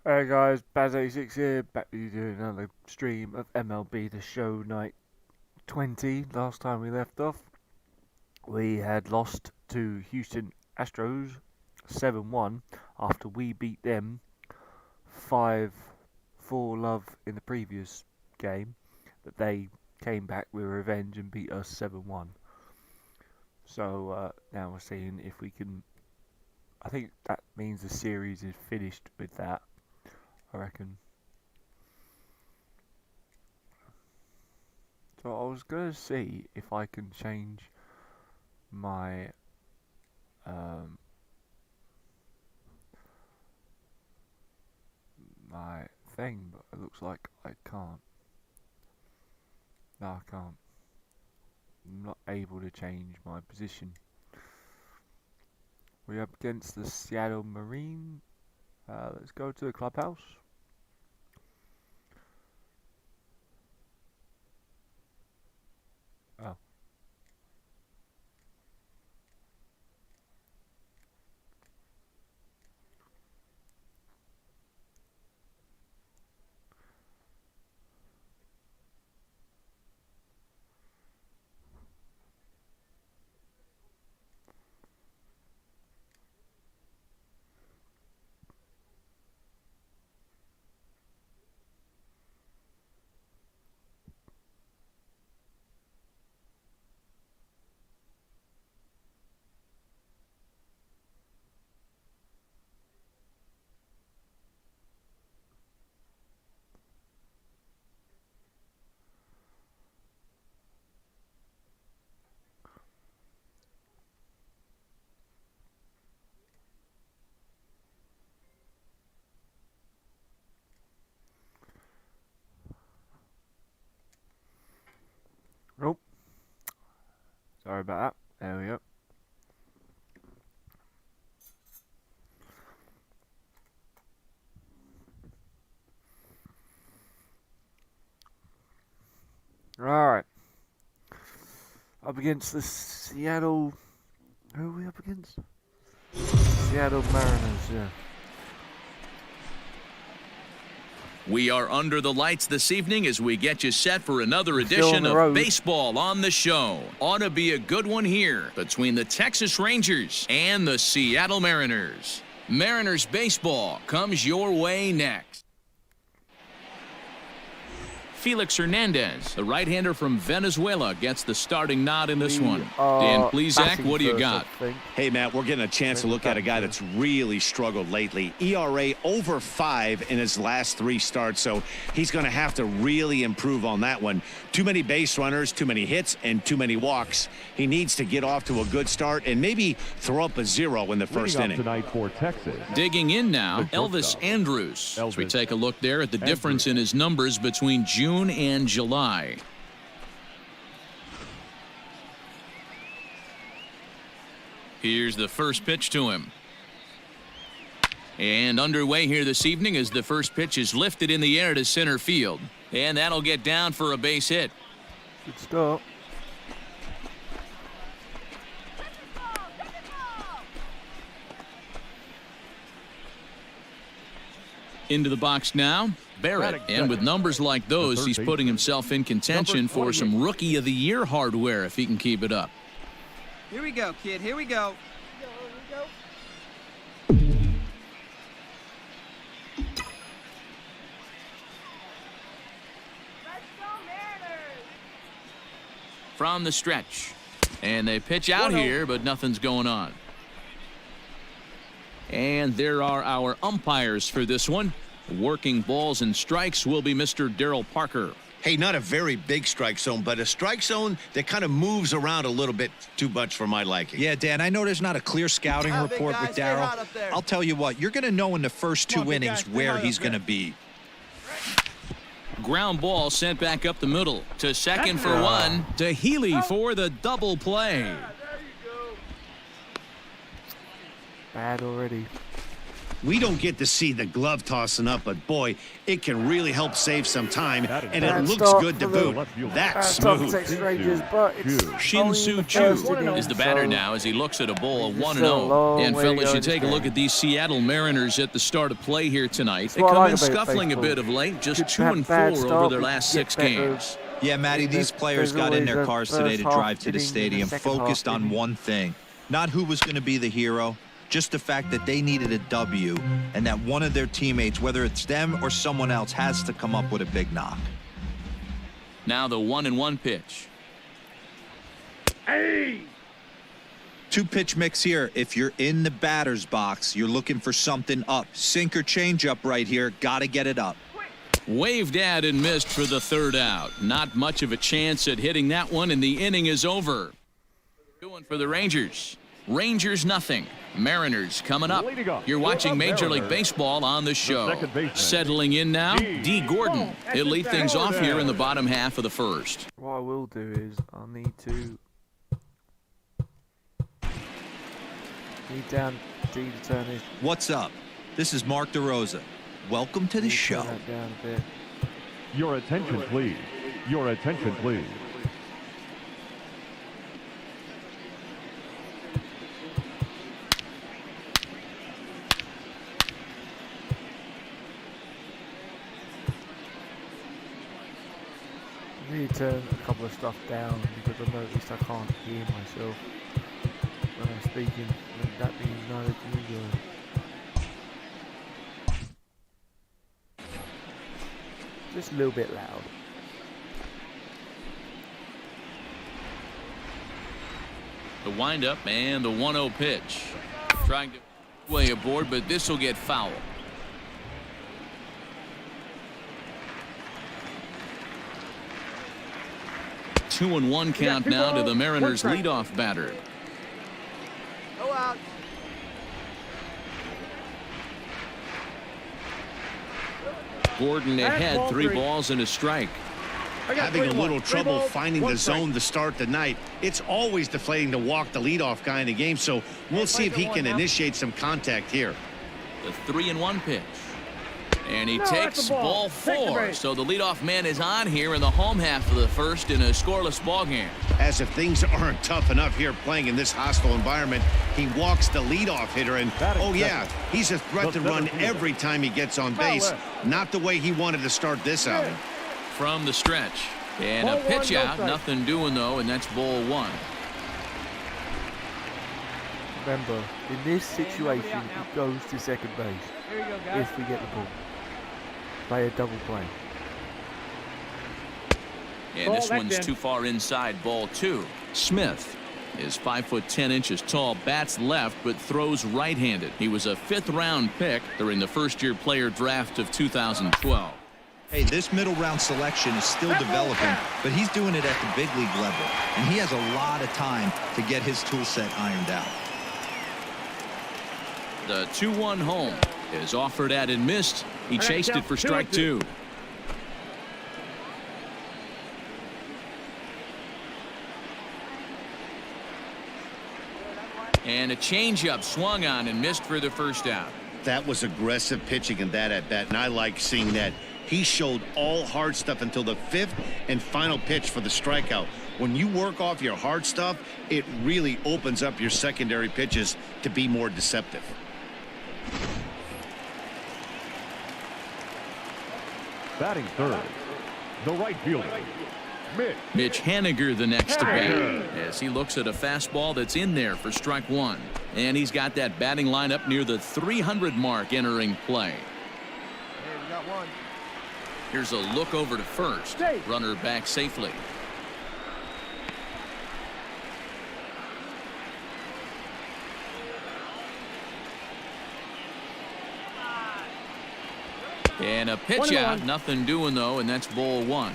Hey guys, Baz86 here, back with you doing another stream of MLB The Show Night 20. Last time we left off, we had lost to Houston Astros 7-1 after we beat them 5-4 love in the previous game, but they came back with revenge and beat us 7-1. So now we're seeing if we can, I think that means the series is finished with that, I reckon. So I was gonna see if I can change my my thing, but it looks like I can't. No, I can't. I'm not able to change my position. We're up against the Seattle Marine. Let's go to the clubhouse. Oh. Nope. Sorry about that. There we go. Alright. Up against the Seattle... Who are we up against? Seattle Mariners, yeah. We are under the lights this evening as we get you set for another edition of Baseball on the Show. Ought to be a good one here between the Texas Rangers and the Seattle Mariners. Mariners baseball comes your way next. Felix Hernandez, the right-hander from Venezuela, gets the starting nod in this one. Dan Plesac, what do you got? Hey, Matt, we're getting a chance to look at a guy that's really struggled lately. ERA over 5 in his last 3 starts, so he's going to have to really improve on that one. Too many base runners, too many hits, and too many walks. He needs to get off to a good start and maybe throw up a 0 in the first inning. Tonight for Texas. Digging in now, Elvis Andrus. As we take a look there at the difference in his numbers between June and July. Here's the first pitch to him. And underway here this evening as the first pitch is lifted in the air to center field. And that'll get down for a base hit. Good start. Into the box now, Barrett. And with numbers like those, he's putting himself in contention for some Rookie of the Year hardware if he can keep it up. Here we go, kid. Here we go. From the stretch. And they pitch out here, but nothing's going on. And there are our umpires for this one. Working balls and strikes will be Mr. Darryl Parker. Hey, not a very big strike zone, but a strike zone that kind of moves around a little bit too much for my liking. Yeah, Dan, I know there's not a clear scouting report with Darryl. I'll tell you what, you're going to know in the first 2 innings where he's going to be. Ground ball sent back up the middle to second for one, to Healy for the double play. Bad already. We don't get to see the glove tossing up, but boy, it can really help save some time, and it looks good to boot. That's smooth. Shin-Soo Choo is the batter now as he looks at a ball of 1-0. And fellas, you take a look at these Seattle Mariners at the start of play here tonight. They come in scuffling a bit of late, just 2-4 over their last 6 games. Yeah, Matty, these players got in their cars today to drive to the stadium focused on one thing. Not who was going to be the hero, just the fact that they needed a W and that one of their teammates, whether it's them or someone else, has to come up with a big knock. Now the 1-1 pitch. Hey! 2-pitch mix here. If you're in the batter's box, you're looking for something up. Sink or change up right here. Got to get it up. Waved at and missed for the 3rd out. Not much of a chance at hitting that one, and the inning is over. Doing for the Rangers. Rangers nothing. Mariners coming up. You're watching Major League Baseball on the show. Settling in now, D. Gordon. He'll lead things off here in the bottom half of the 1st. What I will do is I'll need down D to turn his. What's up? This is Mark DeRosa. Welcome to the show. Down a bit. Your attention, please. Your attention, please. I need to turn a couple of stuff down because I noticed I can't hear myself when I'm speaking. And that means neither can you guys. Just a little bit loud. The windup and the 1-0 pitch. Trying to way aboard, but this will get foul. Two and 1 count now to the Mariners' leadoff batter. Go out. Gordon ahead, 3 balls and a strike. Having a little trouble finding the zone to start the night. It's always deflating to walk the leadoff guy in the game, so we'll see if he can initiate some contact here. The 3-1 pitch. And he takes ball 4. So the leadoff man is on here in the home half of the 1st in a scoreless ball game. As if things aren't tough enough here playing in this hostile environment, he walks the leadoff hitter, and oh yeah, he's a threat to run every time he gets on base. Not the way he wanted to start this outing. From the stretch. And a pitch out, nothing doing though, and that's ball 1. Remember, in this situation, it goes to second base if we get the ball. Play a double play. And this one's too far inside, ball 2. Smith is 5'10" tall, bats left, but throws right-handed. He was a 5th-round pick during the first-year player draft of 2012. Hey, this middle round selection is still developing, but he's doing it at the big league level, and he has a lot of time to get his tool set ironed out. The 2-1 home is offered at and missed. He chased it for strike 2. And a changeup swung on and missed for the 1st out. That was aggressive pitching in that at bat, and I like seeing that. He showed all hard stuff until the 5th and final pitch for the strikeout. When you work off your hard stuff, it really opens up your secondary pitches to be more deceptive. Batting 3rd, the right fielder, Mitch Haniger the next to bat as he looks at a fastball that's in there for strike 1. And he's got that batting line up near the 300 mark entering play. Hey, we got one. Here's a look over to first. Runner back safely. And a pitch out, nothing doing though, and that's ball 1.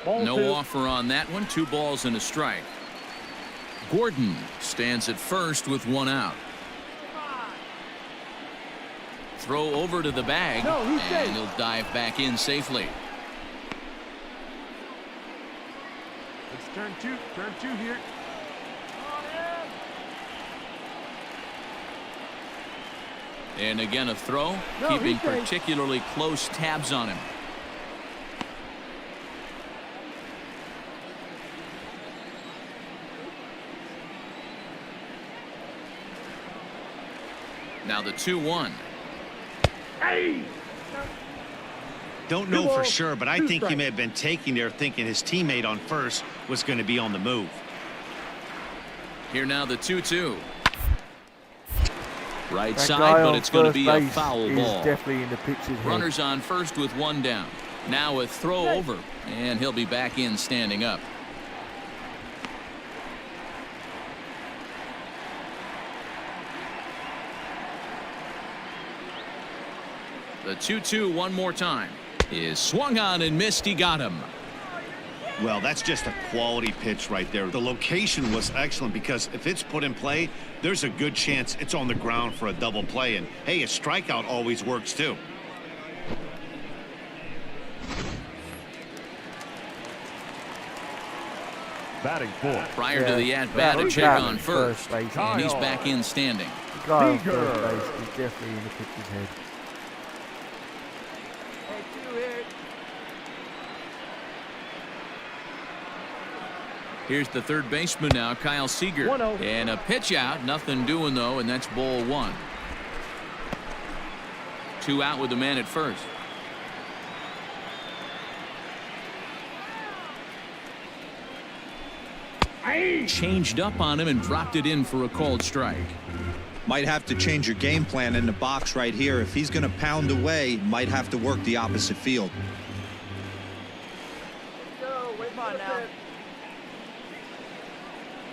No offer on that one. 2 balls and a strike. Gordon stands at first with 1 out. Throw over to the bag, and he'll dive back in safely. It's turn two here. And again a throw, keeping particularly close tabs on him. Now the 2-1. Hey! Don't know for sure, but I think he may have been taking there thinking his teammate on first was going to be on the move. Here now the 2-2. Right side, but it's going to be a foul ball. Definitely in the pitcher's head. Runners on first with one down. Now a throw over, and he'll be back in standing up. The 2-2 one more time. Is swung on and missed. He got him. Well, that's just a quality pitch right there. The location was excellent because if it's put in play, there's a good chance it's on the ground for a double play. And hey, a strikeout always works too. Batting fourth. Prior to the at-bat, a check on first, and he's back in standing. The guy on first base is definitely in the pitcher's head. Here's the third baseman now, Kyle Seager. And a pitch out, nothing doing though, and that's ball one. 2 out with the man at first. Changed up on him and dropped it in for a called strike. Might have to change your game plan in the box right here. If he's going to pound away, might have to work the opposite field.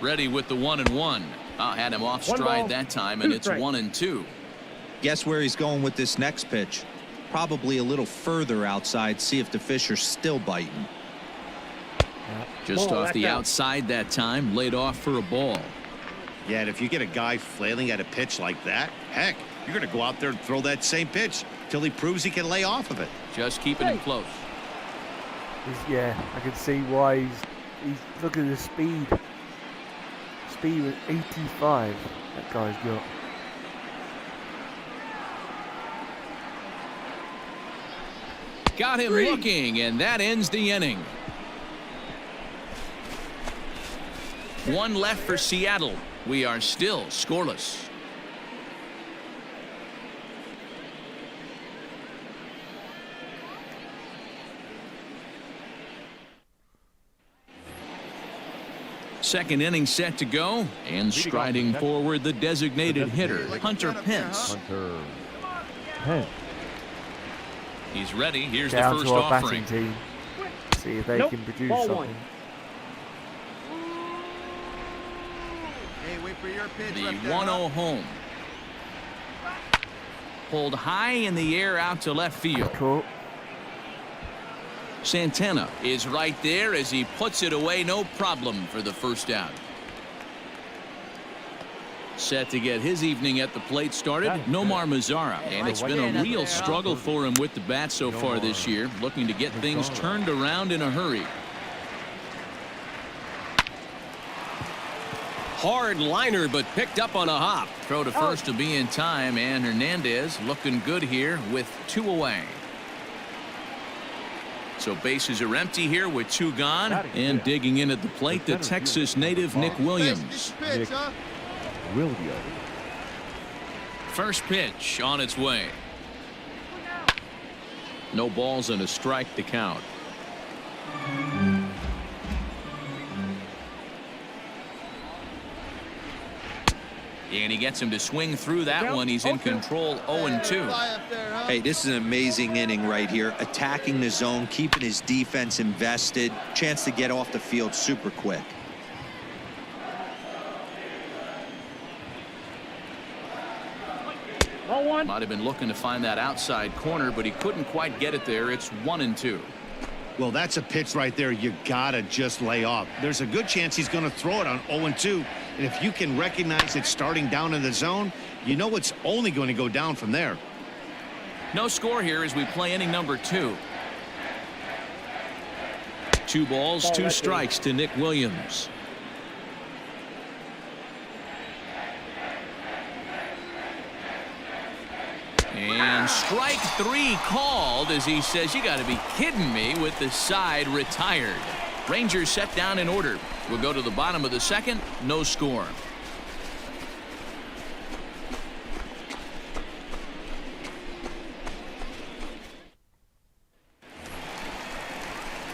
Ready with the 1-1. Had him off stride that time, and it's 1-2. Guess where he's going with this next pitch? Probably a little further outside. See if the fish are still biting. Just off the outside that time, laid off for a ball. Yeah, and if you get a guy flailing at a pitch like that, heck, you're going to go out there and throw that same pitch till he proves he can lay off of it. Just keeping him close. Yeah, I can see why he's look at the speed. Speed was 85. That guy's got. Got him looking, and that ends the inning. 1 left for Seattle. We are still scoreless. Second inning set to go, and striding forward the designated hitter, Hunter Pence. He's ready. Here's down the first to our offering. batting team. See if they can produce something. Hey, wait for your pitch. The 1-0 home. Pulled high in the air out to left field. Cool. Santana is right there as he puts it away, no problem for the first out. Set to get his evening at the plate started, Nomar Mazara, and it's been a real struggle for him with the bat so far this year, looking to get things turned around in a hurry. Hard liner, but picked up on a hop. Throw to first to be in time, and Hernandez looking good here with 2 away. So bases are empty here with 2 gone, and digging in at the plate, the Texas native Nick Williams. First pitch on its way. No balls and a strike to count. And he gets him to swing through that one. He's in control, 0-2. Hey, this is an amazing inning right here. Attacking the zone, keeping his defense invested. Chance to get off the field super quick. Might have been looking to find that outside corner, but he couldn't quite get it there. It's 1-2. Well, that's a pitch right there you gotta just lay off. There's a good chance he's going to throw it on 0-2, and if you can recognize it starting down in the zone, you know it's only going to go down from there. No score here as we play inning number 2. 2 balls, 2 strikes to Nick Williams. And strike 3 called as he says, "You got to be kidding me," with the side retired. Rangers set down in order. We'll go to the bottom of the 2nd. No score.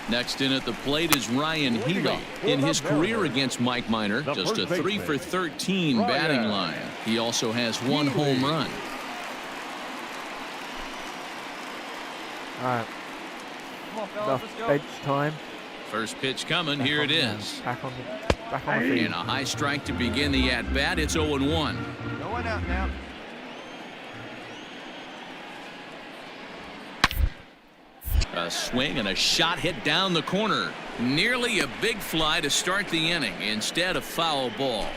Next in at the plate is Ryan Healy. In his career against Mike Minor, just a 3 for 13 batting line. He also has 1 home run. All right. Enough bench time. First pitch coming. Here it is. Back on the field. And a high strike to begin the at-bat. It's 0-1. No one out now. A swing and a shot hit down the corner. Nearly a big fly to start the inning. Instead, a foul ball.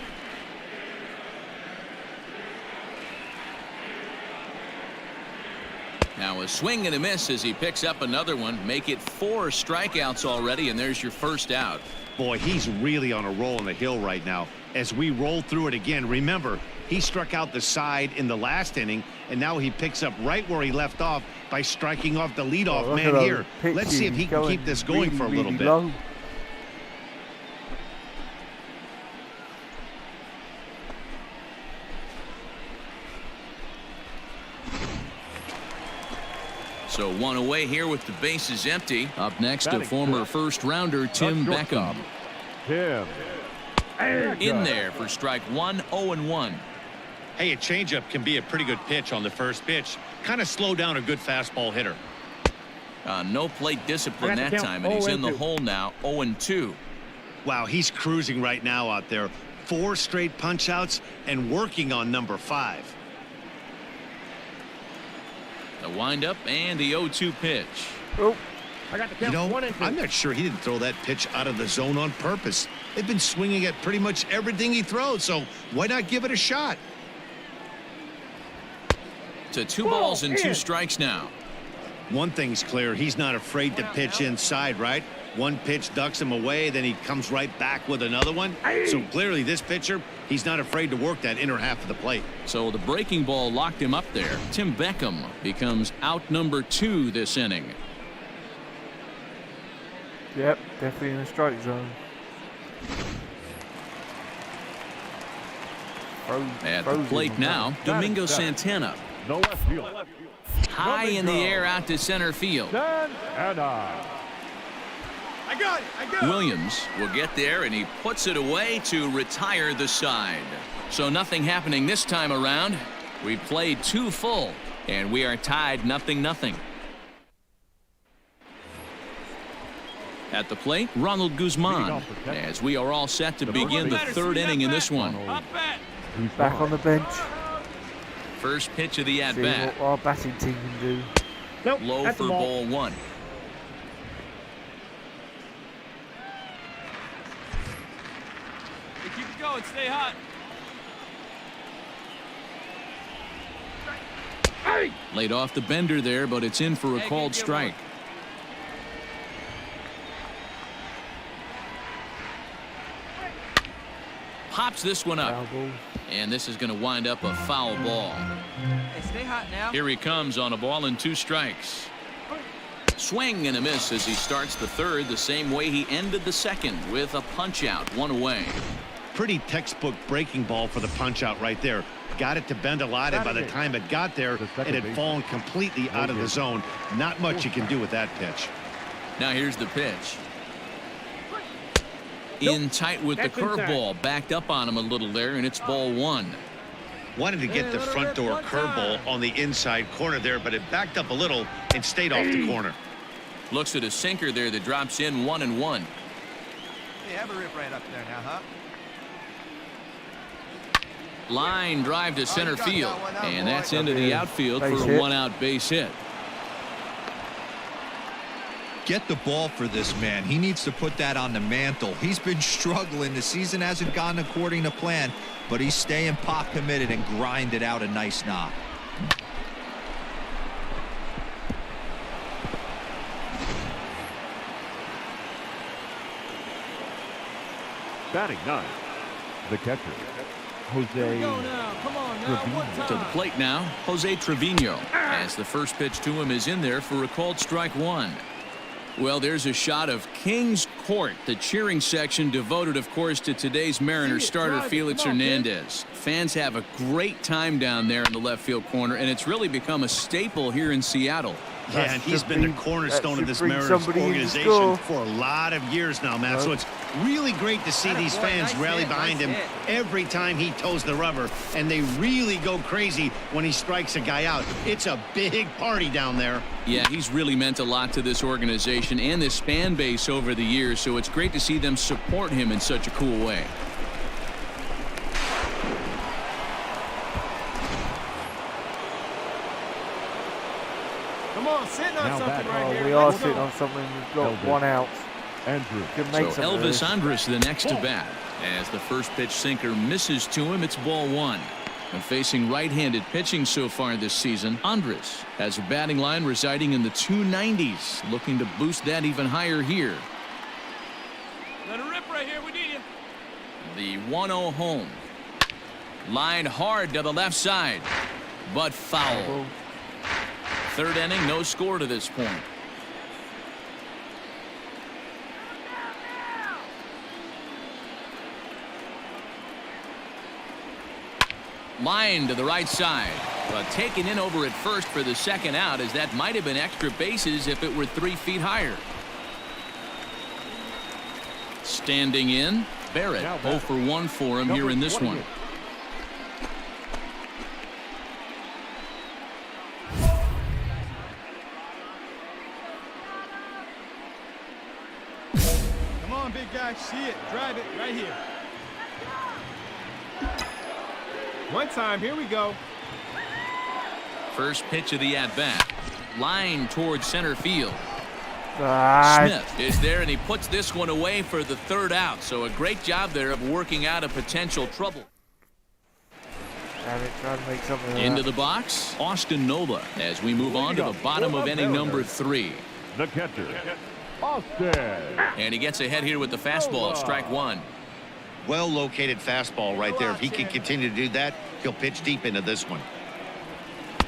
Now a swing and a miss as he picks up another one. Make it 4 strikeouts already, and there's your first out. Boy, he's really on a roll on the hill right now. As we roll through it again, remember, he struck out the side in the last inning, and now he picks up right where he left off by striking off the leadoff man here. Let's see if he can keep this going for a little bit. Low. So 1 away here with the bases empty. Up next, a former first-rounder, Tim Beckham. In there for strike 1, 0-1. Hey, a changeup can be a pretty good pitch on the first pitch. Kind of slow down a good fastball hitter. No plate discipline that time, and he's in the hole now, 0-2. Wow, he's cruising right now out there. 4 straight punch-outs and working on number 5. The windup and the 0-2 pitch. Oh, You know, I'm not sure he didn't throw that pitch out of the zone on purpose. They've been swinging at pretty much everything he throws, so why not give it a shot? To 2 balls and 2 strikes now. One thing's clear, he's not afraid to pitch inside, right? One pitch ducks him away, then he comes right back with another one. So clearly this pitcher, he's not afraid to work that inner half of the plate. So the breaking ball locked him up there. Tim Beckham becomes out number 2 this inning. yep, definitely in the strike zone. At the plate now, Domingo Santana. The left field. High in the air out to center field. I got it. Williams will get there, and he puts it away to retire the side. So nothing happening this time around. We played 2 full, and we are tied 0-0. At the plate, Ronald Guzman, as we are all set to begin the 3rd inning in this one. He's back on the bench. First pitch of the See at-bat. what our batting team can do. Low for ball 1. Keep it going. Stay hot. Laid off the bender there, but it's in for a called strike. Pops this one up. And this is going to wind up a foul ball. Hey, stay hot now. Here he comes on a ball and 2 strikes. Swing and a miss as he starts the 3rd the same way he ended the 2nd with a punch out, 1 away. Pretty textbook breaking ball for the punch out right there. Got it to bend a lot, and by the time it got there, it had fallen completely out of the zone. Not much you can do with that pitch. Now here's the pitch. In tight with the curveball, backed up on him a little there, and it's ball 1. Wanted to get the front door curveball on the inside corner there, but it backed up a little and stayed off the corner. Looks at a sinker there that drops in 1-1. Hey, have a rip right up there now, huh? Line drive to center field, and that's into the outfield for a 1-out base hit. Get the ball for this man. He needs to put that on the mantle. He's been struggling. The season hasn't gone according to plan, but he's staying pot committed and grinded out a nice knock. Batting ninth, the catcher, Jose Trevino. To the plate now, Jose Trevino, as the first pitch to him is in there for a called strike one. Well, there's a shot of Kings Court, the cheering section devoted, of course, to today's Mariners starter Felix Hernandez. Fans have a great time down there in the left field corner, and it's really become a staple here in Seattle. Yeah, and he's been the cornerstone of this Mariners organization for a lot of years now, Matt. So it's really great to see these fans rally behind him every time he toes the rubber, and they really go crazy when he strikes a guy out. It's a big party down there. Yeah, he's really meant a lot to this organization and this fan base over the years, so it's great to see them support him in such a cool way. Come on, sitting on something right here. We are sitting on something. We've got one out. Andrew. So Elvis Andrus the next to bat. As the first pitch sinker misses to him, it's ball one. And facing right-handed pitching so far this season, Andrus has a batting line residing in the 290s, looking to boost that even higher here. Let it rip right here. We need you. The 1-0 home. Line hard to the left side, but foul. Third inning, no score to this point. Line to the right side, but taken in over at first for the second out, as that might have been extra bases if it were 3 feet higher. Standing in, Barrett 0 for 1 for him here in this one. Come on, big guy. See it. Drive it right here. One time. Here we go. First pitch of the at-bat. Line towards center field. Smith is there, and he puts this one away for the third out. So a great job there of working out a potential trouble. Trying to make something Into the box, Austin Nola, as we move on to the bottom of inning number 3. The catcher, Austin. And he gets ahead here with the fastball, strike one. Well-located fastball right there. If he can continue to do that, he'll pitch deep into this one.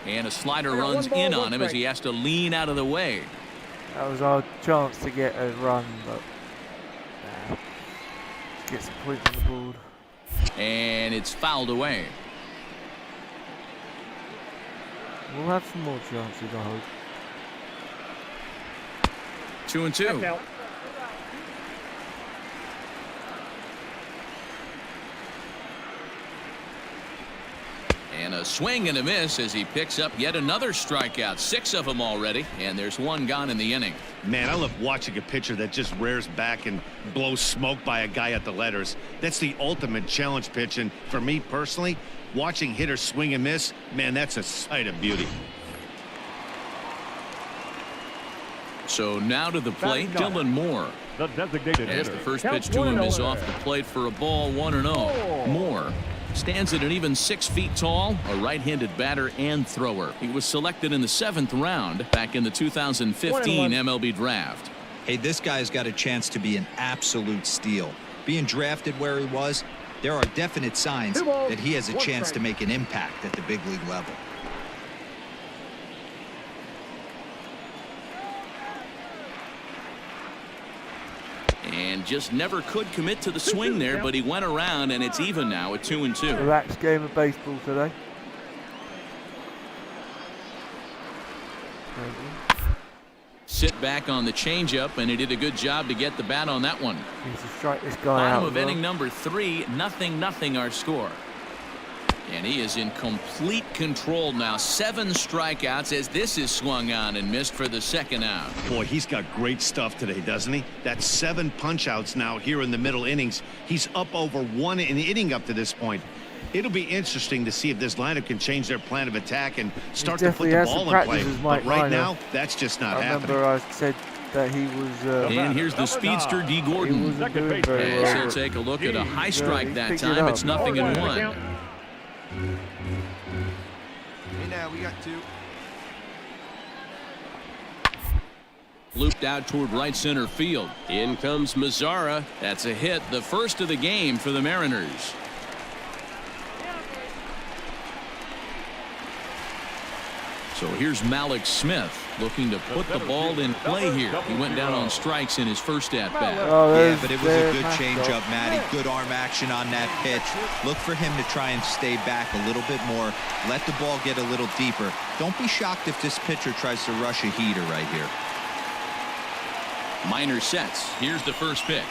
And a slider runs in on him as he has to lean out of the way. That was our chance to get a run, but get some points on the board. And it's fouled away. We'll have some more chances, I hope. 2-2. And a swing and a miss as he picks up yet another strikeout. 6 of them already, and there's 1 gone in the inning. Man, I love watching a pitcher that just rears back and blows smoke by a guy at the letters. That's the ultimate challenge pitch, and for me personally, watching hitters swing and miss, man, that's a sight of beauty. So now to the plate, Dylan Moore. The designated As hitter. the first pitch to him is off the plate for a ball, 1-0. Moore stands at an even 6 feet tall, a right-handed batter and thrower. He was selected in the 7th round back in the 2015 MLB draft. Hey, this guy's got a chance to be an absolute steal. Being drafted where he was, there are definite signs that he has a chance to make an impact at the big league level. And just never could commit to the swing there, but he went around, and it's even now at 2-2. Relaxed game of baseball today. Sit back on the changeup, and he did a good job to get the bat on that one. Needs to strike this guy out. Bottom of inning number 3, 0-0 our score. And he is in complete control now. 7 strikeouts as this is swung on and missed for the second out. Boy, he's got great stuff today, doesn't he? That's 7 punch-outs now here in the middle innings. He's up over 1 in the inning up to this point. It'll be interesting to see if this lineup can change their plan of attack and start to put the ball in play. But right now, that's just not happening. I remember I said that he was... and here's the speedster, D. Gordon. As he'll take a look at a high strike that time. It's 0-1. Hey, now we got 2. Looped out toward right center field. In comes Mazzara. That's a hit, the first of the game for the Mariners. So here's Malik Smith looking to put the ball in play here. He went down on strikes in his first at-bat. Yeah, but it was a good changeup, Matty. Good arm action on that pitch. Look for him to try and stay back a little bit more. Let the ball get a little deeper. Don't be shocked if this pitcher tries to rush a heater right here. Minor sets. Here's the first pitch.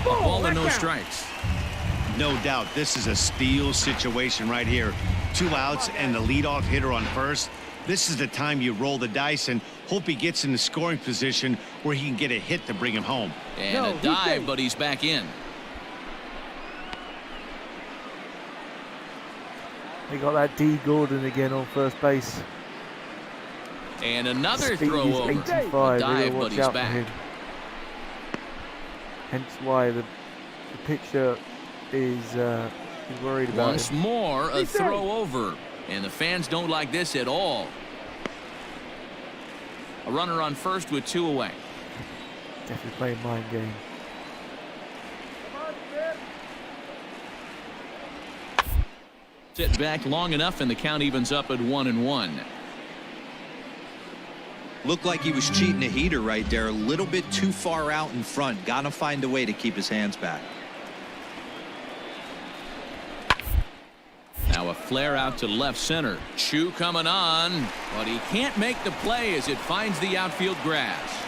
A ball and no strikes. No doubt this is a steal situation right here. 2 outs and the leadoff hitter on first. This is the time you roll the dice and hope he gets in the scoring position where he can get a hit to bring him home. And a dive, but he's back in. They got that D. Gordon again on first base. And another Speed throw is over. 85. A dive, but Watch he's out for back. him. Hence why the pitcher is worried about Once him. more, a throw over. And the fans don't like this at all. A runner on first with 2 away. Definitely playing mind game. Sit back long enough and the count evens up at 1-1. Looked like he was cheating a heater right there. A little bit too far out in front. Gotta find a way to keep his hands back. Now a flare out to left center. Chu coming on, but he can't make the play as it finds the outfield grass.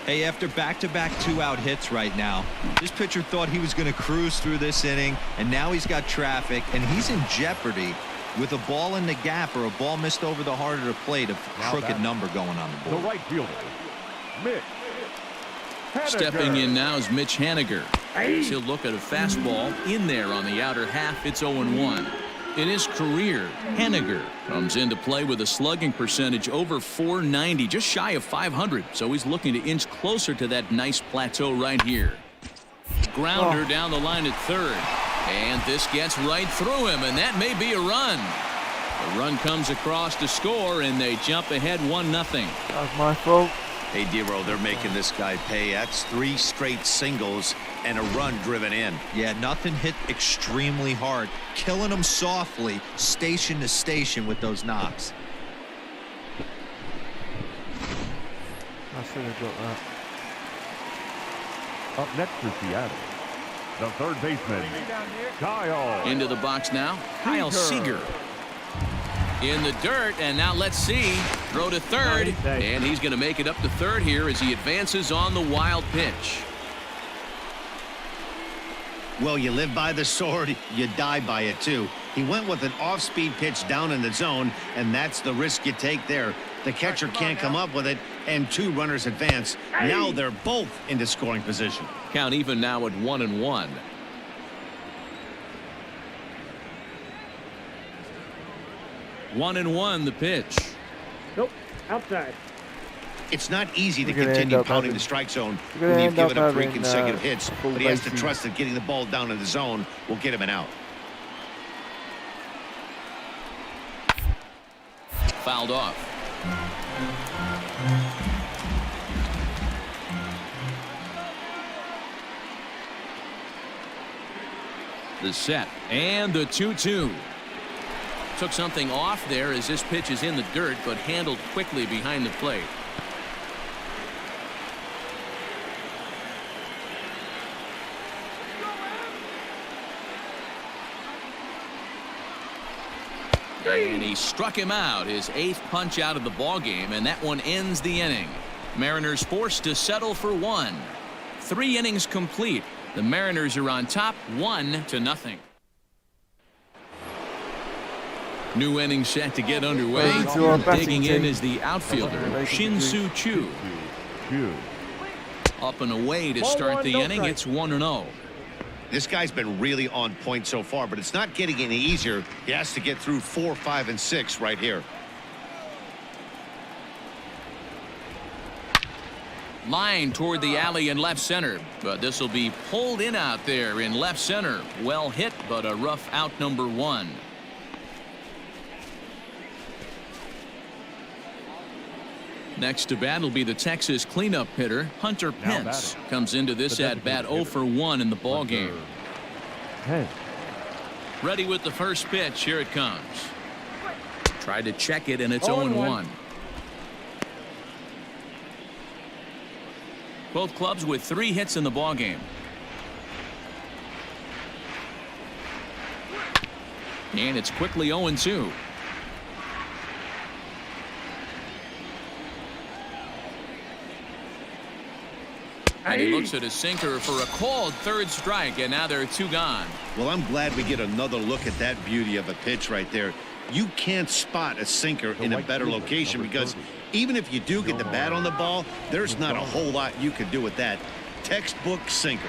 Hey, after back-to-back 2-out hits right now, this pitcher thought he was going to cruise through this inning, and now he's got traffic, and he's in jeopardy with a ball in the gap or a ball missed over the heart of the plate, a crooked number going on the board. The right fielder, Mitch Haniger. Stepping in now is Mitch Haniger. He'll look at a fastball in there on the outer half. It's 0-1. In his career, Haniger comes into play with a slugging percentage over .490, just shy of .500. So he's looking to inch closer to that nice plateau right here. Grounder down the line at third. And this gets right through him, and that may be a run. The run comes across to score, and they jump ahead 1-0. That was my fault. Hey, Dero, they're making this guy pay. That's 3 straight singles and a run driven in. Yeah, nothing hit extremely hard. Killing him softly, station to station with those knocks. I should have got that. Up next for Seattle, the third baseman, Kyle. Into the box now, Kyle Seager. In the dirt, and now let's see. Throw to third, and he's going to make it up to third here as he advances on the wild pitch. Well, you live by the sword, you die by it too. He went with an off-speed pitch down in the zone, and that's the risk you take there. The catcher can't come up with it, and 2 runners advance. Now they're both into scoring position. Count even now at 1-1. 1-1 the pitch. Nope, outside. It's not easy to We're gonna continue end up pounding having- the strike zone we're gonna when you've end up given up 3 having, consecutive hits, full but he has to bases. trust that getting the ball down in the zone will get him an out. Fouled off. The set and the 2-2. Took something off there as this pitch is in the dirt, but handled quickly behind the plate. And he struck him out, his 8th punch out of the ball game, and that one ends the inning. Mariners forced to settle for 1. 3 innings complete. The Mariners are on top 1-0. New inning set to get underway. To our batting Digging in team. is the outfielder, Shin-Soo Choo. Up and away to start the inning. It's 1-0. This guy's been really on point so far, but it's not getting any easier. He has to get through 4, 5, and 6 right here. Line toward the alley in left center, but this will be pulled in out there in left center. Well hit, but a rough out number 1. Next to bat will be the Texas cleanup hitter, Hunter Pence. Comes into this at-bat 0 for 1 in the ball game. Ready with the first pitch. Here it comes. Tried to check it, and it's 0-1. Both clubs with 3 hits in the ball game. And it's quickly 0-2. And he looks at his sinker for a called third strike, and now there are 2 gone. Well, I'm glad we get another look at that beauty of a pitch right there. You can't spot a sinker in a better location because even if you do get the bat on the ball, there's not a whole lot you can do with that. Textbook sinker.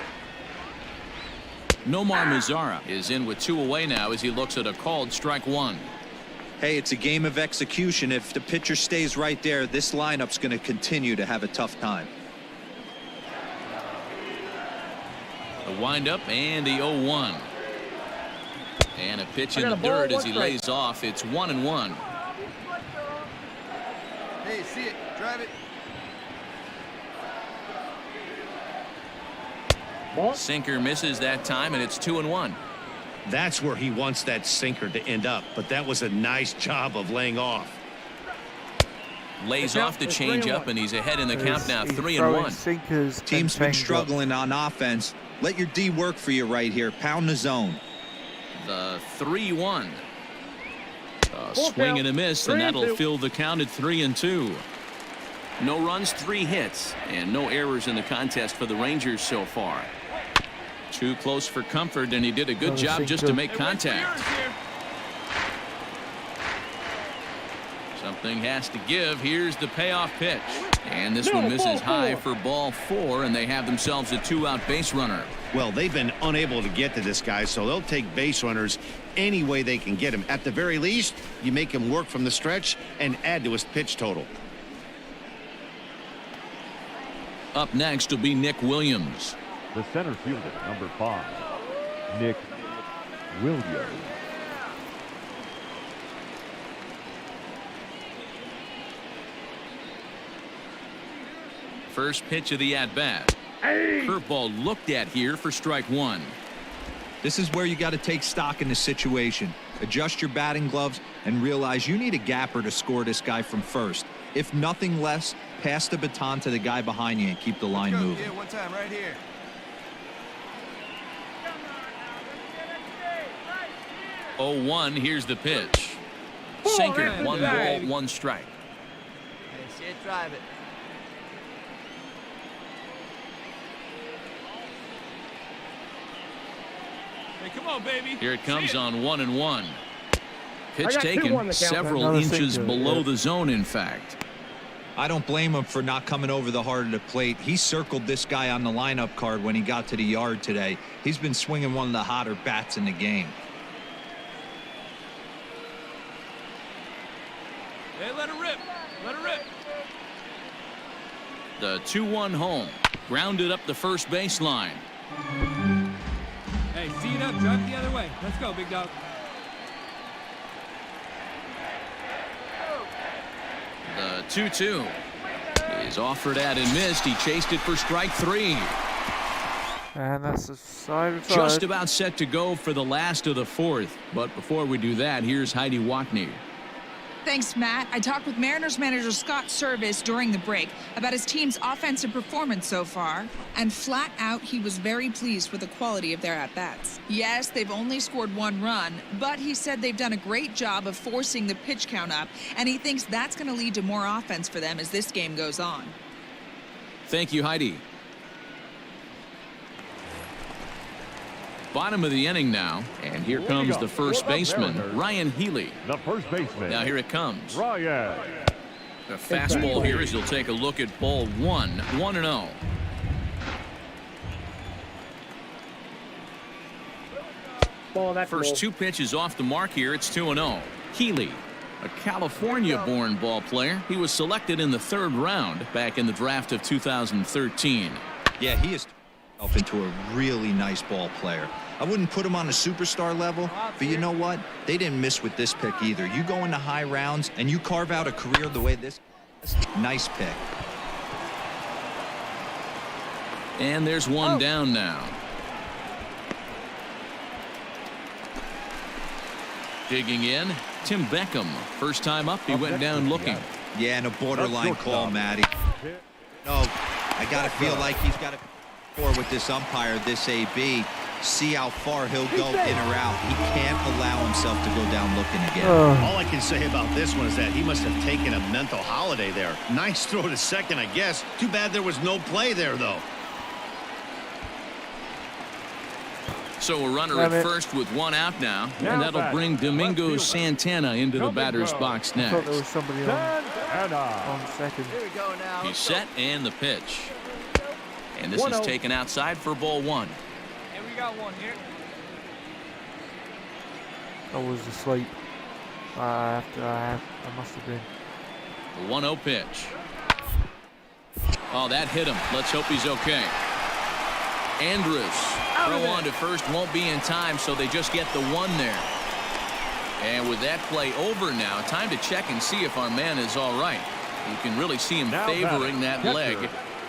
Nomar Mazara is in with 2 away now as he looks at a called strike 1. Hey, it's a game of execution. If the pitcher stays right there, this lineup's going to continue to have a tough time. The windup and the 0-1. And a pitch in the dirt as he lays off. It's 1-1. Hey, see it. Drive it. Sinker misses that time, and it's 2-1. That's where he wants that sinker to end up, but that was a nice job of laying off. Lays off the changeup, and he's ahead in the count now, 3-1. Team's been struggling on offense. Let your D work for you right here. Pound the zone. The 3-1. A swing and a miss, and that'll fill the count at 3-2. No runs, 3 hits, and no errors in the contest for the Rangers so far. Too close for comfort, and he did a good job just to make contact. Something has to give. Here's the payoff pitch. And this one misses high for ball 4, and they have themselves a 2-out base runner. Well, they've been unable to get to this guy, so they'll take base runners any way they can get him. At the very least, you make him work from the stretch and add to his pitch total. Up next will be Nick Williams. The center fielder, number 5, Nick Williams. First pitch of the at-bat. Curveball looked at here for strike 1. This is where you got to take stock in the situation. Adjust your batting gloves and realize you need a gapper to score this guy from first. If nothing less, pass the baton to the guy behind you and keep the line moving. Yeah, one time right here. Oh, 1. Here's the pitch. Sinker. 1 ball, 1 strike. Hey, see it, drive it. Hey, come on, baby. Here it comes on 1-1. Pitch taken several inches below the zone, in fact. I don't blame him for not coming over the heart of the plate. He circled this guy on the lineup card when he got to the yard today. He's been swinging one of the hotter bats in the game. Hey, let it rip. Let it rip. The 2-1 home. Grounded up the first baseline. Hey, see it up. Drive it the other way. Let's go, big dog. The 2-2 is offered at and missed. He chased it for strike 3. And that's a side retired. Just about set to go for the last of the 4th. But before we do that, here's Heidi Watney. Thanks, Matt. I talked with Mariners manager Scott Service during the break about his team's offensive performance so far, and flat out, he was very pleased with the quality of their at-bats. Yes, they've only scored 1 run, but he said they've done a great job of forcing the pitch count up, and he thinks that's going to lead to more offense for them as this game goes on. Thank you, Heidi. Bottom of the inning now, and here comes the first baseman, Ryan Healy. The first baseman. Now here it comes. Ryan. The fastball here as he'll take a look at ball 1, 1-0. First 2 pitches off the mark here. It's 2-0. Healy, a California-born ball player. He was selected in the 3rd round back in the draft of 2013. Yeah, he is into a really nice ball player. I wouldn't put him on a superstar level, but you know what? They didn't miss with this pick either. You go into high rounds and you carve out a career the way this. Nice pick. And there's one down now. Digging in, Tim Beckham. First time up, he went down looking. Yeah, and a borderline call, Matty. No, I got to feel like he's got to score with this umpire, this AB. See how far he'll go in or out. He can't allow himself to go down looking again. All I can say about this one is that he must have taken a mental holiday there. Nice throw to second, I guess. Too bad there was no play there, though. So a runner at first with one out now, and that'll bring Domingo Santana into the batter's box I thought there was next. somebody on second. Here we go now. He's set and the pitch. And this is taken outside for ball one. And we got one here. I was asleep. I must have been. The 1-0 pitch. Oh, that hit him. Let's hope he's okay. Andrus. Throw on to first won't be in time, so they just get the one there. And with that play over now, time to check and see if our man is all right. You can really see him favoring that leg.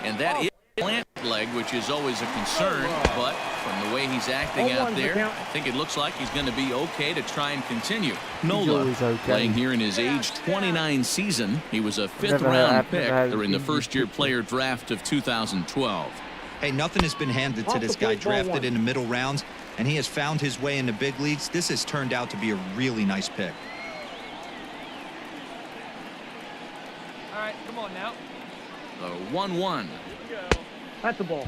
And that is a plant leg, which is always a concern. But from the way he's acting out there, I think it looks like he's going to be okay to try and continue. Nola, playing here in his age 29 season. He was a fifth-round pick during the first-year player draft of 2012. Hey, nothing has been handed to this guy, drafted in the middle rounds, and he has found his way in the big leagues. This has turned out to be a really nice pick. All right, come on now. The 1-1. That's the ball.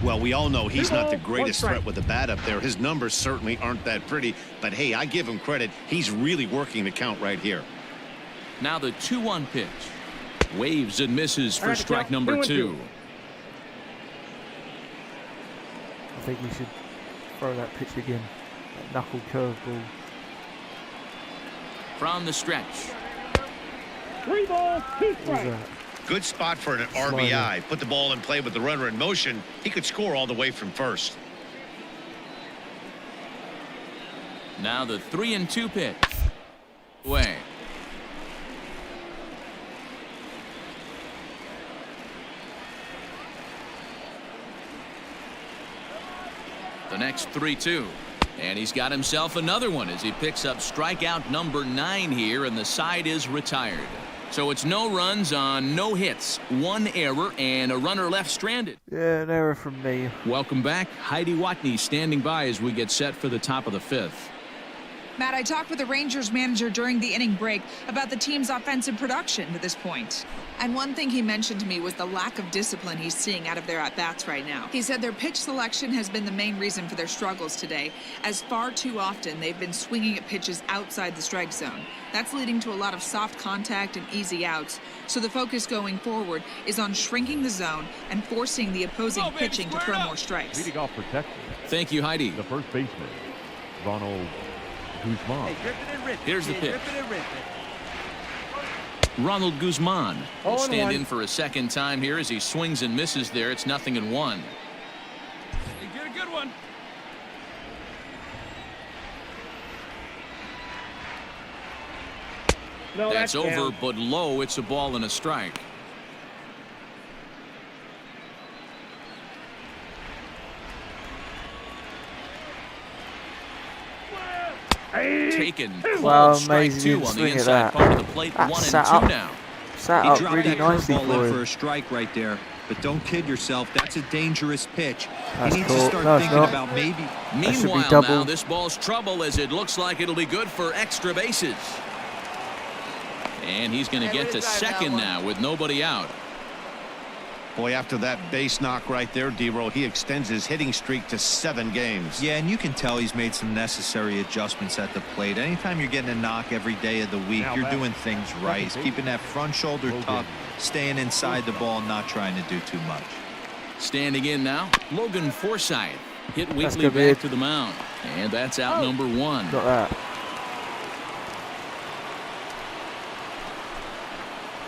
Well, we all know he's not the greatest threat with the bat up there. His numbers certainly aren't that pretty. But, hey, I give him credit. He's really working the count right here. Now the 2-1 pitch. Waves and misses for strike number 2. I think we should throw that pitch again. That knuckle curveball. From the stretch. 3 balls, 2 strikes. Good spot for an RBI. Put the ball in play with the runner in motion. He could score all the way from first. Now the 3-2 pitch. Away. The next 3-2. And he's got himself another one as he picks up strikeout number 9 here, and the side is retired. So it's no runs on no hits, 1 error, and a runner left stranded. Yeah, an error from me. Welcome back. Heidi Watney standing by as we get set for the top of the 5th. Matt, I talked with the Rangers manager during the inning break about the team's offensive production to this point. And one thing he mentioned to me was the lack of discipline he's seeing out of their at-bats right now. He said their pitch selection has been the main reason for their struggles today, as far too often they've been swinging at pitches outside the strike zone. That's leading to a lot of soft contact and easy outs. So the focus going forward is on shrinking the zone and forcing the opposing pitching to throw more strikes. Leading off protection. Thank you, Heidi. The first baseman, Ronald Guzman. Here's the pitch. Ronald Guzman will stand in for a second time here as he swings and misses there. It's 0-1. You get a good one. No, that's over, down. but low. It's a ball and a strike. Taken. Wow, Strike amazing 2 on the swing at inside that. part of the plate. That 1 sat and 2 up. now. Sat He up dropped really that nicely curveball for in for him. a strike right there. But don't kid yourself, that's a dangerous pitch. That's he needs cool. to start No, it's thinking not. about maybe. should be Meanwhile, double. now this ball's trouble as it looks like it'll be good for extra bases. And he's going to get to second now with nobody out. Boy, after that base knock right there, D-Roll, he extends his hitting streak to 7 games. Yeah, and you can tell he's made some necessary adjustments at the plate. Anytime you're getting a knock every day of the week, you're doing things right. He's keeping that front shoulder tucked, staying inside the ball, not trying to do too much. Standing in now, Logan Forsythe. Hit That's weekly good, back big. to the mound. And that's out number 1. Got that.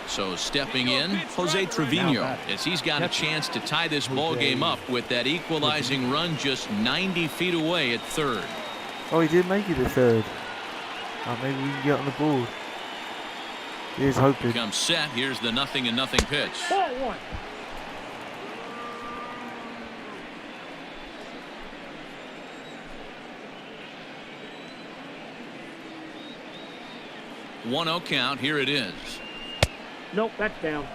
So stepping in, Jose Trevino, as he's got a chance to tie this ball game up with that equalizing run just 90 feet away at third. Oh, he did make it to third. Oh, maybe we can get on the board. He's hoping. Comes set. Here's the 0-0 pitch. Ball one. One 0 count. Here it is. Nope, that's down.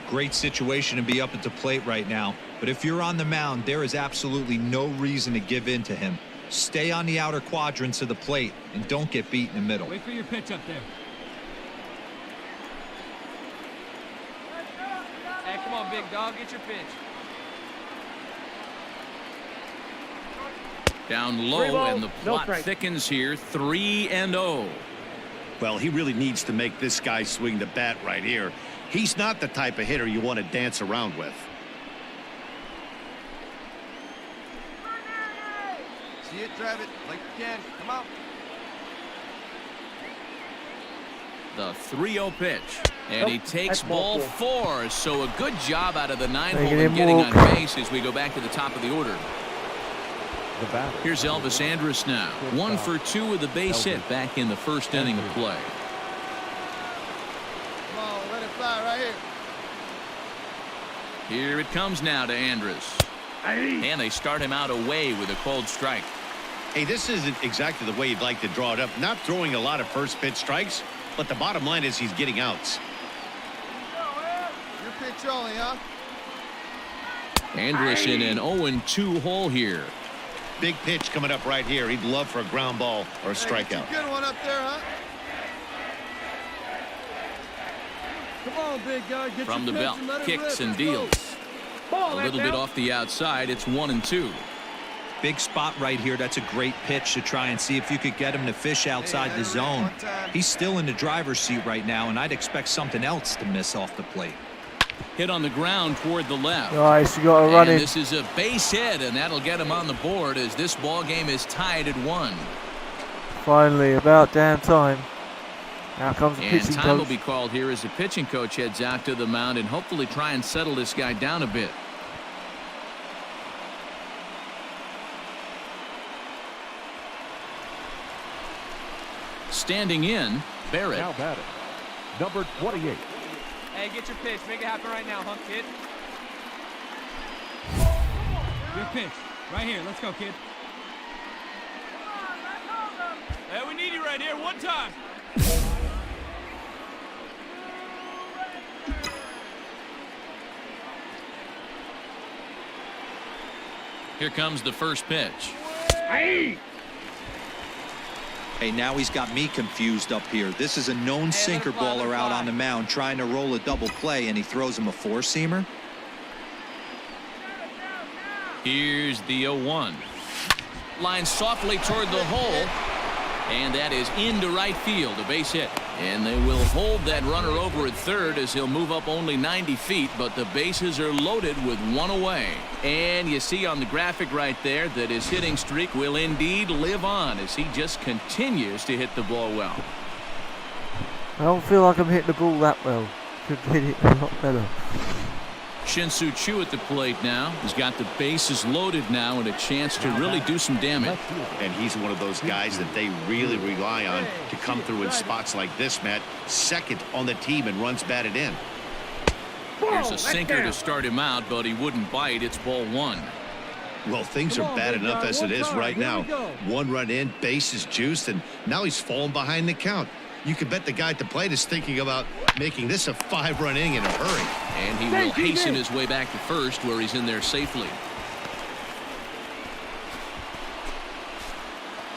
Great situation to be up at the plate right now. But if you're on the mound, there is absolutely no reason to give in to him. Stay on the outer quadrants of the plate and don't get beat in the middle. Wait for your pitch up there. Hey, come on, big dog. Get your pitch. Down low, and the plot thickens here. 3-0. Well, he really needs to make this guy swing the bat right here. He's not the type of hitter you want to dance around with. See it, drive it like you can. Come on. The 3-0 pitch. And he takes ball 4. So a good job out of the 9-hole in getting on base as we go back to the top of the order. Here's Elvis Andrus now. 1 for 2 with the base hit back in the first inning of play. Come on, let it fly right here. Here it comes now to Andrus. And they start him out away with a called strike. Hey, this isn't exactly the way you'd like to draw it up. Not throwing a lot of first pitch strikes, but the bottom line is he's getting outs. Your pitch only, huh? Andrus in an 0-2 hole here. Big pitch coming up right here. He'd love for a ground ball or a strikeout. Good one up there, huh? Come on, big guy. Get From the your belt, pitch and let it kicks rip. and deals. A little bit off the outside. It's 1-2. Big spot right here. That's a great pitch to try and see if you could get him to fish outside the zone. He's still in the driver's seat right now, and I'd expect something else to miss off the plate. Hit on the ground toward the left. Nice, you got to run it. This is a base hit, and that'll get him on the board as this ball game is tied at 1. Finally, about damn time. Now comes the And pitching time coach. will be called here as the pitching coach heads out to the mound and hopefully try and settle this guy down a bit. Standing in, Barrett. Now batting, number 28. Hey, get your pitch. Make it happen right now, huh, kid? Good pitch. Right here. Let's go, kid. Hey, we need you right here. One time. Here comes the first pitch. Hey, now he's got me confused up here. This is a known sinker baller out on the mound trying to roll a double play, and he throws him a four-seamer. Here's the 0-1. Line softly toward the hole, and that is into right field, a base hit. And they will hold that runner over at third as he'll move up only 90 feet, but the bases are loaded with one away. And you see on the graphic right there that his hitting streak will indeed live on as he just continues to hit the ball well. I don't feel like I'm hitting the ball that well. Could hit it a lot better. Shin-Soo Choo at the plate now. He's got the bases loaded now and a chance to really do some damage. And he's one of those guys that they really rely on to come through in spots like this, Matt. Second on the team and runs batted in. Here's a sinker to start him out, but he wouldn't bite. It's ball 1. Well, things are bad enough as it is right now. 1 run in, base is juiced, and now he's falling behind the count. You could bet the guy at the plate is thinking about making this a 5-run inning in a hurry. And he will hasten his way back to first, where he's in there safely.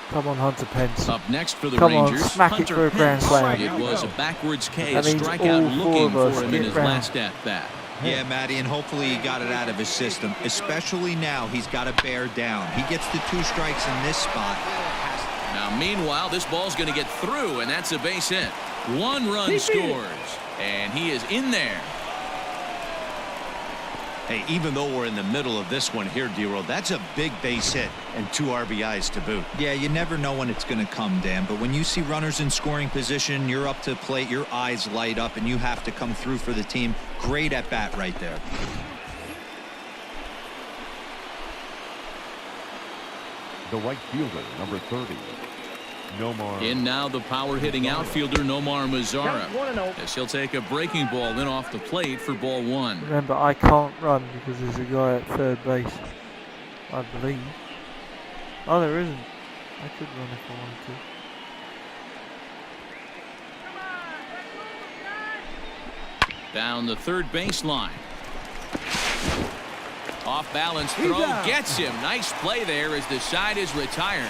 Come on, Hunter Pence. Up next for the Come Rangers, on, smack Hunter it for a grand Pence. slam. It was a backwards K, a That means strikeout all looking four of us for him in get his round. last at-bat. Yeah, Matty, and hopefully he got it out of his system. Especially now, he's got to bear down. He gets the 2 strikes in this spot. Now, meanwhile, this ball's going to get through, and that's a base hit. 1 run scores, and he is in there. Hey, even though we're in the middle of this one here, D-Roll, that's a big base hit and 2 RBIs to boot. Yeah, you never know when it's going to come, Dan, but when you see runners in scoring position, you're up to plate, your eyes light up, and you have to come through for the team. Great at bat right there. The right fielder, number 30. Nomar. In now the power-hitting outfielder Nomar Mazara, as he'll take a breaking ball in off the plate for ball 1. Remember, I can't run because there's a guy at third base, I believe. Oh, there isn't. I could run if I wanted to. Down the third baseline. Off balance throw gets him. Nice play there as the side is retired.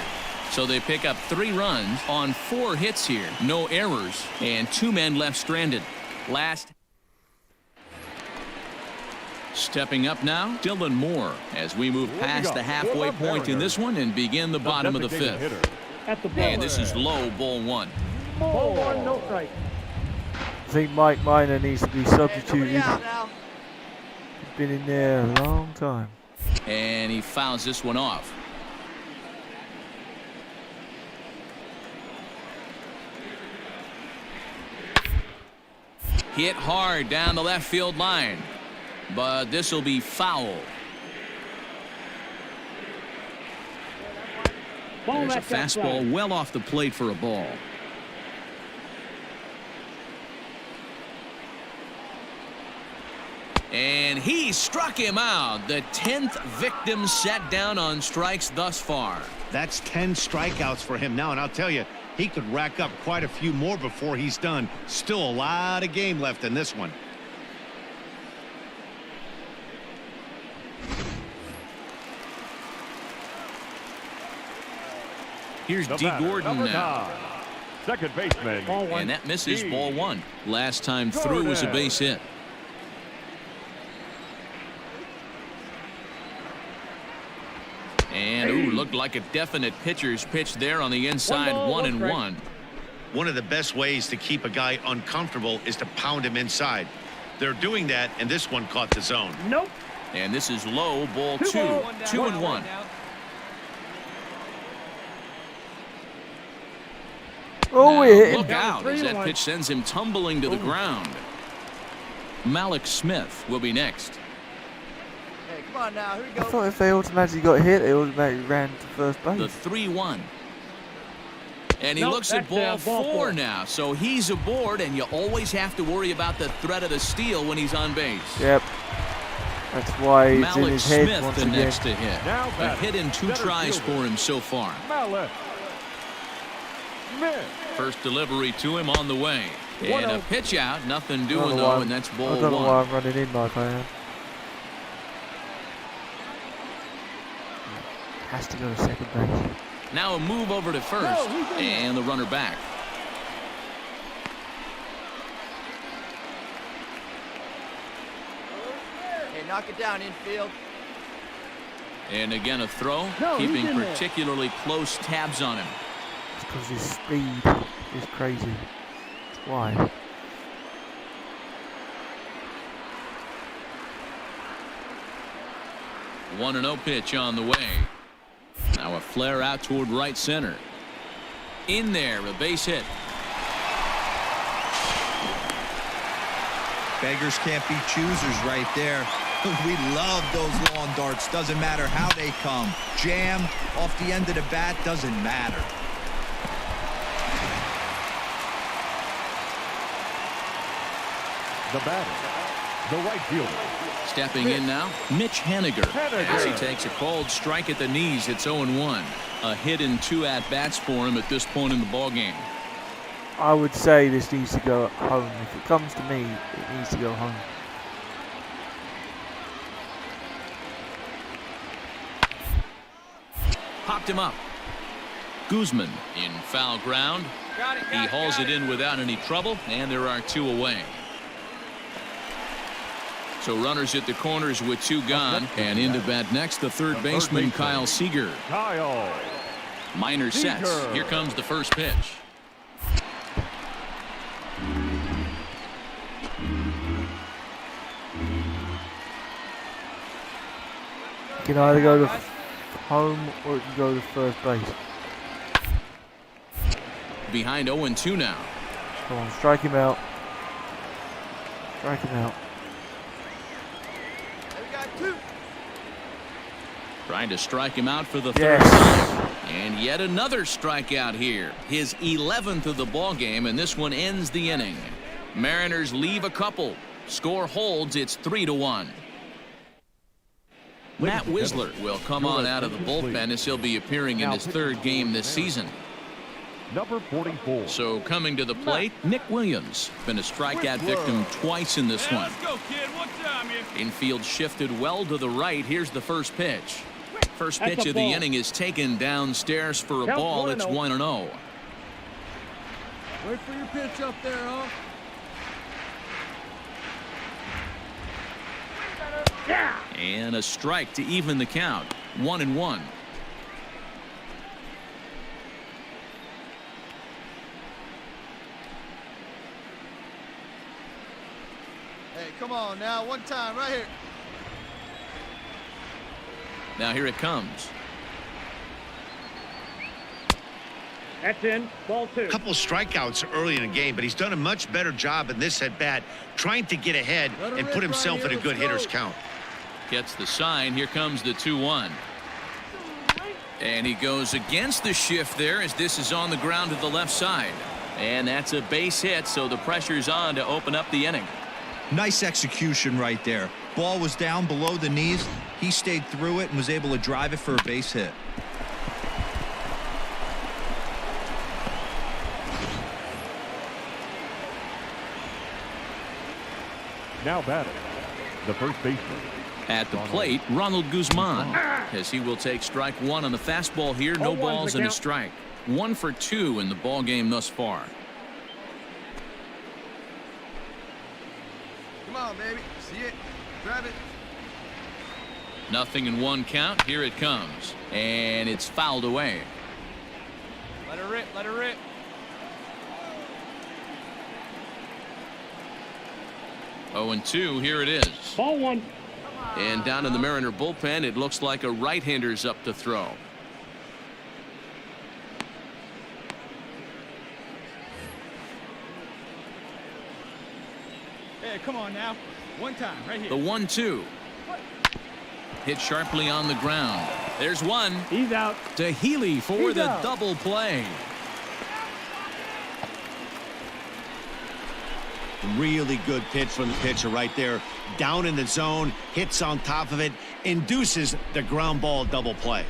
So they pick up 3 runs on 4 hits here. No errors and 2 men left stranded. Last. Stepping up now, Dylan Moore, as we move past the halfway point in this one and begin the bottom of the 5th. And this is low, ball 1. Ball 1, no strike. I think Mike Minor needs to be substituted. He's been in there a long time. And he fouls this one off. Hit hard down the left field line, but this will be foul. There's a fastball well off the plate for a ball. And he struck him out. The 10th victim set down on strikes thus far. That's 10 strikeouts for him now, and I'll tell you, he could rack up quite a few more before he's done. Still a lot of game left in this one. Here's D. Gordon now. Second baseman. And that misses ball 1. Last time through was a base hit. And looked like a definite pitcher's pitch there on the inside. 1-1. One of the best ways to keep a guy uncomfortable is to pound him inside. They're doing that, and this one caught the zone. Nope. And this is low, ball 2. 2-1. Oh, now, look out as that pitch sends him tumbling to the ground. Malik Smith will be next. Hey, come on now. Here we go. I thought if they automatically got hit, they automatically ran to first base. The 3-1. And he looks at ball 4 now, so he's aboard, and you always have to worry about the threat of the steal when he's on base. Yep. That's why it's Malik in his head Smith once the again. next to hit. A hit in 2 tries for him so far. Malik Smith. First delivery to him on the way. And a pitch out, nothing doing though, and that's ball 1. I don't know why I'm running in like I am. Has to go to second base. Now a move over to first, and the runner back. Hey, knock it down, infield. And again a throw, keeping particularly close tabs on him. It's because his speed is crazy. That's why. One 1-0 pitch on the way. Now a flare out toward right center. In there, a base hit. Beggars can't be choosers right there. We love those long darts. Doesn't matter how they come. Jam off the end of the bat, doesn't matter. The batter, the right fielder. Stepping in now, Mitch Haniger. As he takes a called strike at the knees, it's 0-1. A hit in 2 at-bats for him at this point in the ballgame. I would say this needs to go at home. If it comes to me, it needs to go home. Popped him up. Guzman in foul ground. He hauls it in without any trouble, and there are 2 away. So runners at the corners with 2 gone, and into bat next, the third baseman, Kyle Seager. Minor sets. Here comes the first pitch. You can either go to home or it can go to first base. Behind 0-2 now. Come on, strike him out. Strike him out. We got 2. Trying to strike him out for the Yes. third time. And yet another strikeout here. His 11th of the ball game, and this one ends the inning. Mariners leave a couple. Score holds. It's 3-1. Matt Wisler will come on out of the bullpen as he'll be appearing in his third game this season. Number 44. So coming to the plate, Nick Williams. Been a strikeout victim twice in this one. Let's go, kid. What time here? Infield shifted well to the right. Here's the first pitch. First pitch of the inning is taken downstairs for a ball. It's 1-0. Wait for your pitch up there, huh? And a strike to even the count. 1-1. Hey, come on now. One time right here. Now here it comes. That's in. Ball 2. A couple strikeouts early in the game, but he's done a much better job in this at-bat trying to get ahead and put himself in a good hitter's count. Gets the sign. Here comes the 2-1. And he goes against the shift there as this is on the ground to the left side. And that's a base hit, so the pressure's on to open up the inning. Nice execution right there. Ball was down below the knees. He stayed through it and was able to drive it for a base hit. Now batting, the first baseman. At the plate, Ronald Guzman, as he will take strike one on the fastball here. No balls and a strike. 1 for 2 in the ball game thus far. Come on, baby. See it. Grab it. 0-1 count. Here it comes. And it's fouled away. Let her rip. Let her rip. 0-2. Here it is. Ball 1. And down in the Mariner bullpen, it looks like a right-hander's up to throw. Hey, come on now. One time, right here. The 1-2. Hit sharply on the ground. There's one. He's out. To Healy for the double play. Really good pitch from the pitcher right there. Down in the zone, hits on top of it, induces the ground ball double play.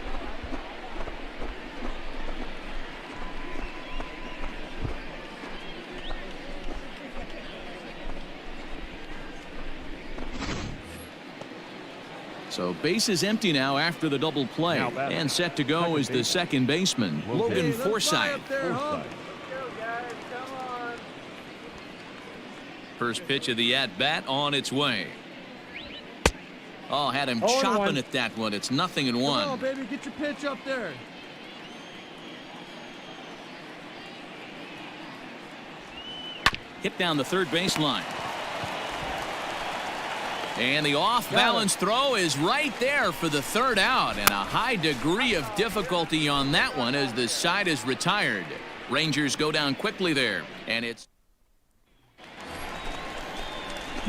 So base is empty now after the double play. And set to go is the second baseman, Logan Forsythe. First pitch of the at-bat on its way. Oh, had him chopping at that one. It's 0-1. Come on, baby. Get your pitch up there. Hit down the third baseline. And the off-balance throw is right there for the third out. And a high degree of difficulty on that one as the side is retired. Rangers go down quickly there. And it's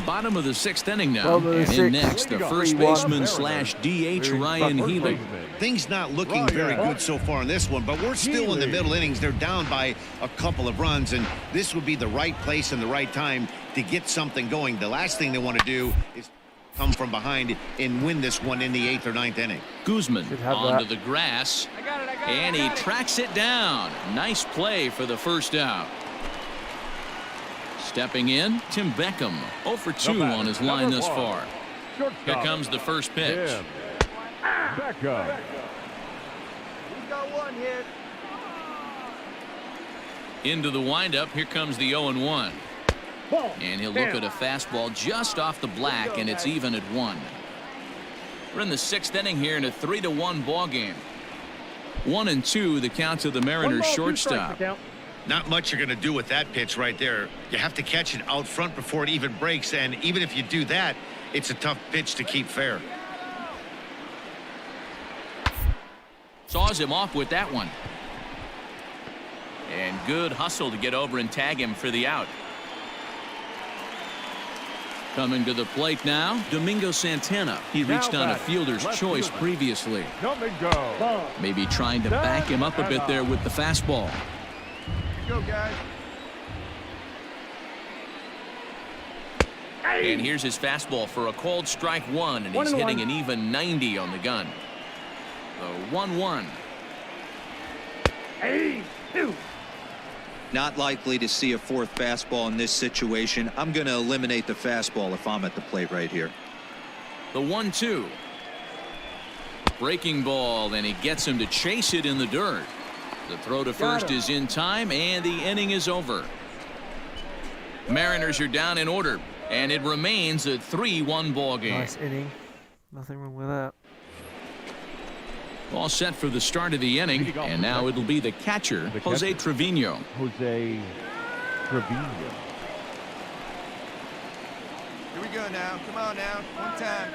bottom of the 6th inning now. And in next, the first baseman slash DH Ryan Healy. Things not looking very good so far in this one, but we're still in the middle innings. They're down by a couple of runs, and this would be the right place and the right time to get something going. The last thing they want to do is come from behind and win this one in the 8th or 9th inning. Guzman onto the grass, and he tracks it down. Nice play for the first out. Stepping in, Tim Beckham, 0 for 2 on his line thus far. Here comes the first pitch. Beckham. He's got one hit. Into the windup. Here comes the 0-1. And he'll look at a fastball just off the black, and it's even at 1. We're in the 6th inning here in a 3-1 ball game. 1-2 the count to the Mariners shortstop. Not much you're going to do with that pitch right there. You have to catch it out front before it even breaks, and even if you do that, it's a tough pitch to keep fair. Saws him off with that one. And good hustle to get over and tag him for the out. Coming to the plate now, Domingo Santana. He reached on a fielder's choice previously. Domingo. Maybe trying to back him up a bit there with the fastball. Go, guys. And here's his fastball for a called strike one, and he's hitting an even 90 on the gun. The 1-1. Not likely to see a fourth fastball in this situation. I'm going to eliminate the fastball if I'm at the plate right here. The 1-2. Breaking ball, and he gets him to chase it in the dirt. The throw to first is in time, and the inning is over. Mariners are down in order, and it remains a 3-1 ball game. Nice inning. Nothing wrong with that. All set for the start of the inning, and now it'll be the catcher, Jose Trevino. Jose Trevino. Here we go now. Come on now. One time.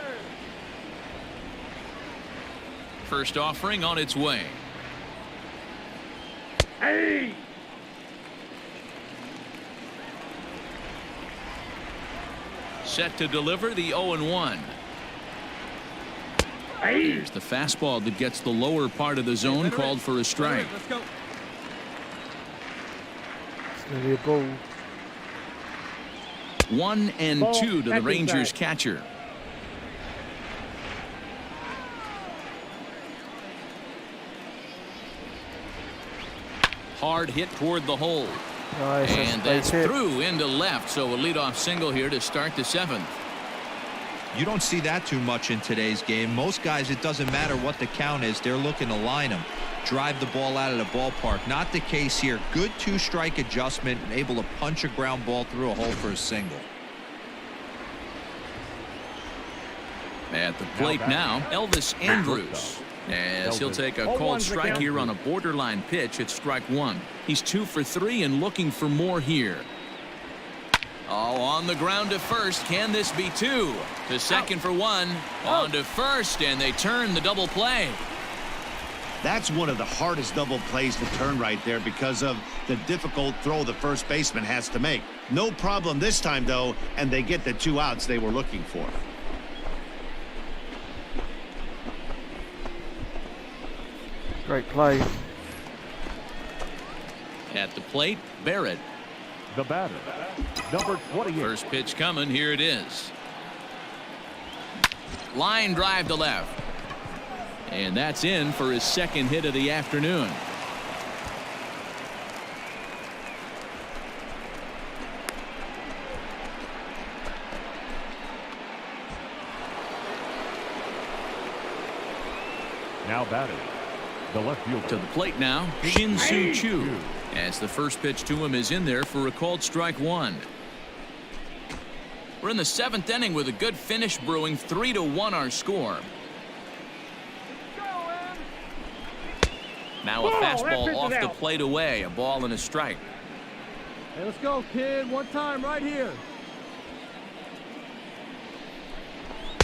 First offering on its way. Set to deliver the 0-1. Here's the fastball that gets the lower part of the zone, called for a strike. Let's go. It's going to be a ball. 1-2 to the Rangers catcher. Hard hit toward the hole. Nice, And that's through into left, so a leadoff single here to start the 7th. You don't see that too much in today's game. Most guys, it doesn't matter what the count is. They're looking to line them, drive the ball out of the ballpark. Not the case here. Good two-strike adjustment and able to punch a ground ball through a hole for a single. At the plate now, Elvis Andrus. As he'll take a called strike here on a borderline pitch at strike one. He's 2 for 3 and looking for more here. Oh, on the ground to first. Can this be 2? To second for 1. On to first, and they turn the double play. That's one of the hardest double plays to turn right there because of the difficult throw the first baseman has to make. No problem this time, though, and they get the 2 outs they were looking for. Great play. At the plate, Barrett. The batter, number 28. First pitch coming. Here it is. Line drive to left. And that's in for his second hit of the afternoon. Now batting, the left fielder. To the plate now, Shin-Soo Choo. As the first pitch to him is in there for a called strike 1. We're in the 7th inning with a good finish brewing. 3-1 our score. Now a fastball off the plate away. A ball and a strike. Hey, let's go, kid. One time right here.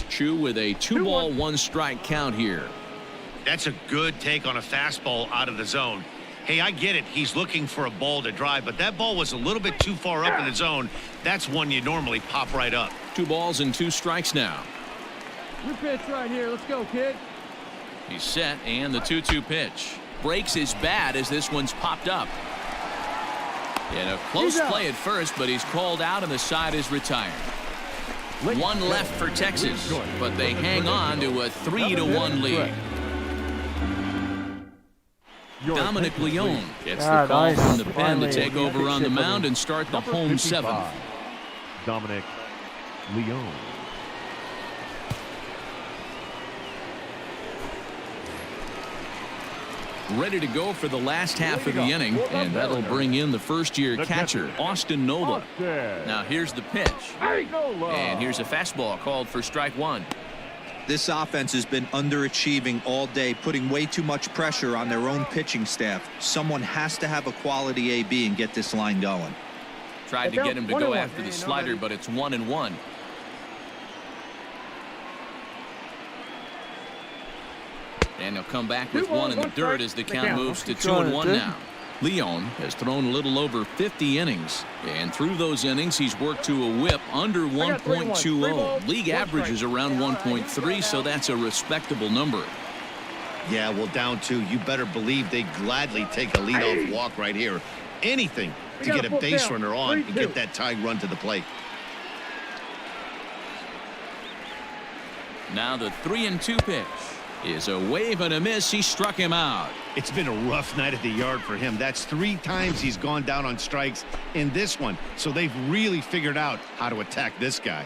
Choo with a 2-ball, 1-strike count here. That's a good take on a fastball out of the zone. Hey, I get it. He's looking for a ball to drive, but that ball was a little bit too far up in the zone. That's one you normally pop right up. 2 balls and 2 strikes now. Your pitch right here. Let's go, kid. He's set, and the 2-2 pitch. Breaks his bat as this one's popped up. In a close play at first, but he's called out and the side is retired. 1 left for Texas, but they hang on to a 3-1 lead. Dominic Leone gets the call from the pen to take over on the mound and start the home 7th. Dominic Leone. Ready to go for the last half of the inning, and that'll bring in the first-year catcher, Austin Nola. Now here's the pitch, and here's a fastball called for strike 1. This offense has been underachieving all day, putting way too much pressure on their own pitching staff. Someone has to have a quality AB and get this line going. Tried to get him to go after the slider, but it's 1-1. And he'll come back with 1 in the dirt as the count moves to 2-1 now. Leon has thrown a little over 50 innings, and through those innings he's worked to a whip under 1.20. League average is around 1.3, so that's a respectable number. Yeah, well, down 2, you better believe they gladly take a leadoff walk right here. Anything to get a base runner on and get that tie run to the plate. Now the 3-2 pitch is a wave and a miss. He struck him out. It's been a rough night at the yard for him. That's 3 times he's gone down on strikes in this one. So they've really figured out how to attack this guy.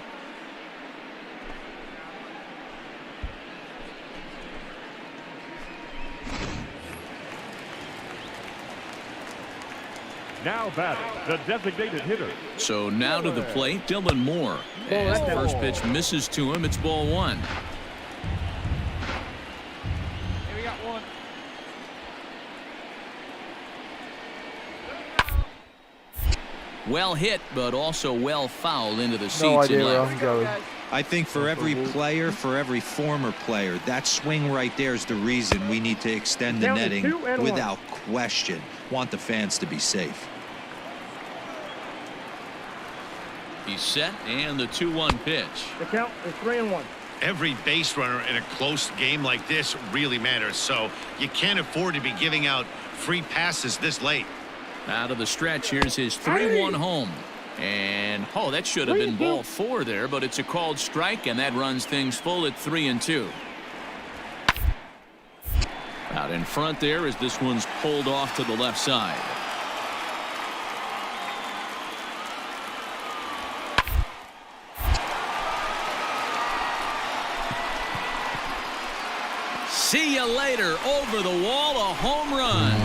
Now batting, the designated hitter. So now to the plate, Dylan Moore. As the first pitch misses to him, it's ball 1. Here we got 1. Well hit, but also well fouled into the seats. No idea and where left. I'm going. I think for every player, for every former player, that swing right there is the reason we need to extend the netting without question. Want the fans to be safe. He's set, and the 2-1 pitch. The count is 3-1. Every base runner in a close game like this really matters. So you can't afford to be giving out free passes this late. Out of the stretch, here's his 3-1 home. And, oh, that should have been ball 4 there, but it's a called strike, and that runs things full at 3-2. Out in front there as this one's pulled off to the left side. See you later. Over the wall, a home run.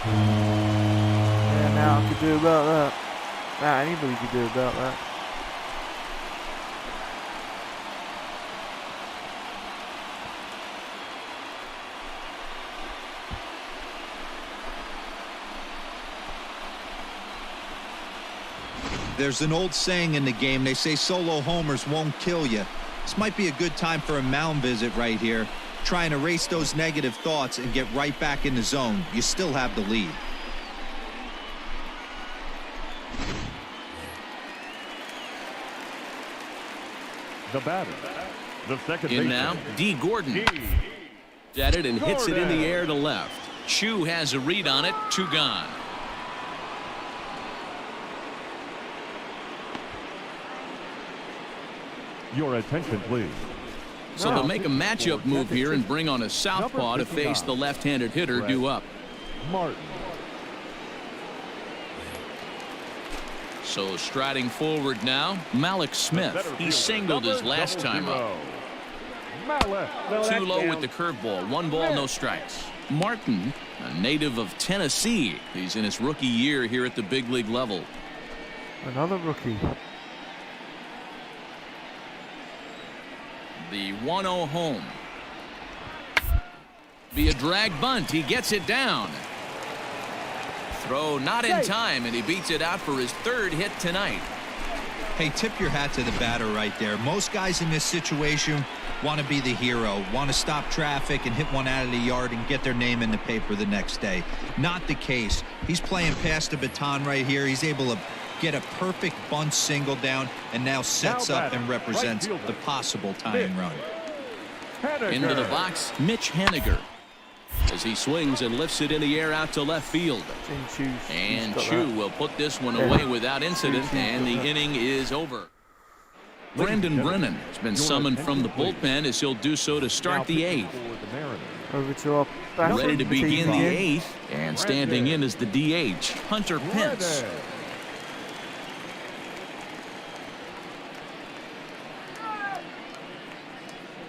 Yeah, now I could do about that. Now anybody could do about that. There's an old saying in the game. They say solo homers won't kill you. This might be a good time for a mound visit right here. Try and erase those negative thoughts and get right back in the zone. You still have the lead. The batter, the second In baseman. now, D. Gordon. At it and hits it in the air to left. Chu has a read on it. 2 gone. Your attention, please. So they'll make a matchup move here and bring on a southpaw to face the left-handed hitter due up. Martin. So striding forward now, Malik Smith. He singled his last time up. Too low with the curveball. 1 ball, no strikes. Martin, a native of Tennessee. He's in his rookie year here at the big league level. Another rookie. The 1-0 home. Be a drag bunt. He gets it down. Throw not in time, and he beats it out for his 3rd hit tonight. Hey, tip your hat to the batter right there. Most guys in this situation want to be the hero, want to stop traffic and hit one out of the yard and get their name in the paper the next day. Not the case. He's playing past the baton right here. He's able to get a perfect bunt single down and now sets up and represents the possible tying run. Into the box, Mitch Haniger. As he swings and lifts it in the air out to left field. And Chu will put this one away without incident, and the inning is over. Brandon Brennan has been summoned from the bullpen as he'll do so to start the 8th. Over to our batter. Ready to begin the 8th, and standing in is the DH, Hunter Pence.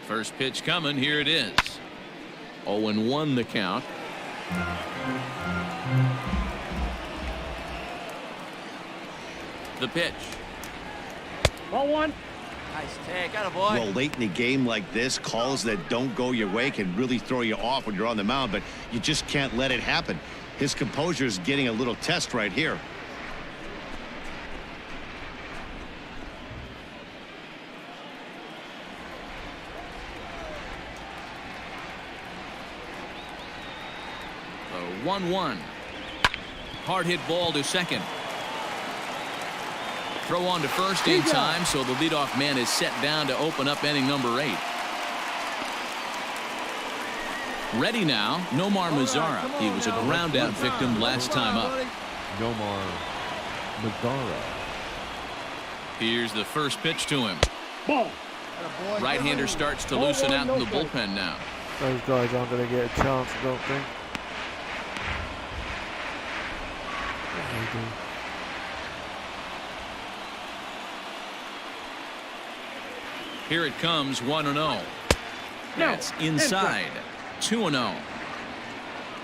First pitch coming, here it is. 0-1 the count. The pitch. Ball 1. Nice take, attaboy. Well, late in the game like this, calls that don't go your way can really throw you off when you're on the mound, but you just can't let it happen. His composure is getting a little test right here. 1-1. Hard hit ball to second. Throw on to first in time, so the leadoff man is set down to open up inning number 8. Ready now, Nomar Mazara. He was a ground out victim last time up. Nomar Mazara. Here's the first pitch to him. Ball. Right-hander starts to loosen out in the bullpen now. Those guys aren't going to get a chance, I don't think. They do. Here it comes, 1-0. That's inside. 2-0.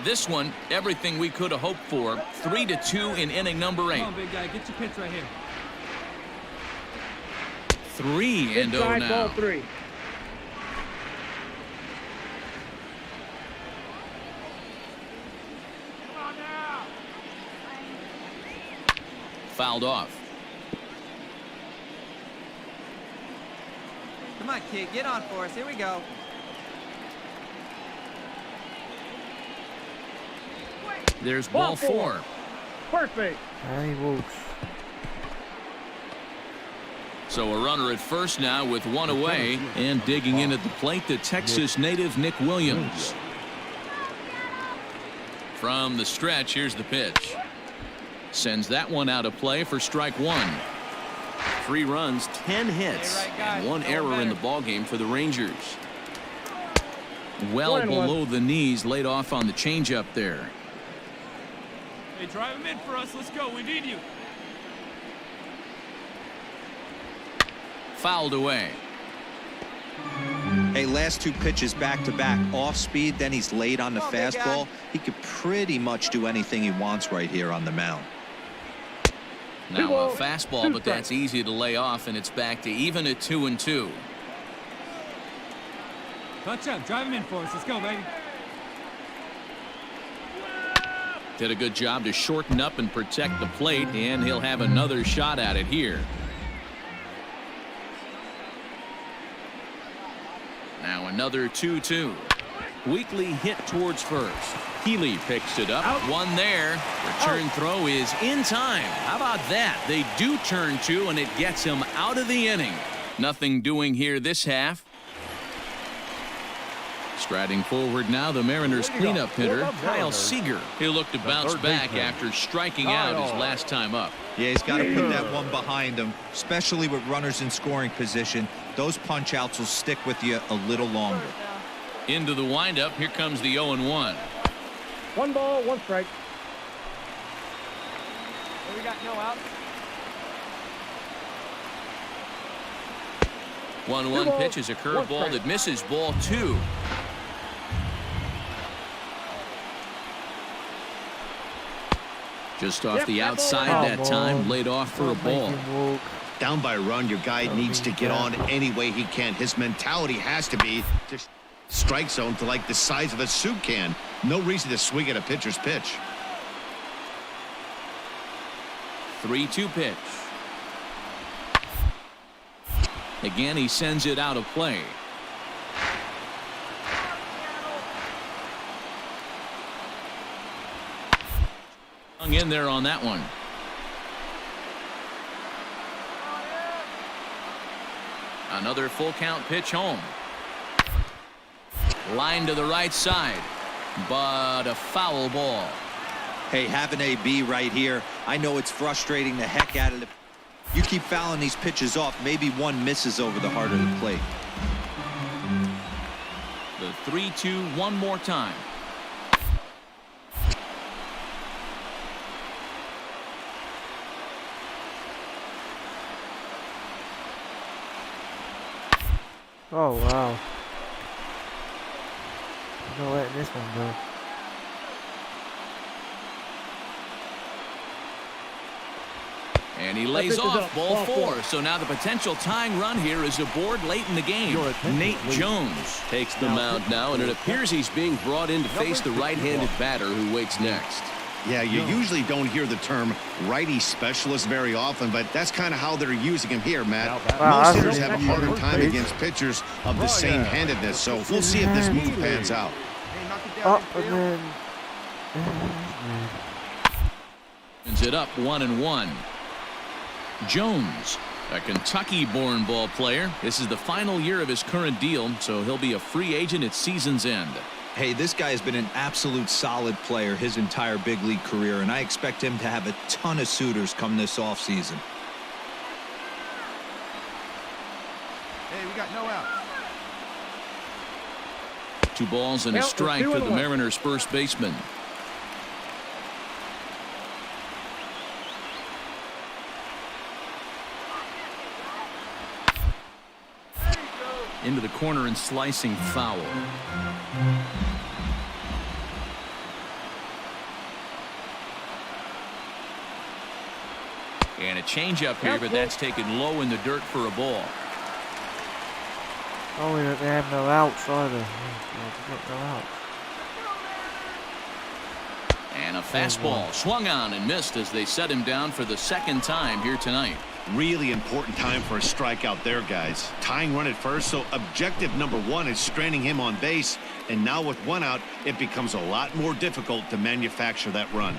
This one, everything we could have hoped for. 3-2 in inning number 8. Come on, big guy, get your pitch right here. 3-0 now. Ball 3. Fouled off. Come on, kid, get on for us. Here we go. There's ball 4. First base. And he walks. So a runner at first now with 1 away, and digging in at the plate, the Texas native Nick Williams. From the stretch, here's the pitch. Sends that one out of play for strike 1. 3 runs, 10 hits, and 1 error in the ballgame for the Rangers. Well below the knees, laid off on the changeup there. Hey, drive him in for us. Let's go. We need you. Fouled away. Hey, last 2 pitches back-to-back. Off speed, then he's late on the fastball. He could pretty much do anything he wants right here on the mound. Now a fastball, but that's easy to lay off, and it's back to even at 2-2. Touch up. Drive him in for us. Let's go, baby. Did a good job to shorten up and protect the plate, and he'll have another shot at it here. Now another 2-2. Weekly hit towards first. Healy picks it up. One there. Return throw is in time. How about that? They do turn 2, and it gets him out of the inning. Nothing doing here this half. Striding forward now, the Mariners cleanup hitter, Kyle Seager. He'll look to bounce back after striking out his last time up. Yeah, he's got to put that one behind him, especially with runners in scoring position. Those punch-outs will stick with you a little longer. Into the windup, here comes the 0-1. 1 ball, 1 strike. We got no out. 1-1 pitch is a curveball that misses ball 2. Just off the outside that time, laid off for a ball. Down by a run, your guy needs to get on any way he can. His mentality has to be to strike zone to like the size of a soup can. No reason to swing at a pitcher's pitch. 3-2 pitch. Again, he sends it out of play. Hung in there on that one. Another full count pitch home. Line to the right side, but a foul ball. Hey, have an AB right here. I know it's frustrating the heck out of it. You keep fouling these pitches off, maybe one misses over the heart of the plate. The 3-2 one more time. Oh, wow. I'm not letting this one go. And he lays off ball 4. So now the potential tying run here is aboard late in the game. Nate Jones takes the mound now, and it appears he's being brought in to face the right-handed batter who waits next. Yeah, you usually don't hear the term righty specialist very often, but that's kind of how they're using him here, Matt. Most hitters have a harder time against pitchers of the same handedness, so we'll see if this move pans out. Up and then Ends it up 1-1. Jones, a Kentucky-born ball player. This is the final year of his current deal, so he'll be a free agent at season's end. Hey, this guy has been an absolute solid player his entire big league career, and I expect him to have a ton of suitors come this offseason. Hey, we got no out. 2 balls and a strike for the Mariners' first baseman. Into the corner and slicing foul. And a changeup here, but that's taken low in the dirt for a ball. Oh, they have no outs either. No outs. And a fastball swung on and missed as they set him down for the second time here tonight. Really important time for a strikeout there, guys. Tying run at first, so objective number 1 is stranding him on base. And now with 1 out, it becomes a lot more difficult to manufacture that run.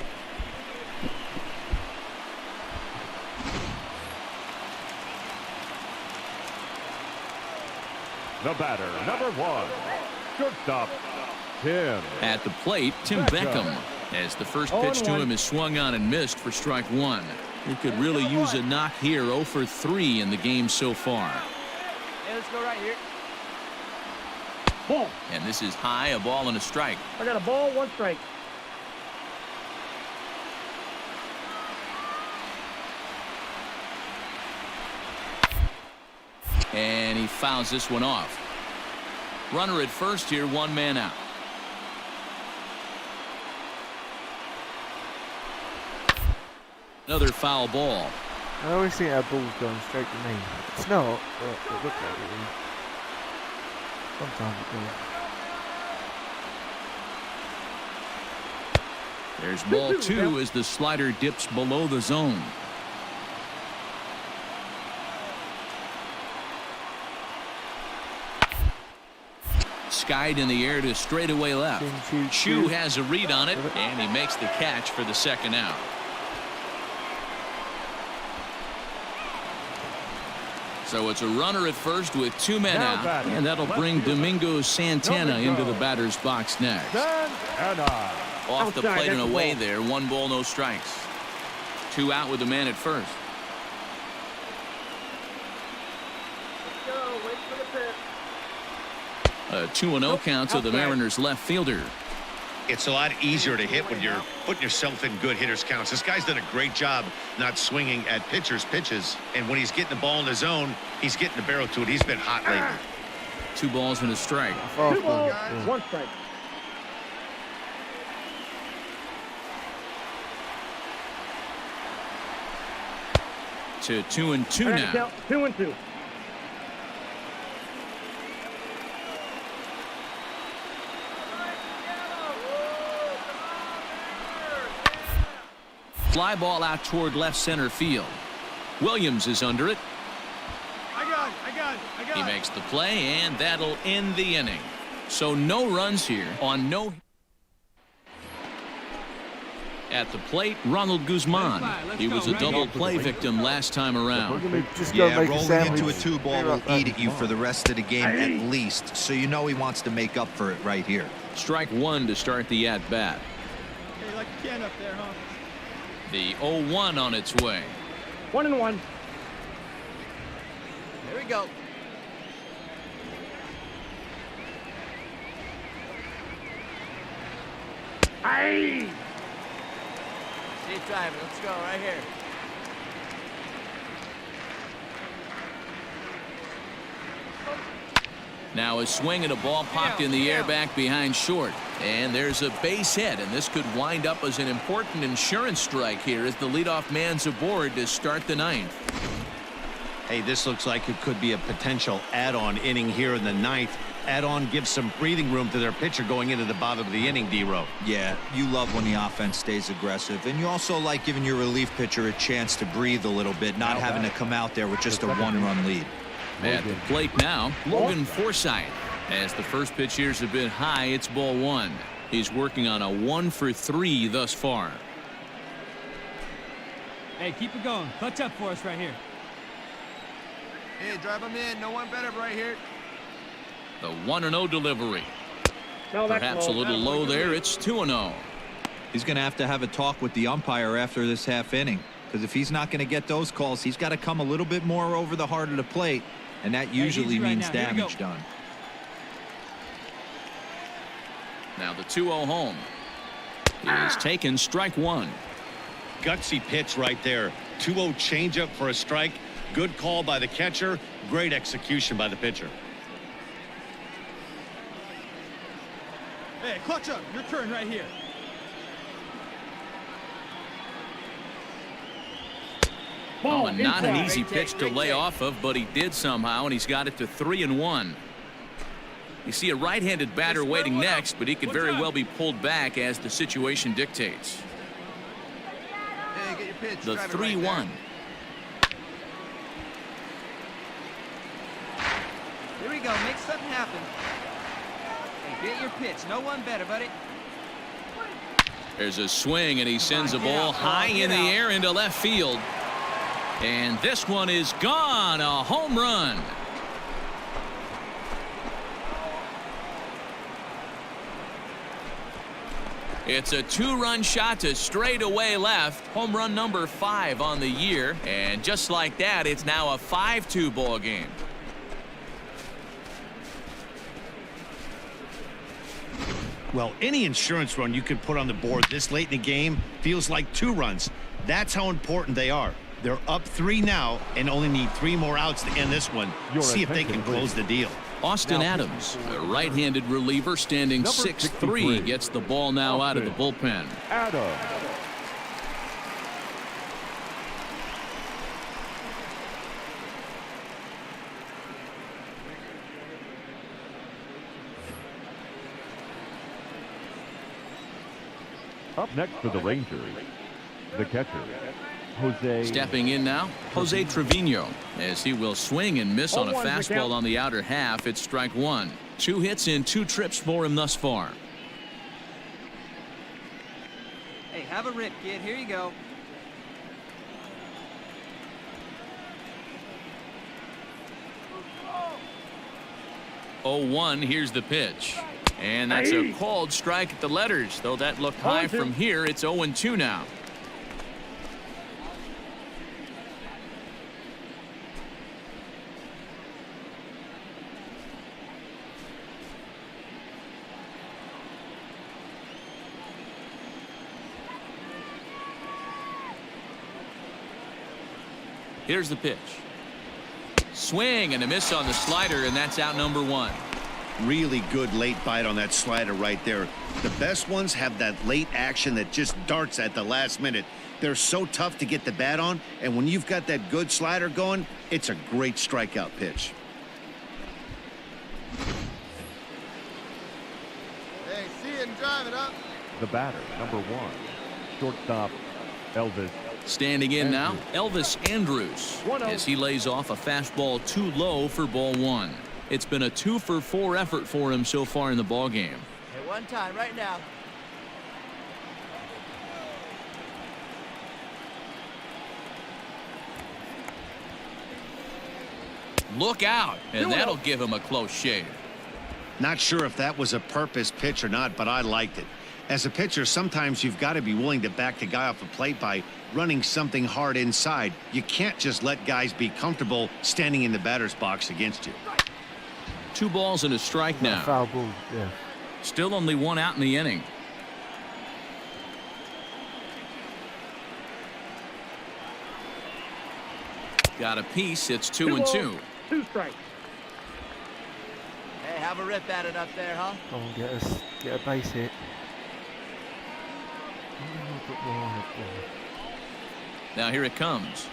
The batter, number 1, shortstop, Tim. At the plate, Tim Beckham, as the first pitch to him is swung on and missed for strike 1. He could really use a knock here. 0 for 3 in the game so far. Hey, let's go right here. Ball. And this is high, a ball and a strike. I got a ball, 1 strike. And he fouls this one off. Runner at first here, 1 man out. Another foul ball. I always think that ball's going straight to me. It's not, but it looks like it is. Sometimes it does. There's ball 2 as the slider dips below the zone. Skied in the air to straightaway left. Chu has a read on it, and he makes the catch for the second out. So it's a runner at first with 2 men out, and that'll bring Domingo Santana into the batter's box next. Off the plate and away there. 1 ball, no strikes. 2 out with the man at first. A 2-0 count to the Mariners left fielder. It's a lot easier to hit when you're putting yourself in good hitters counts. This guy's done a great job not swinging at pitchers' pitches. And when he's getting the ball in the zone, he's getting the barrel to it. He's been hot lately. 2 balls and a strike. 2 balls, 1 strike. To 2-2 now. 2-2. Fly ball out toward left center field. Williams is under it. I got it. He makes the play, and that'll end the inning. So no runs here on no. At the plate, Ronald Guzman. He was a double play victim last time around. Yeah, rolling into a 2-ball will eat at you for the rest of the game at least, so you know he wants to make up for it right here. Strike 1 to start the at-bat. Hey, like a can up there, huh? The 0-1 on its way. 1-1. Here we go. Aye. Safe driving. Let's go right here. Now a swing and a ball popped in the air back behind short. And there's a base hit, and this could wind up as an important insurance strike here as the leadoff man's aboard to start the 9th. Hey, this looks like it could be a potential add-on inning here in the 9th. Add-on gives some breathing room to their pitcher going into the bottom of the inning, D-Row. Yeah, you love when the offense stays aggressive, and you also like giving your relief pitcher a chance to breathe a little bit, not having to come out there with just a 1-run lead. At the plate now, Logan Forsythe. As the first pitch here's a bit high, it's ball 1. He's working on a 1 for 3 thus far. Hey, keep it going. Clutch up for us right here. Hey, drive him in. No one better right here. The 1-0 delivery. No, that's Perhaps a little low there. It's 2-0. He's going to have a talk with the umpire after this half inning, because if he's not going to get those calls, he's got to come a little bit more over the heart of the plate, and that usually means damage done. Now the 2-0 home is taken, strike one. Gutsy pitch right there. 2-0 changeup for a strike. Good call by the catcher. Great execution by the pitcher. Hey, clutch up. Your turn right here. Oh, and not an easy pitch to lay off of, but he did somehow, and he's got it to 3-1. You see a right-handed batter waiting next, but he could very well be pulled back as the situation dictates. Hey, get your pitch. The 3-1. Right here we go. Make something happen. Hey, get your pitch. No one better, buddy. There's a swing, and he sends a ball high in the air into left field. And this one is gone. A home run. It's a 2-run shot to straightaway left. Home run number 5 on the year. And just like that, it's now a 5-2 ball game. Well, any insurance run you could put on the board this late in the game feels like 2 runs. That's how important they are. They're up 3 now and only need 3 more outs to end this one. See if they can close the deal. Austin Adams, a right-handed reliever standing 6'3", gets the ball now out of the bullpen. Adams. Up next for the Rangers, the catcher, Jose. Stepping in now, Jose Trevino, as he will swing and miss on a fastball on the outer half. It's strike one. 2 hits in 2 trips for him thus far. Hey, have a rip, kid. Here you go. Oh, 0-1, here's the pitch. And that's a called strike at the letters, though that looked high from here. It's 0-2 now. Here's the pitch. Swing and a miss on the slider, and that's out number 1. Really good late bite on that slider right there. The best ones have that late action that just darts at the last minute. They're so tough to get the bat on, and when you've got that good slider going, it's a great strikeout pitch. Hey, see it and drive it up. The batter, number 1, shortstop, Elvis. Standing in now, Elvis Andrus, as he lays off a fastball too low for ball 1. It's been a 2 for 4 effort for him so far in the ball game. Hey, one time right now. Look out, and that'll give him a close shave. Not sure if that was a purpose pitch or not, but I liked it. As a pitcher, sometimes you've got to be willing to back the guy off the plate by running something hard inside. You can't just let guys be comfortable standing in the batter's box against you. 2 balls and a strike now. Foul ball, yeah. Still only 1 out in the inning. Got a piece. It's 2-2. 2 strikes. Hey, have a rip at it up there, huh? Go on, get a base hit. Now here it comes.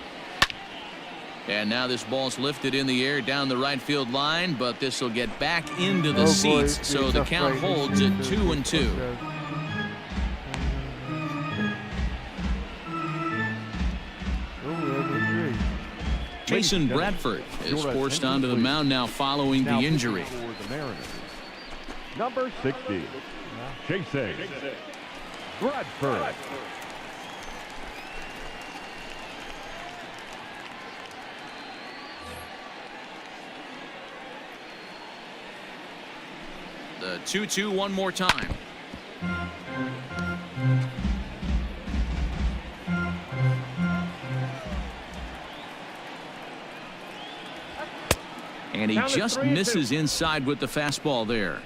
And now this ball's lifted in the air down the right field line, but this will get back into the seats, so the count holds at 2-2. Jason Bradford is forced onto the mound now following the injury. Number 60, Chasing. Bradford. The 2-2 one more time. And he just misses inside with the fastball there.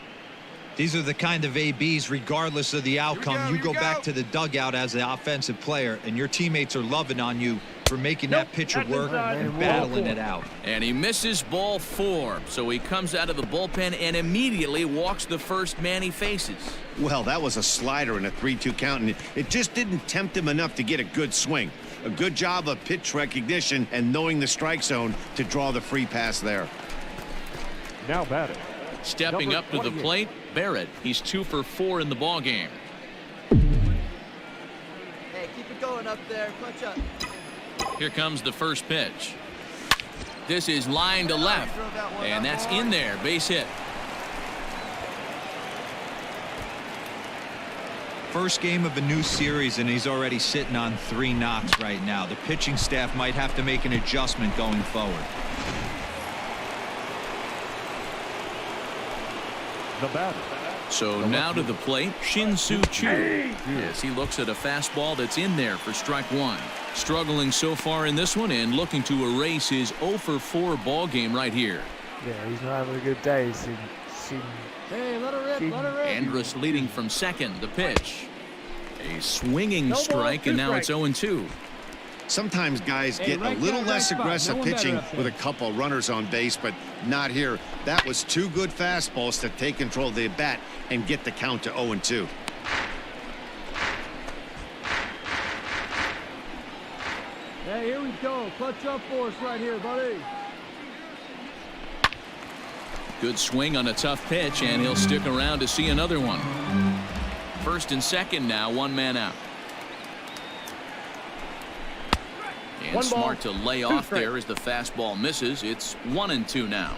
These are the kind of ABs, regardless of the outcome. You go back to the dugout as an offensive player, and your teammates are loving on you for making that pitcher work and battling it out. And he misses ball 4, so he comes out of the bullpen and immediately walks the first man he faces. Well, that was a slider in a 3-2 count, and it just didn't tempt him enough to get a good swing. A good job of pitch recognition and knowing the strike zone to draw the free pass there. Now batting. Stepping up to the plate, Barrett. He's 2 for 4 in the ball game. Hey, keep it going up there. Punch up. Here comes the first pitch. This is line to left, and that's in there. Base hit. First game of a new series, and he's already sitting on 3 knocks right now. The pitching staff might have to make an adjustment going forward. The batter. So now to the plate, Shin-Soo Choo. Yes, he looks at a fastball that's in there for strike 1. Struggling so far in this one and looking to erase his 0 for 4 ball game right here. Yeah, he's not having a good day. Hey, let her rip, let her rip. Andrus leading from second. The pitch. A swinging strike, and now it's 0-2. Sometimes guys get a little less aggressive pitching with a couple runners on base, but not here. That was 2 good fastballs to take control of the bat and get the count to 0-2. Hey, here we go. Clutch up for us right here, buddy. Good swing on a tough pitch, and he'll stick around to see another one. First and second now, 1 man out. And smart to lay off there as the fastball misses. It's 1-2 now.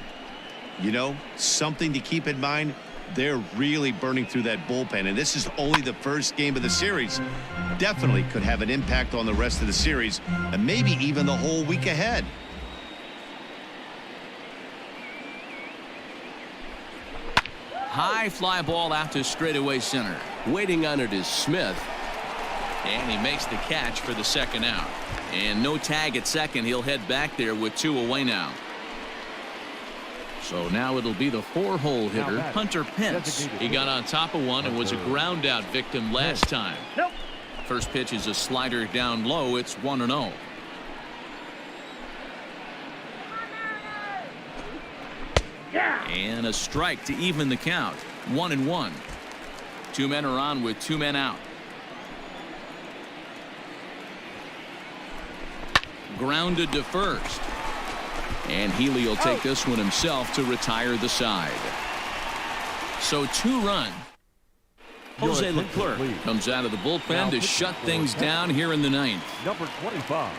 You know, something to keep in mind, they're really burning through that bullpen, and this is only the first game of the series. Definitely could have an impact on the rest of the series, and maybe even the whole week ahead. High fly ball out to straightaway center. Waiting on it is Smith. And he makes the catch for the second out. And no tag at second. He'll head back there with 2 away now. So now it'll be the 4-hole hitter, Hunter Pence. He got on top of one and was a ground out victim last time. First pitch is a slider down low. It's 1-0. And a strike to even the count. 1-1. 2 men are on with 2 men out. Grounded to first. And Healy will take this one himself to retire the side. So 2 runs. Jose Leclerc comes out of the bullpen to shut things down here in the 9th. Number 25.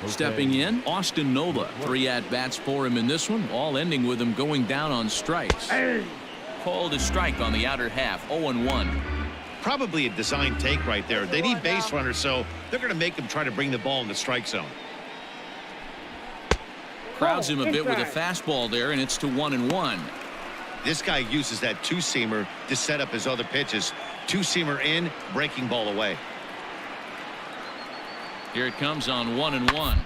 Stepping in, Austin Nola. 3 at-bats for him in this one, all ending with him going down on strikes. Called a strike on the outer half, 0-1. Probably a design take right there. They need base runners, so they're going to make him try to bring the ball in the strike zone. Crowds him a bit with a fastball there, and it's to 1-1. This guy uses that 2-seamer to set up his other pitches. 2-seamer in, breaking ball away. Here it comes on 1-1.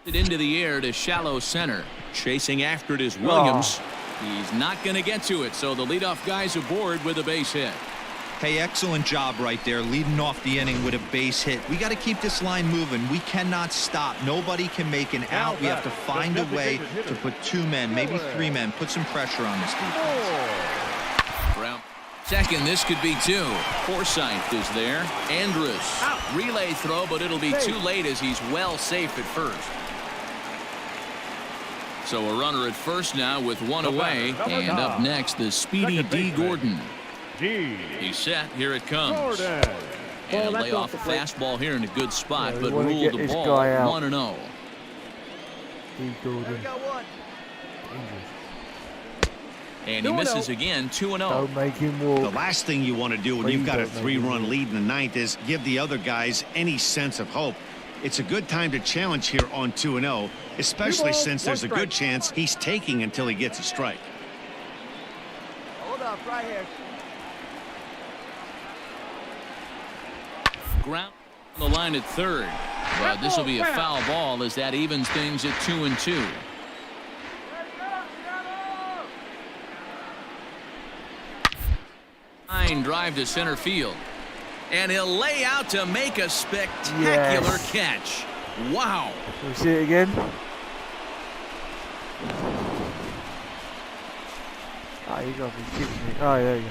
It into the air to shallow center. Chasing after it is Williams. He's not going to get to it, so the leadoff guy's aboard with a base hit. Hey, excellent job right there, leading off the inning with a base hit. We got to keep this line moving. We cannot stop. Nobody can make an out. We have to find a way to put 2 men, maybe 3 men, put some pressure on this defense. Brown. Second, this could be 2. Forsythe is there. Andrus. Relay throw, but it'll be too late as he's well safe at first. So a runner at first now with 1 away. And up next, the speedy D. Gordon. He's set. Here it comes. And lay off a fastball here in a good spot, but rule the ball 1-0. D. Gordon. And he misses again, 2-0. Don't make him walk. The last thing you want to do when you've got a 3-run lead in the ninth is give the other guys any sense of hope. It's a good time to challenge here on 2-0, especially since there's a good chance he's taking until he gets a strike. Hold up, right here. Ground on the line at third. But this will be a foul ball as that evens things at 2-2. Line drive to center field. And he'll lay out to make a spectacular catch. Wow. Can we see it again? Oh, you got to be kidding me. Oh, there you go.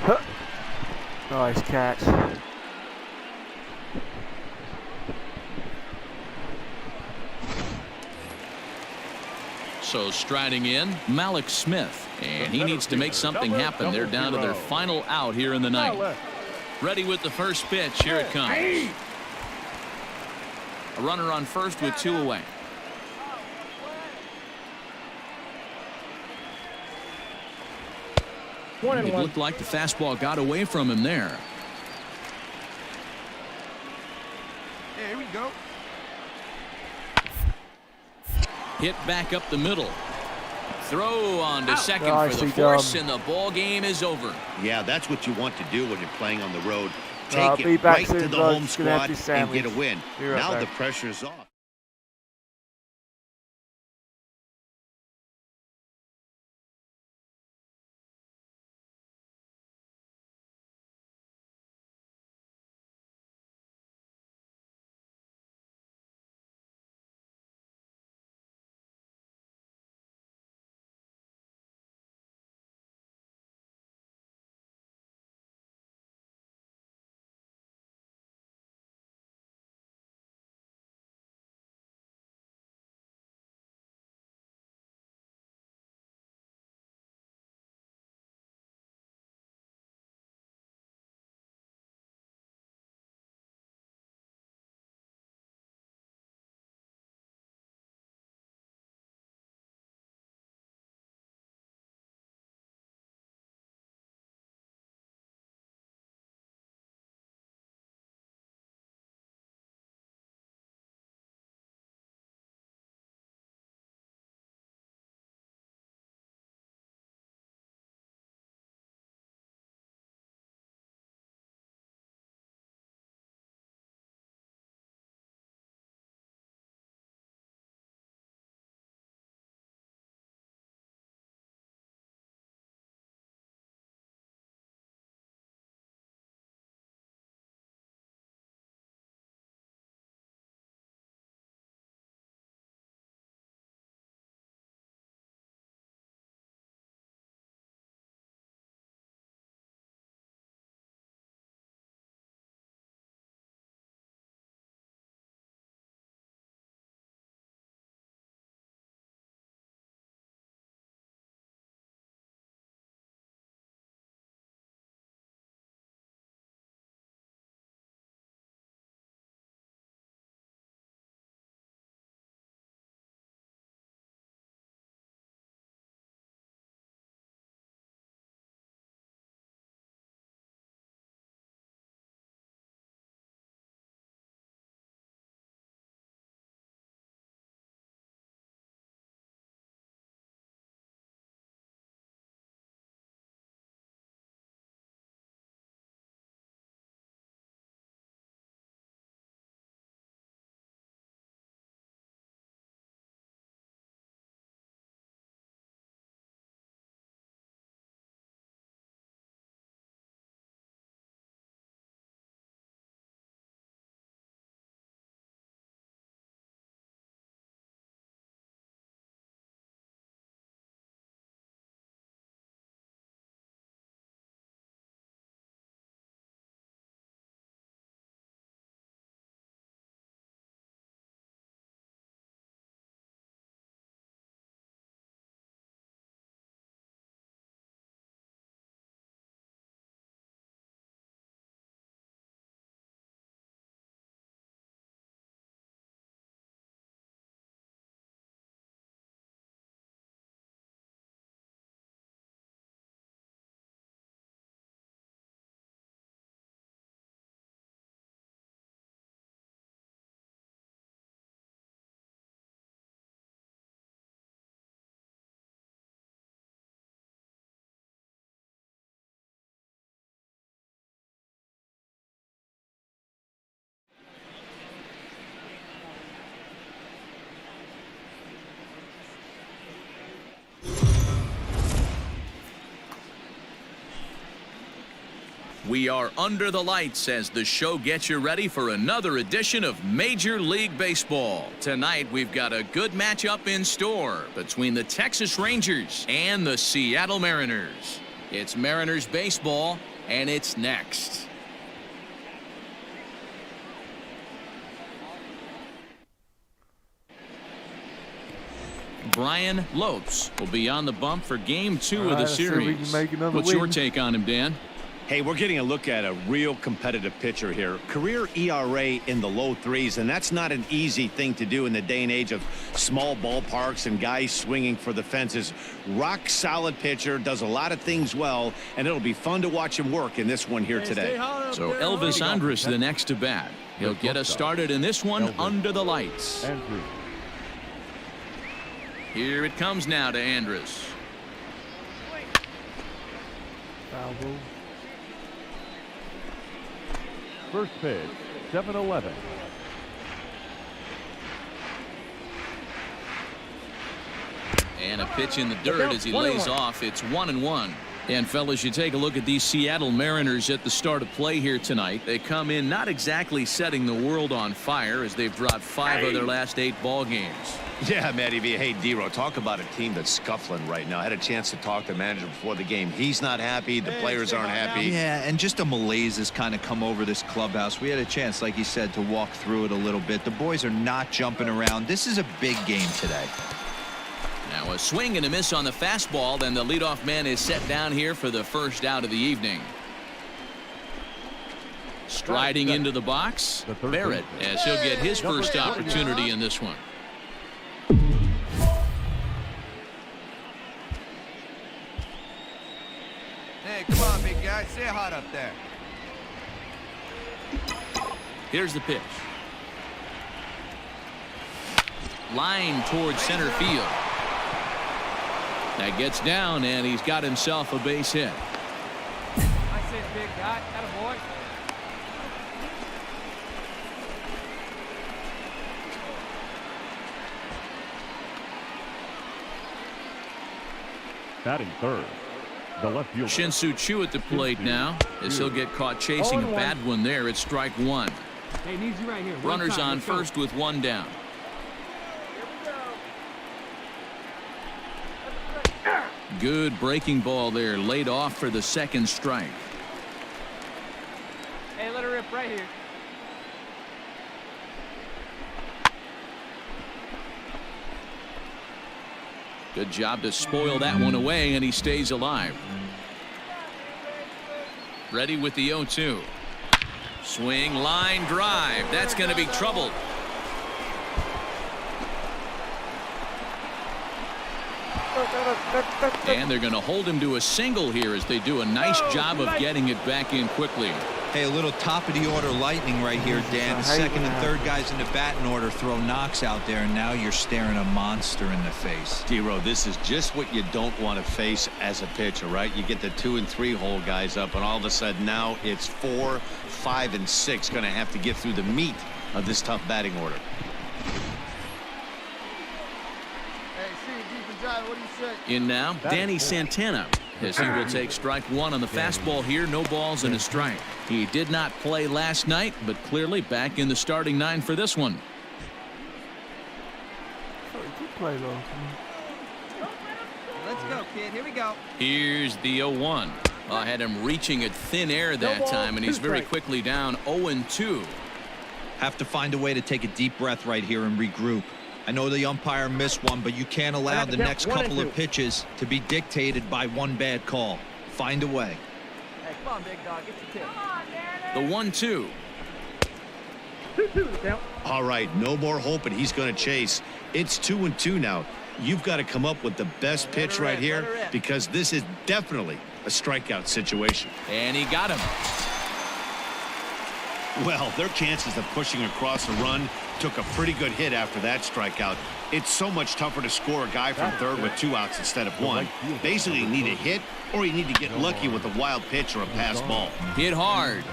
Huh. Nice catch. So striding in, Malik Smith. And he needs to make something happen. They're down to their final out here in the ninth. Ready with the first pitch. Here it comes. A runner on first with 2 away. It looked like the fastball got away from him there. Here we go. Hit back up the middle. Throw on to second for the force, and the ball game is over. Yeah, that's what you want to do when you're playing on the road. Take it back right soon, to the guys. home Just gonna have squad this and get a sandwich. win. Be right Now back. the pressure's off. We are under the lights as the show gets you ready for another edition of Major League Baseball. Tonight, we've got a good matchup in store between the Texas Rangers and the Seattle Mariners. It's Mariners baseball, and it's next. Brian Lopes will be on the bump for Game 2 of the series. What's your take on him, Dan? Hey, we're getting a look at a real competitive pitcher here. Career ERA in the low threes, and that's not an easy thing to do in the day and age of small ballparks and guys swinging for the fences. Rock solid pitcher, does a lot of things well, and it'll be fun to watch him work in this one here today. So Elvis Andrus the next to bat. He'll get us started in this one under the lights. Here it comes now to Andrus. Foul ball. First pitch, 7-11. And a pitch in the dirt as he lays off. It's 1-1. And fellas, you take a look at these Seattle Mariners at the start of play here tonight. They come in not exactly setting the world on fire as they've dropped 5 of their last 8 ball games. Yeah, Matty V. Hey, D-Row, talk about a team that's scuffling right now. I had a chance to talk to the manager before the game. He's not happy. The players aren't happy. Yeah, and just a malaise has kind of come over this clubhouse. We had a chance, like you said, to walk through it a little bit. The boys are not jumping around. This is a big game today. Now a swing and a miss on the fastball. Then the leadoff man is set down here for the first out of the evening. Striding into the box, Barrett, as he'll get his first opportunity in this one. Hey, come on, big guy. Stay hot up there. Here's the pitch. Line towards center field. That gets down, and he's got himself a base hit. I said, big guy. Attaboy. Batting third, the left fielder. Shin-Soo Choo at the plate now, as he'll get caught chasing a bad one there. It's strike 1. Hey, needs you right here. Runners on first with 1 down. Good breaking ball there, laid off for the second strike. Hey, let her rip right here. Good job to spoil that one away, and he stays alive. Ready with the 0-2. Swing, line drive. That's going to be trouble. And they're going to hold him to a single here as they do a nice job of getting it back in quickly. Hey, a little top of the order lightning right here, Dan. The second and third guys in the batting order throw knocks out there, and now you're staring a monster in the face. D-Row, this is just what you don't want to face as a pitcher, right? You get the 2 and 3 hole guys up, and all of a sudden now it's 4, 5, and 6 going to have to get through the meat of this tough batting order. In now, Danny Santana, as he will take strike 1 on the fastball here. No balls and a strike. He did not play last night, but clearly back in the starting 9 for this one. Let's go, kid. Here we go. Here's the 0-1. I had him reaching at thin air that time, and he's very quickly down 0-2. Have to find a way to take a deep breath right here and regroup. I know the umpire missed one, but you can't allow the next couple of pitches to be dictated by one bad call. Find a way. Hey, come on, big dog. Get your tip. The 1-2. All right, no more hoping he's going to chase. It's 2-2 now. You've got to come up with the best pitch right here, because this is definitely a strikeout situation. And he got him. Well, their chances of pushing across a run took a pretty good hit after that strikeout. It's so much tougher to score a guy from third with 2 outs instead of 1. Basically, you need a hit, or you need to get lucky with a wild pitch or a pass ball. Hit hard.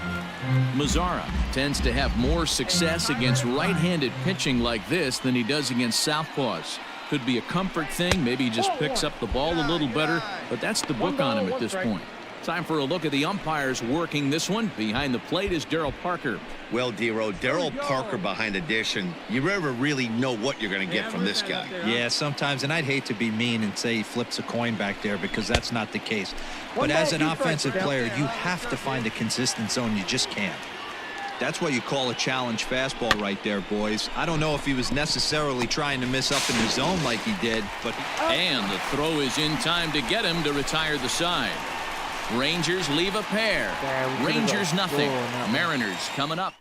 Mazzara tends to have more success against right-handed pitching like this than he does against southpaws. Could be a comfort thing. Maybe he just picks up the ball a little better, but that's the book on him at this point. Time for a look at the umpires working this one. Behind the plate is Darryl Parker. Well, Dero, Darryl Parker behind the dish, and you never really know what you're going to get from this guy. Yeah, sometimes, and I'd hate to be mean and say he flips a coin back there because that's not the case. But as an offensive player, you have to find a consistent zone. You just can't. That's what you call a challenge fastball right there, boys. I don't know if he was necessarily trying to miss up in the zone like he did, but... And the throw is in time to get him to retire the side. Rangers leave a pair. Rangers nothing. Mariners coming up.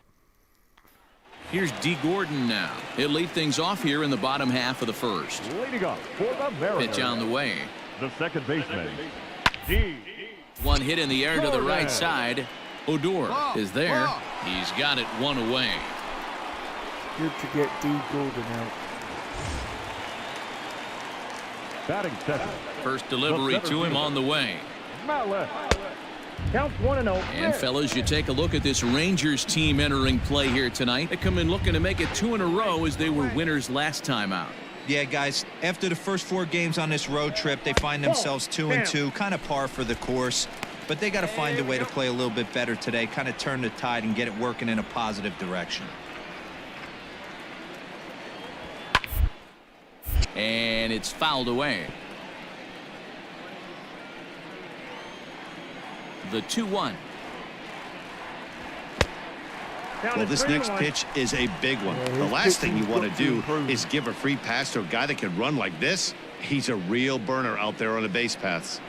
Here's D. Gordon now. He'll lead things off here in the bottom half of the first. Leading up for the Mariners. Pitch on the way. The second baseman, D. One hit in the air to the right side. Odor is there. He's got it one away. Good to get D. Gordon out. Batting second. First delivery to him on the way. Counts 1-0. And fellas, you take a look at this Rangers team entering play here tonight. They come in looking to make it 2 in a row as they were winners last time out. Yeah, guys, after the first 4 games on this road trip, they find themselves 2-2, kind of par for the course. But they got to find a way to play a little bit better today, kind of turn the tide and get it working in a positive direction. And it's fouled away. The 2-1. Well, this next pitch is a big one. The last thing you want to do is give a free pass to a guy that can run like this. He's a real burner out there on the base paths.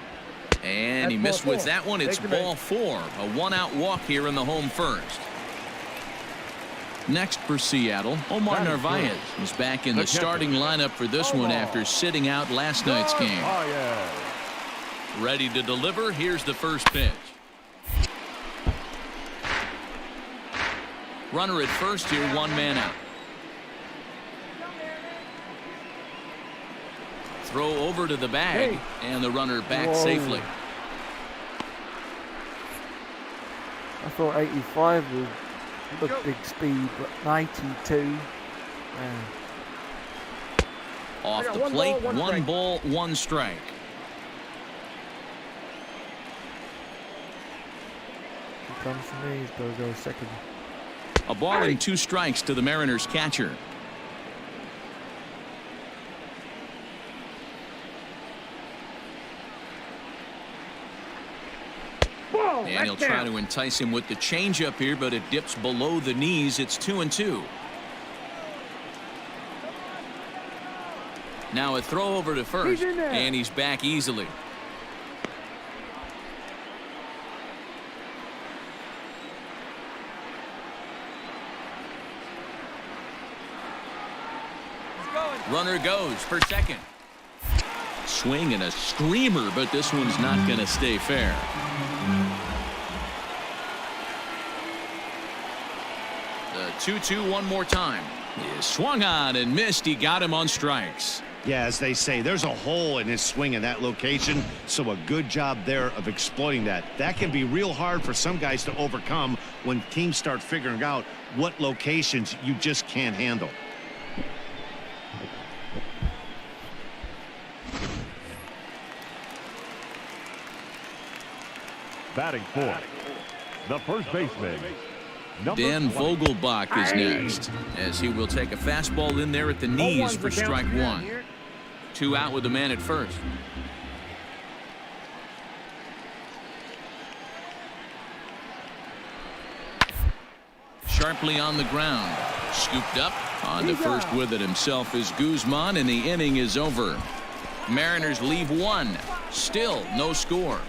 And he missed with that one. It's ball 4. A 1-out walk here in the home first. Next for Seattle, Omar Narvaez is back in the starting lineup for this one after sitting out last night's game. Ready to deliver. Here's the first pitch. Runner at first here, 1 man out. Throw over to the bag, and the runner back safely. I thought 85 would look big speed, but 92. Off the plate, 1 ball, 1 strike. Here comes for me. He's got to go second. A ball and 2 strikes to the Mariners catcher. And he'll try to entice him with the changeup here, but it dips below the knees. It's 2-2. Now a throw over to first, and he's back easily. Runner goes for second. Swing and a screamer, but this one's not going to stay fair. The 2-2 one more time. He swung on and missed. He got him on strikes. Yeah, as they say, there's a hole in his swing in that location, so a good job there of exploiting that. That can be real hard for some guys to overcome when teams start figuring out what locations you just can't handle. Batting 4th, the first baseman, Dan Vogelbach is next, as he will take a fastball in there at the knees for strike 1. 2 out with the man at first. Sharply on the ground. Scooped up. On to first with it himself is Guzman, and the inning is over. Mariners leave 1. Still no score.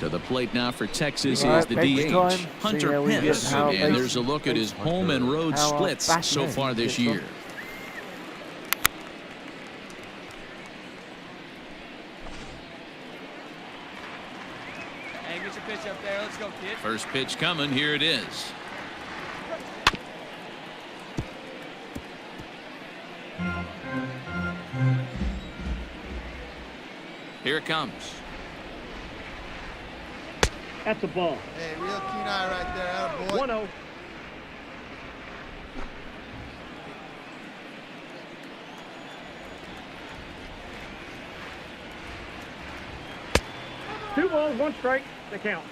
To the plate now for Texas is the DH, Hunter Pence. And there's a look at his home and road splits so far this year. Hey, get your pitch up there. Let's go, kid. First pitch coming. Here it is. Here it comes. That's a ball. Hey, real keen eye right there. Attaboy. 1-0. balls, 1 strike. The count.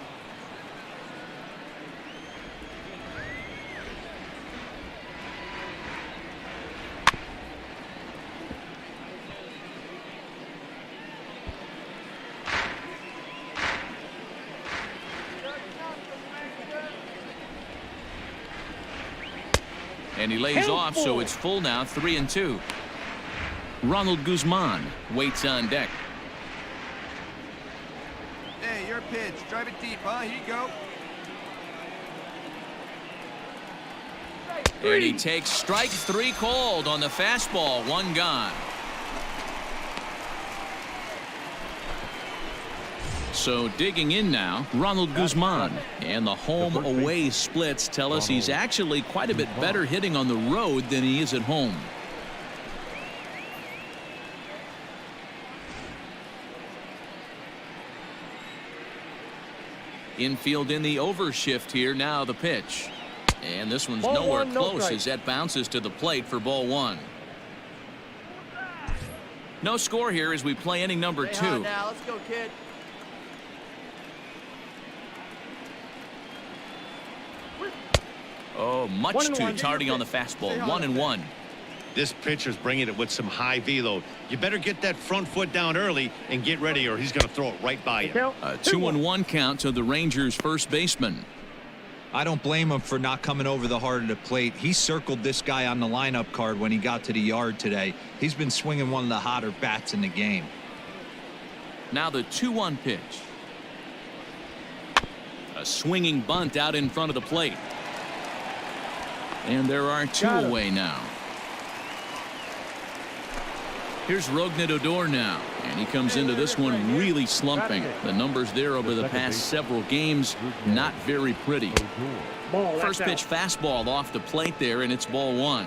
And he lays off, so it's full now, 3-2. Ronald Guzman waits on deck. Hey, your pitch. Drive it deep, huh? Here you go. And he takes strike 3 called on the fastball. 1 gone. So digging in now, Ronald Guzman. And the home-away splits tell us he's actually quite a bit better hitting on the road than he is at home. Infield in the overshift here. Now the pitch. And this one's nowhere close as that bounces to the plate for ball 1. No score here as we play inning number 2. Now, let's go, kid. Oh, much too tardy on the fastball. 1-1. This pitcher's bringing it with some high velo. You better get that front foot down early and get ready, or he's going to throw it right by you. A 2-1 count to the Rangers' first baseman. I don't blame him for not coming over the heart of the plate. He circled this guy on the lineup card when he got to the yard today. He's been swinging one of the hotter bats in the game. Now the 2-1 pitch. A swinging bunt out in front of the plate. And there are 2 away now. Here's Rougned Odor now, and he comes into this one really slumping. The numbers there over the past several games, not very pretty. First pitch fastball off the plate there, and it's ball 1.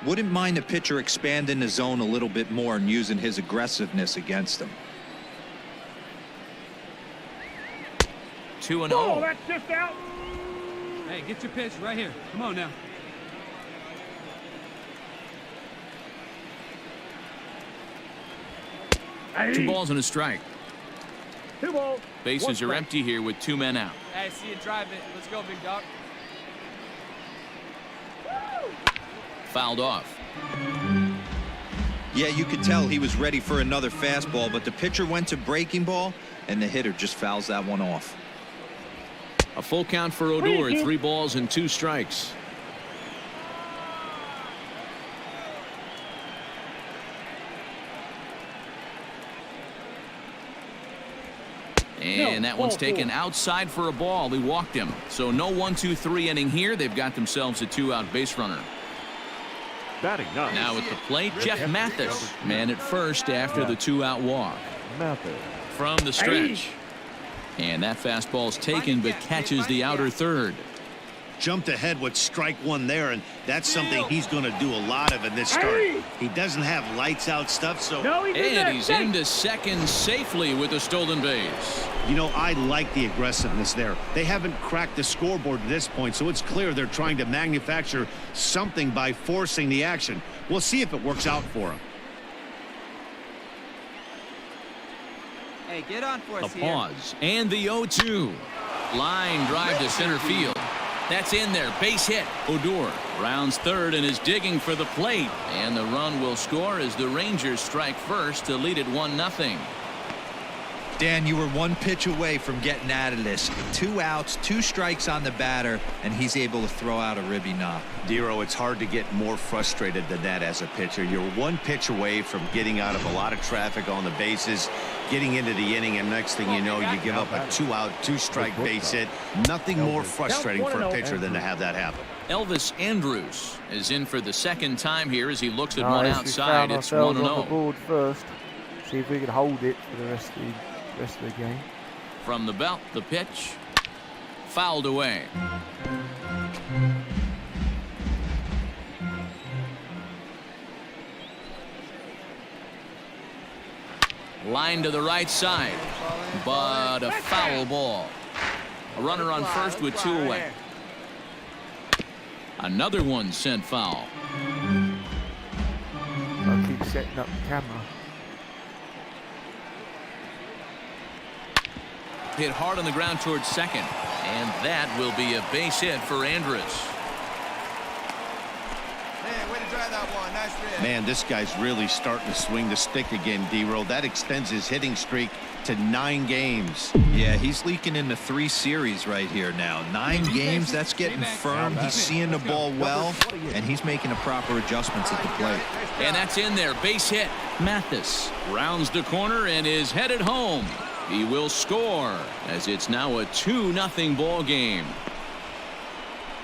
Wouldn't mind the pitcher expanding the zone a little bit more and using his aggressiveness against him. 2-0. Oh, that's just out. Hey, get your pitch right here. Come on now. Hey. 2 balls and a strike. 2 balls. Bases are empty here with 2 men out. Hey, see you drive it. Let's go, big dog. Fouled off. Yeah, you could tell he was ready for another fastball, but the pitcher went to breaking ball, and the hitter just fouls that one off. A full count for Odor, 3 balls and 2 strikes. And that one's taken outside for a ball. He walked him. So no 1-2-3 inning here. They've got themselves a 2-out base runner. Batting ninth. Now at the plate, Jeff Mathis. Man at first after the 2-out walk. From the stretch. And that fastball's taken but catches the outer third. Jumped ahead with strike 1 there, and that's something he's going to do a lot of in this start. He doesn't have lights out stuff, so. And he's into second safely with a stolen base. You know, I like the aggressiveness there. They haven't cracked the scoreboard at this point, so it's clear they're trying to manufacture something by forcing the action. We'll see if it works out for them. Hey, get on for us here. A pause. And the 0-2. Line drive to center field. That's in there. Base hit. Odor rounds third and is digging for the plate. And the run will score as the Rangers strike first to lead it 1-0. Dan, you were 1 pitch away from getting out of this. 2 outs, 2 strikes on the batter, and he's able to throw out a ribby knob. Dero, it's hard to get more frustrated than that as a pitcher. You're 1 pitch away from getting out of a lot of traffic on the bases, getting into the inning, and next thing you know, you give up a 2-out, 2-strike base hit. Nothing more frustrating for a pitcher than to have that happen. Elvis Andrus is in for the second time here as he looks at one outside. It's 1-0. On the board first. See if we can hold it for the rest of the game. From the belt, the pitch fouled away. Line to the right side, but a foul ball. A runner on first with 2 away. Another one sent foul. I'll keep setting up the camera. hit hard on the ground towards second. And that will be a base hit for Andrus. Man, way to drive that one. Nice rib. Man, this guy's really starting to swing the stick again, D-Roll. That extends his hitting streak to 9 games. Yeah, he's leaking into 3 series right here now. 9 games, that's getting firm. He's seeing the ball well, and he's making the proper adjustments at the plate. And that's in there. Base hit. Mathis rounds the corner and is headed home. He will score as it's now a 2-0 ball game.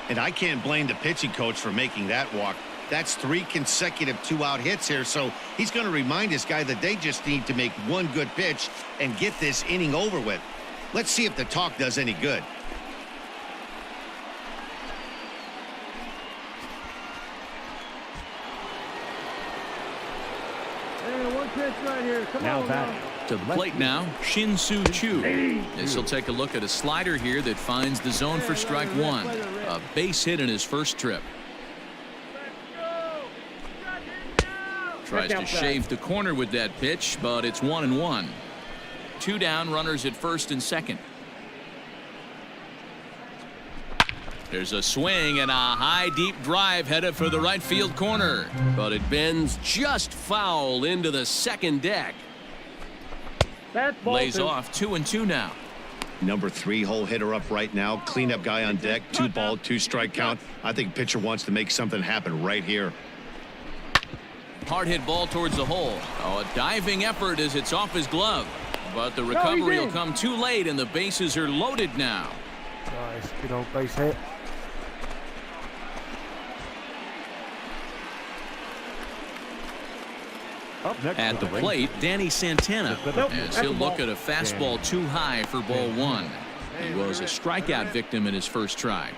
And I can't blame the pitching coach for making that walk. That's 3 consecutive 2-out hits here, so he's going to remind this guy that they just need to make one good pitch and get this inning over with. Let's see if the talk does any good. Hey, one pitch right here. Come on now. To the plate now, Shin-Soo Choo. This will take a look at a slider here that finds the zone for strike 1. A base hit in his first trip. Tries to shave the corner with that pitch, but it's 1-1. 2 down, runners at first and second. There's a swing and a high deep drive headed for the right field corner, but it bends just foul into the second deck. Lays off 2-2 now. Number 3 hole hitter up right now. Cleanup guy on deck. 2-ball, 2-strike count. I think pitcher wants to make something happen right here. Hard hit ball towards the hole. Oh, a diving effort as it's off his glove, but the recovery will come too late and the bases are loaded now. Nice, good old base hit. At the plate, Danny Santana, as he'll look at a fastball too high for ball 1. He was a strikeout victim in his first try.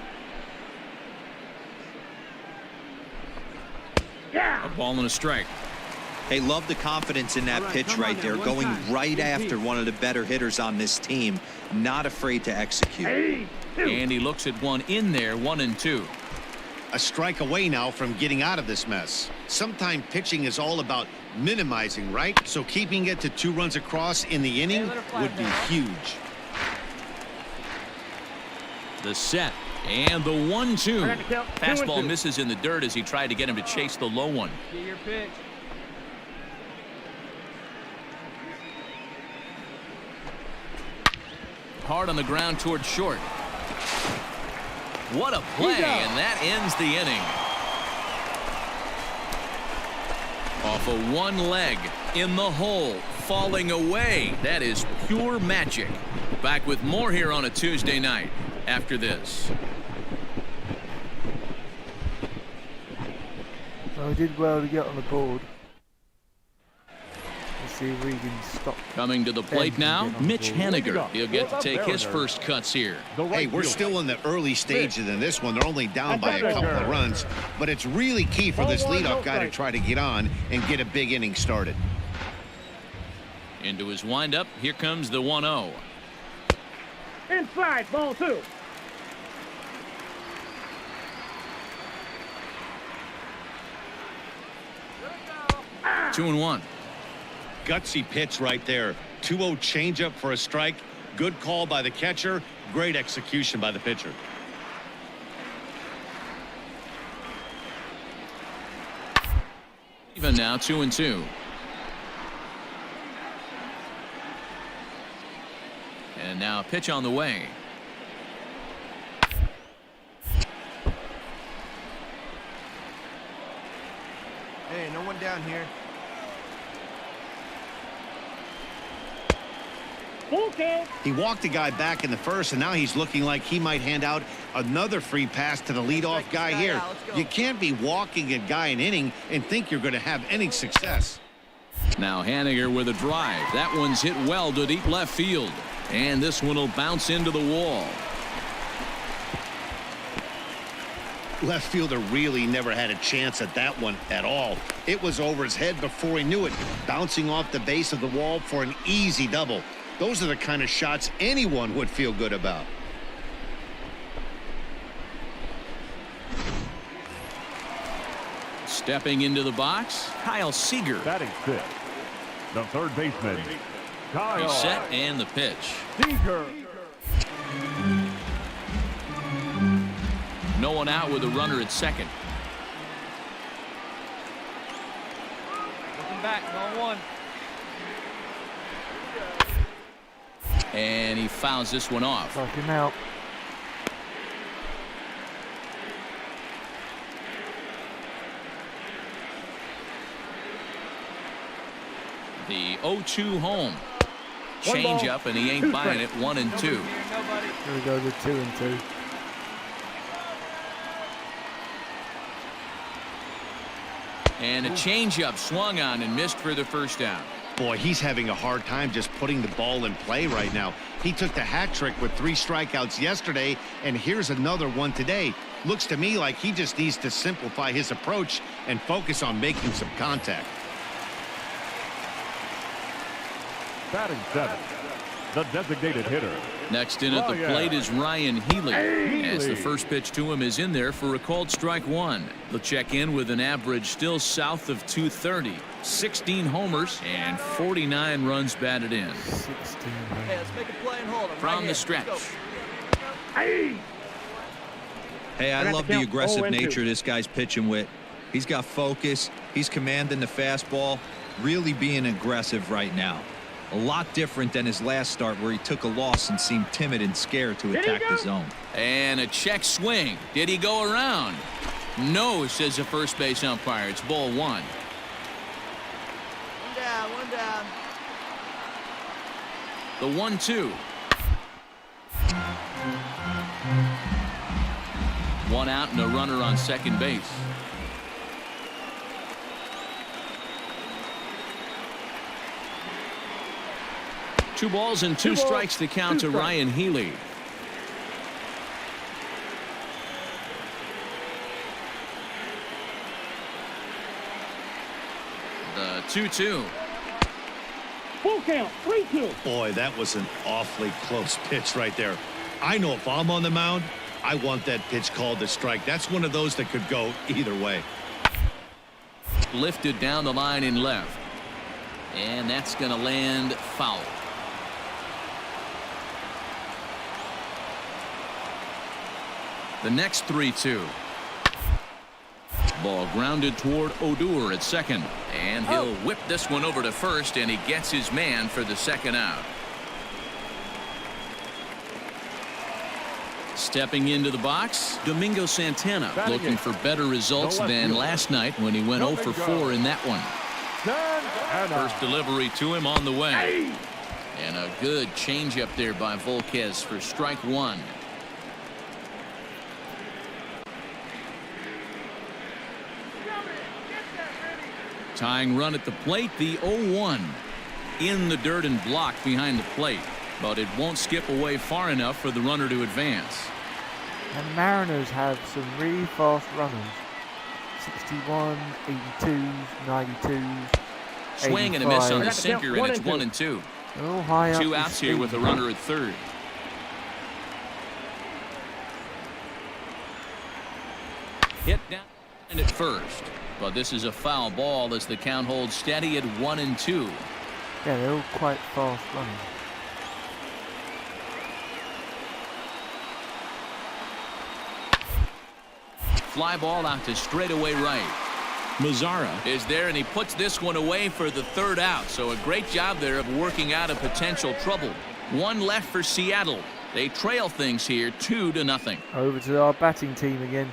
A ball and a strike. Hey, love the confidence in that pitch right there, going right after one of the better hitters on this team, not afraid to execute. And he looks at one in there, 1-2. A strike away now from getting out of this mess. Sometimes pitching is all about minimizing, right? So keeping it to 2 runs across in the inning would be huge. The set and the 1-2. Fastball misses in the dirt as he tried to get him to chase the low one. Get your pitch. Hard on the ground towards short. What a play, and that ends the inning. Off of one leg, in the hole, falling away. That is pure magic. Back with more here on a Tuesday night after this. Well, he did well to get on the board. Let's see if we can stop. Coming to the plate now, Mitch Haniger. He'll get to take his first cuts here. Hey, we're still in the early stages in this one. They're only down by a couple of runs, but it's really key for this leadoff guy to try to get on and get a big inning started. Into his windup, here comes the 1-0. Inside, ball 2. 2-1. Gutsy pitch right there. 2-0 changeup for a strike. Good call by the catcher. Great execution by the pitcher. Even now, 2-2. And now a pitch on the way. Hey, no one down here. He walked the guy back in the first, and now he's looking like he might hand out another free pass to the leadoff guy here. You can't be walking a guy an inning and think you're going to have any success. Now Haniger with a drive. That one's hit well to deep left field. And this one will bounce into the wall. Left fielder really never had a chance at that one at all. It was over his head before he knew it, bouncing off the base of the wall for an easy double. Those are the kind of shots anyone would feel good about. Stepping into the box, Kyle Seager. Batting fifth, the third baseman, Kyle. Reset and the pitch. Seager. No one out with a runner at second. Looking back, 1-1. And he fouls this one off. Strike him out. The 0-2 home. Change up, and he ain't buying it. 1-2. Here we go, the 2-2. And a changeup swung on and missed for the first down. Boy, he's having a hard time just putting the ball in play right now. He took the hat trick with 3 strikeouts yesterday, and here's another one today. Looks to me like he just needs to simplify his approach and focus on making some contact. Batting 7, the designated hitter. Next in at the plate is Ryan Healy. As the first pitch to him is in there for a called strike 1. He'll check in with an average still south of 230. 16 homers and 49 runs batted in. 16. Hey, let's make a play and hold him. From the stretch. Hey, I love the aggressive nature of this guy's pitching with. He's got focus. He's commanding the fastball. Really being aggressive right now. A lot different than his last start where he took a loss and seemed timid and scared to attack the zone. And a check swing. Did he go around? No, says the first base umpire. It's ball 1. One down. The 1-2. One out and a runner on second base. Two balls and two strikes to count to Ryan Healy. The 2-2. Full count, 3-2. Boy, that was an awfully close pitch right there. I know if I'm on the mound, I want that pitch called a strike. That's one of those that could go either way. Lifted down the line in left. And that's going to land foul. The next 3-2. Ball grounded toward Odor at second. And he'll whip this one over to first, and he gets his man for the second out. Stepping into the box, Domingo Santana, looking for better results than last night when he went 0 for 4 in that one. First delivery to him on the way. And a good changeup there by Volquez for strike 1. Tying run at the plate, the 0-1. In the dirt and blocked behind the plate. But it won't skip away far enough for the runner to advance. And the Mariners have some really fast runners. 61, 82s, 92s. Swing and a miss on the sinker, and it's 1-2. Oh, high up. 2 outs here with a runner at third. Hit down and at first. But this is a foul ball as the count holds steady at 1-2. Yeah, they're all quite fast running. Fly ball out to straightaway right. Mazzara is there, and he puts this one away for the third out. So a great job there of working out a potential trouble. One left for Seattle. They trail things here 2-0. Over to our batting team again.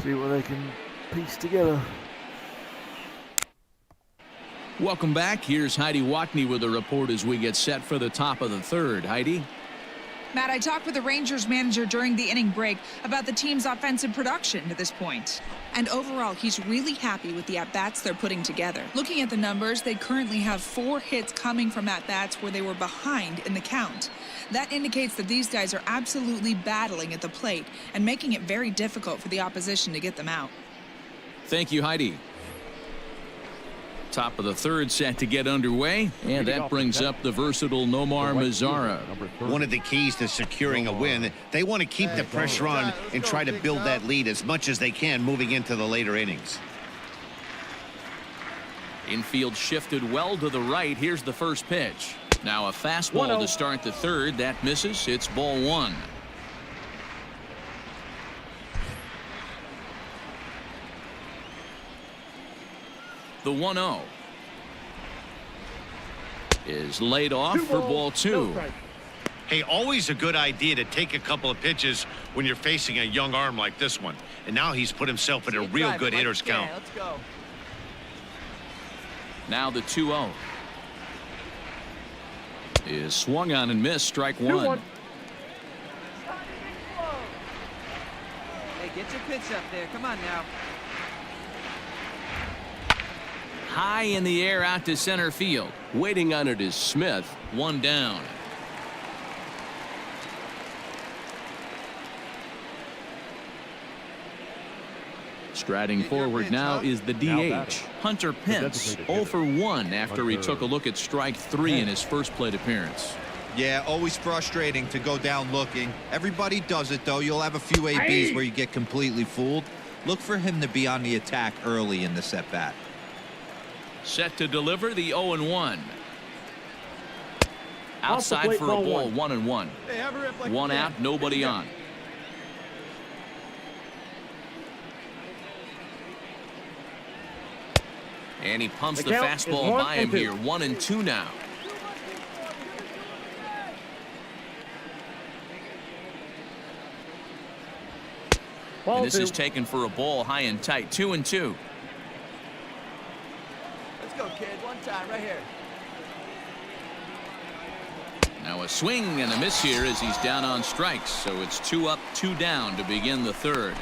See what they can piece together. Welcome back. Here's Heidi Watney with a report as we get set for the top of the third. Heidi? Matt, I talked with the Rangers manager during the inning break about the team's offensive production to this point. And overall, he's really happy with the at-bats they're putting together. Looking at the numbers, they currently have 4 hits coming from at-bats where they were behind in the count. That indicates that these guys are absolutely battling at the plate and making it very difficult for the opposition to get them out. Thank you, Heidi. Top of the third set to get underway, and that brings up the versatile Nomar Mazzara. One of the keys to securing a win, they want to keep the pressure on and try to build that lead as much as they can moving into the later innings. Infield shifted well to the right. Here's the first pitch. Now a fastball to start the third. That misses. It's ball 1. The 1-0 is laid off for ball 2. Hey, always a good idea to take a couple of pitches when you're facing a young arm like this one. And now he's put himself in a real good hitter's count. Let's go. Now the 2-0 is swung on and missed. Strike 1. Hey, get your pitch up there. Come on now. High in the air out to center field. Waiting on it is Smith. 1 down. Striding forward now is the DH, Hunter Pence, 0 for 1 after he took a look at strike 3 in his first plate appearance. Yeah, always frustrating to go down looking. Everybody does it, though. You'll have a few ABs where you get completely fooled. Look for him to be on the attack early in the at-bat. Set to deliver the 0-1. Outside for a ball, 1-1. One out, nobody on. And he pumps the fastball by him here. 1-2 now. And this is taken for a ball high and tight. 2-2. Let's go, kid. One time right here. Now a swing and a miss here as he's down on strikes. So it's 2 up, 2 down to begin the third.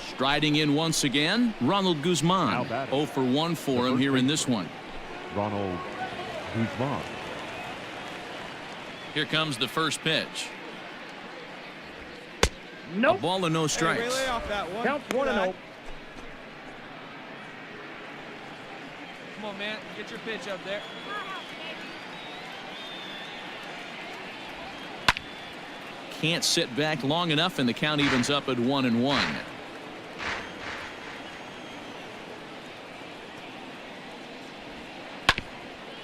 Striding in once again, Ronald Guzman. 0 for 1 for him here in this one. Ronald Guzman. Here comes the first pitch. Nope. A ball and no strikes. Hey, off that one. Count 1-0. Come on, man. Get your pitch up there. Can't sit back long enough, and the count evens up at 1-1.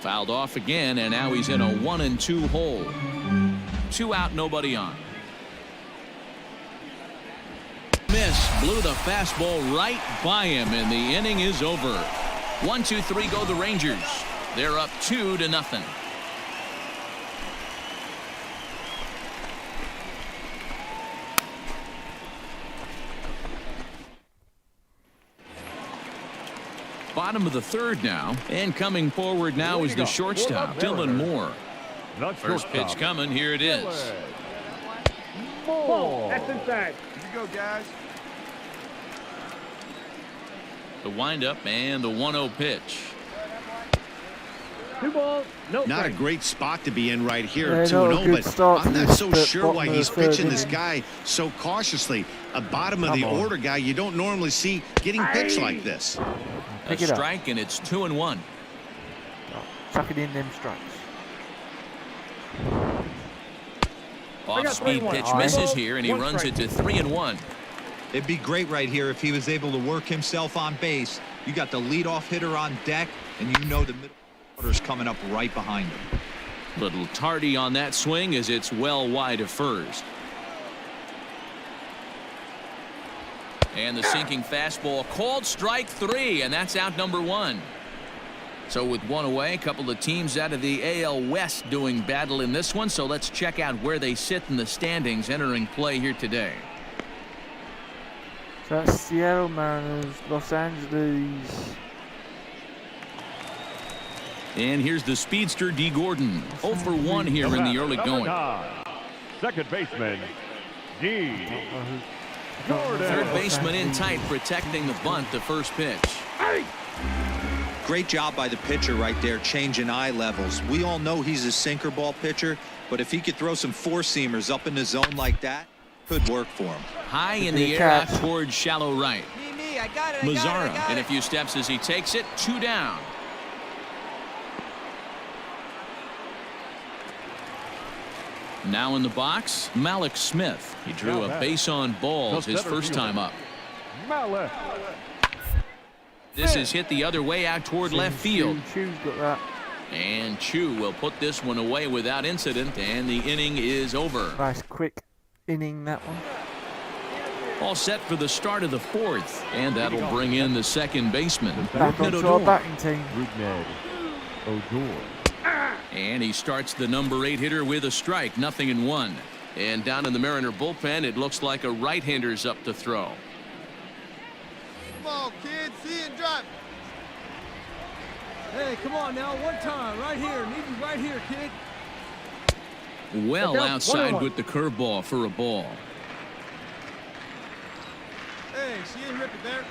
Fouled off again, and now he's in a 1-2 hole. 2 out, nobody on. Miss, blew the fastball right by him, and the inning is over. 1-2-3 go the Rangers. They're up 2-0. Bottom of the third now, and coming forward now is the shortstop, Dylan Moore. First pitch coming, here it is. Ball. That's inside. Here you go, guys. The windup and the 1-0 pitch. 2 balls, no Not strikes. a great spot to be in right here, Yeah, not a 2-0, good but start I'm to not this so bit, sure why bottom of he's the third pitching this inning. guy so cautiously. A bottom of the order guy you don't normally see getting pitched like this. A strike, and it's 2-1. Chucking in them strikes. Off-speed pitch misses here, and he runs it to 3-1. It'd be great right here if he was able to work himself on base. You got the leadoff hitter on deck, and you know the middle order's coming up right behind him. Little tardy on that swing as it's well wide of first. And the sinking fastball called strike 3, and that's out number 1. So with 1 away, a couple of teams out of the AL West doing battle in this one. So let's check out where they sit in the standings entering play here today. So that's Seattle Mariners, Los Angeles. And here's the speedster D. Gordon. 0 for 1 here in the early going. Second baseman, D. Gordon. Third baseman in tight, protecting the bunt, the first pitch. Great job by the pitcher right there, changing eye levels. We all know he's a sinker ball pitcher, but if he could throw some four-seamers up in the zone like that, could work for him. High in the air out towards shallow right. Me, I got it. Mazzara in a few steps as he takes it. 2 down. Now in the box, Malik Smith. He drew a base on balls his first time up. Malik. This is hit the other way out toward left field. Chu's got that. And Chu will put this one away without incident, and the inning is over. Nice quick inning, that one. All set for the start of the fourth, and that'll bring in the second baseman. Back onto our batting team. And he starts the number 8 hitter with a strike, 0-1. And down in the Mariner bullpen, it looks like a right-hander's up to throw. Come on, kid. See it and drop. Hey, come on now. One time. Right here. Need you right here, kid. Well outside with the curveball for a ball. Hey, she ain't ripping there.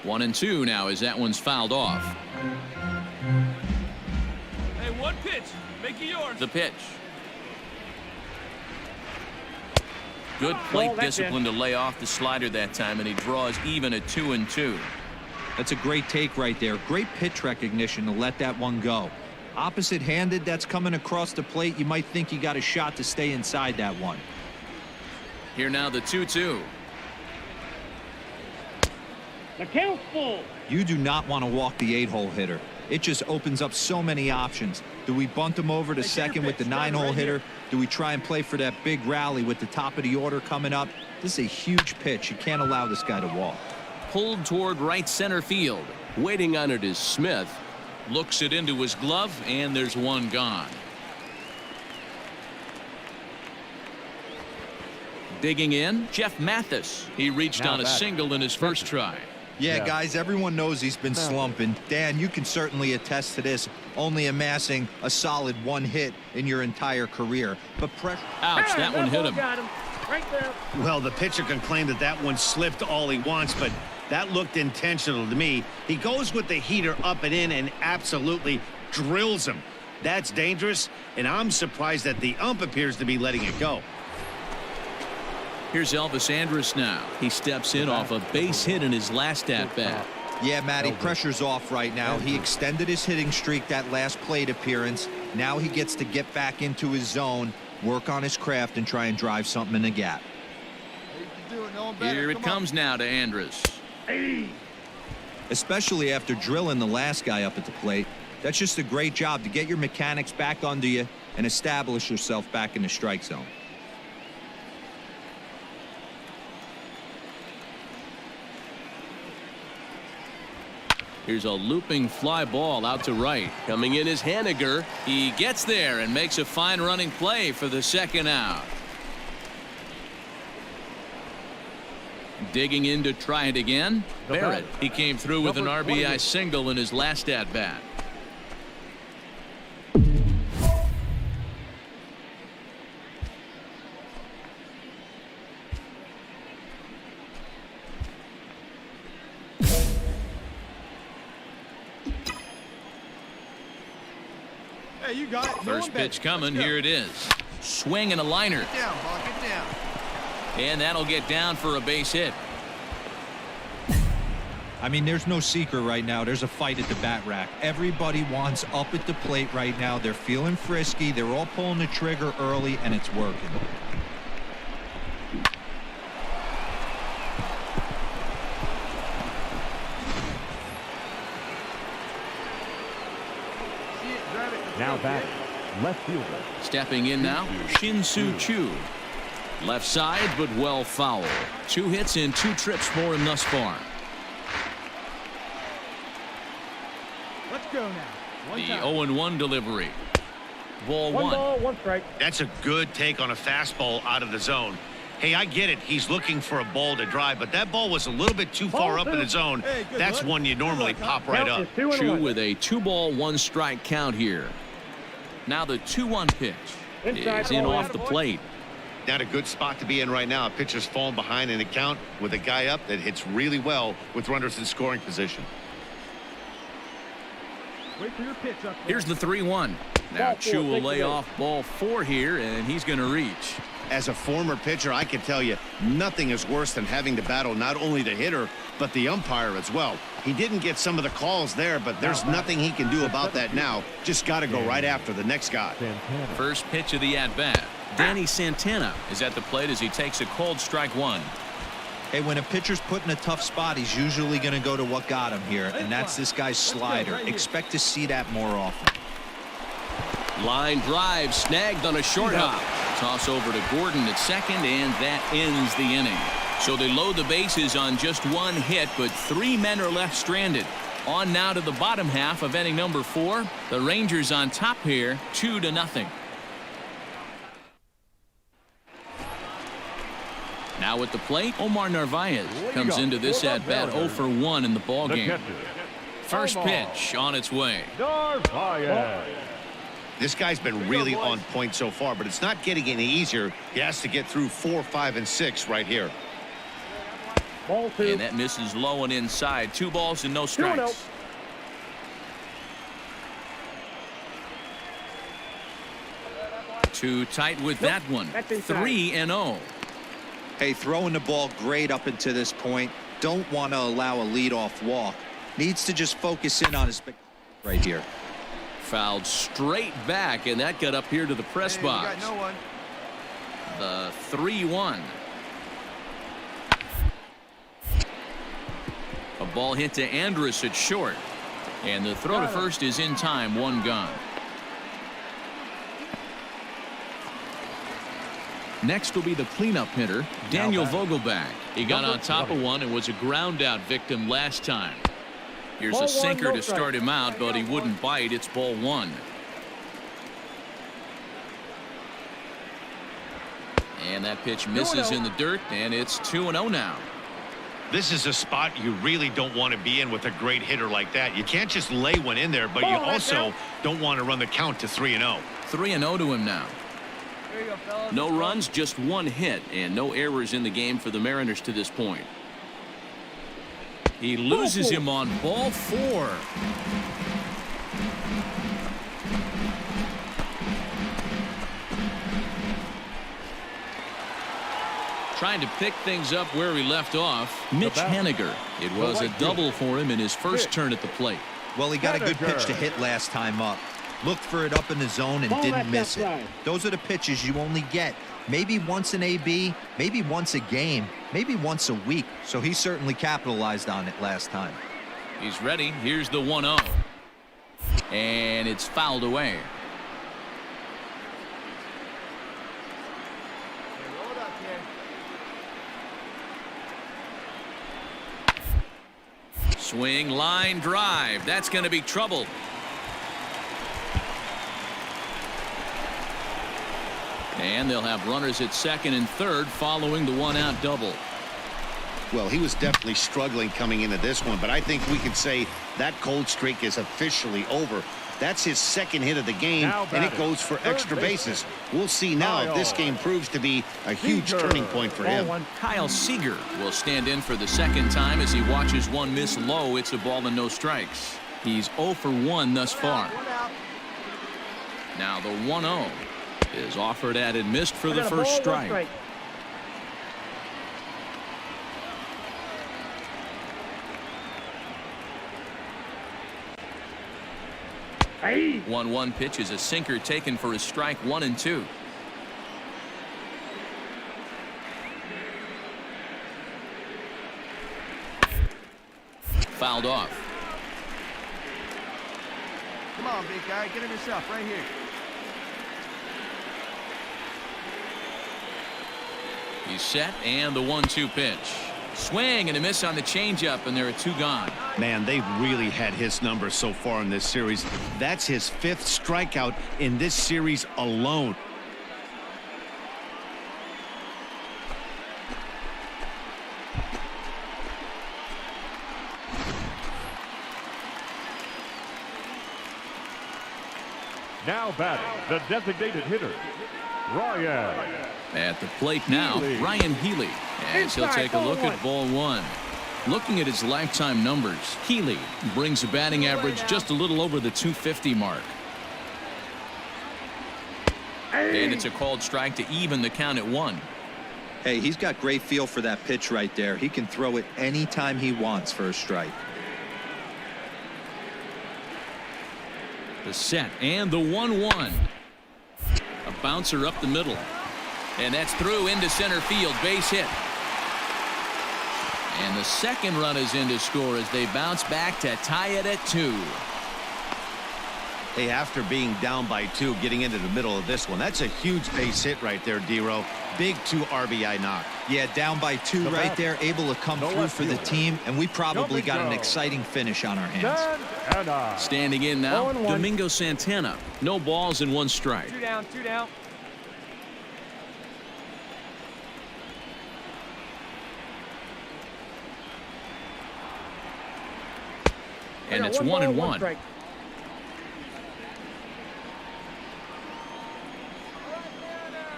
1-2 now as that one's fouled off. Hey, one pitch. Make it yours. The pitch. Good plate discipline to lay off the slider that time, and he draws even at 2-2. That's a great take right there. Great pitch recognition to let that one go. Opposite-handed, that's coming across the plate. You might think you got a shot to stay inside that one. Here now the 2-2. The count's full. You do not want to walk the 8-hole hitter. It just opens up so many options. Do we bunt him over to second with the 9-hole hitter? Do we try and play for that big rally with the top of the order coming up? This is a huge pitch. You can't allow this guy to walk. Pulled toward right center field. Waiting on it is Smith. Looks it into his glove, and there's one gone. Digging in, Jeff Mathis. He reached on a single in his first try. Yeah, guys, everyone knows he's been slumping. Dan, you can certainly attest to this, only amassing a solid 1 hit in your entire career. But pressure. Ouch, that one hit him. Got him. Right there. Well, the pitcher can claim that one slipped all he wants, but that looked intentional to me. He goes with the heater up and in and absolutely drills him. That's dangerous, and I'm surprised that the ump appears to be letting it go. Here's Elvis Andrus now. He steps in off a base hit in his last at-bat. Yeah, Matty, pressure's off right now. He extended his hitting streak that last plate appearance. Now he gets to get back into his zone, work on his craft, and try and drive something in the gap. Here it comes now to Andrus. Especially after drilling the last guy up at the plate. That's just a great job to get your mechanics back under you and establish yourself back in the strike zone. Here's a looping fly ball out to right. Coming in is Haniger. He gets there and makes a fine running play for the second out. Digging in to try it again. Barrett. He came through with an RBI single in his last at-bat. Hey, you got it. First pitch coming. Here it is. Swing and a liner. Get down, Bob. Get down. And that'll get down for a base hit. I mean, there's no secret right now. There's a fight at the bat rack. Everybody wants up at the plate right now. They're feeling frisky. They're all pulling the trigger early, and it's working. Now batting, left fielder. Stepping in now, Shin-Soo Choo. Left side, but well foul. 2 hits in 2 trips for him thus far. Let's go now. The 0-1 delivery. Ball 1. One ball, 1 strike. That's a good take on a fastball out of the zone. Hey, I get it. He's looking for a ball to drive, but that ball was a little bit too far up in the zone. Hey, that's one you normally pop right up. Choo with a 2-ball, 1-strike count here. Now the 2-1 pitch is in off the plate. Not a good spot to be in right now. A pitcher's falling behind in the count with a guy up that hits really well with runners in scoring position. Wait for your pitch up there. Here's the 3-1. Now Choo will lay off ball 4 here, and he's going to reach. As a former pitcher, I can tell you nothing is worse than having to battle not only the hitter but the umpire as well. He didn't get some of the calls there, but there's nothing he can do about that now. Just got to go right after the next guy. First pitch of the at-bat. Danny Santana is at the plate as he takes a cold strike 1. Hey, when a pitcher's put in a tough spot, he's usually going to go to what got him here, and that's this guy's slider. Expect to see that more often. Line drive snagged on a short hop. Toss over to Gordon at second, and that ends the inning. So they load the bases on just one hit, but 3 men are left stranded. On now to the bottom half of inning number 4. The Rangers on top here, 2-0. Now at the plate, Omar Narvaez comes into this at-bat 0 for 1 in the ballgame. First pitch on its way. This guy's been really on point so far, but it's not getting any easier. He has to get through 4, 5, and 6 right here. And that misses low and inside. 2 balls and no strikes. Too tight with that one. 3-0. Hey, throwing the ball great up until this point. Don't want to allow a leadoff walk. Needs to just focus in on his right here. Fouled straight back, and that got up here to the press box. You got no one. The 3-1. A ball hit to Andrus at short, and the throw to first is in time. 1 gone. Next will be the cleanup hitter, Daniel Vogelback. He got on top of one and was a ground out victim last time. Here's a sinker to start him out, but he wouldn't bite. It's ball 1. And that pitch misses in the dirt, and it's 2-0 now. This is a spot you really don't want to be in with a great hitter like that. You can't just lay one in there, but you also don't want to run the count to 3-0. 3-0 to him now. Here you go, fellas. No runs, just 1 hit, and no errors in the game for the Mariners to this point. He loses him on ball 4. Trying to pick things up where he left off, Mitch Haniger. It was a double for him in his first turn at the plate. Well, he got a good pitch to hit last time up. Looked for it up in the zone and didn't miss it. Those are the pitches you only get maybe once an AB, maybe once a game, maybe once a week. So he certainly capitalized on it last time. He's ready. Here's the 1-0. And it's fouled away. Swing, line drive. That's going to be trouble. And they'll have runners at second and third following the 1-out double. Well, he was definitely struggling coming into this one, but I think we can say that cold streak is officially over. That's his second hit of the game, and it goes for extra bases. We'll see now if this game proves to be a huge turning point for him. Kyle Seager will stand in for the second time as he watches one miss low. It's a ball and no strikes. He's 0 for 1 thus far. Now the 1-0 is offered at and missed for the first strike. Hey. 1-1 pitch is a sinker taken for a strike. 1 and 2. Fouled off. Come on, big guy. Get him yourself right here. He's set, and the 1-2 pitch. Swing and a miss on the changeup, and there are 2 gone. Man, they've really had his number so far in this series. That's his 5th strikeout in this series alone. Now batting, the designated hitter, Ryan. At the plate now, Ryan Healy, as he'll take a look at ball 1. Looking at his lifetime numbers, Healy brings a batting average just a little over the 250 mark. And it's a called strike to even the count at 1. Hey, he's got great feel for that pitch right there. He can throw it anytime he wants for a strike. The set and the 1-1. A bouncer up the middle. And that's through into center field. Base hit. And the second run is in to score as they bounce back to tie it at 2. Hey, after being down by 2, getting into the middle of this one, that's a huge base hit right there, D-Row. Big 2 RBI knock. Yeah, down by 2 right there, able to come through for the team, and we probably got an exciting finish on our hands. Standing in now, Domingo Santana. No balls and 1 strike. 2 down, 2 down. And it's 1-1.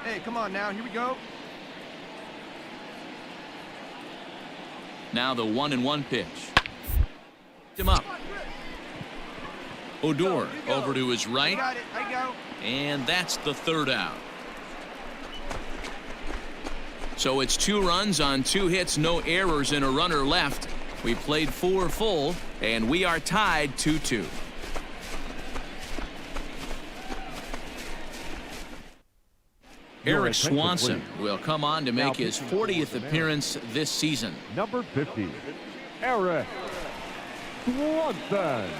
Hey, come on now. Here we go. Now the 1-1 pitch. Him up. Odor over to his right. Got it. I go. And that's the 3rd out. So it's 2 runs on 2 hits, no errors, and a runner left. We played 4 full, and we are tied 2-2. Eric Swanson will come on to make his 40th appearance this season. Number 50, Eric Swanson.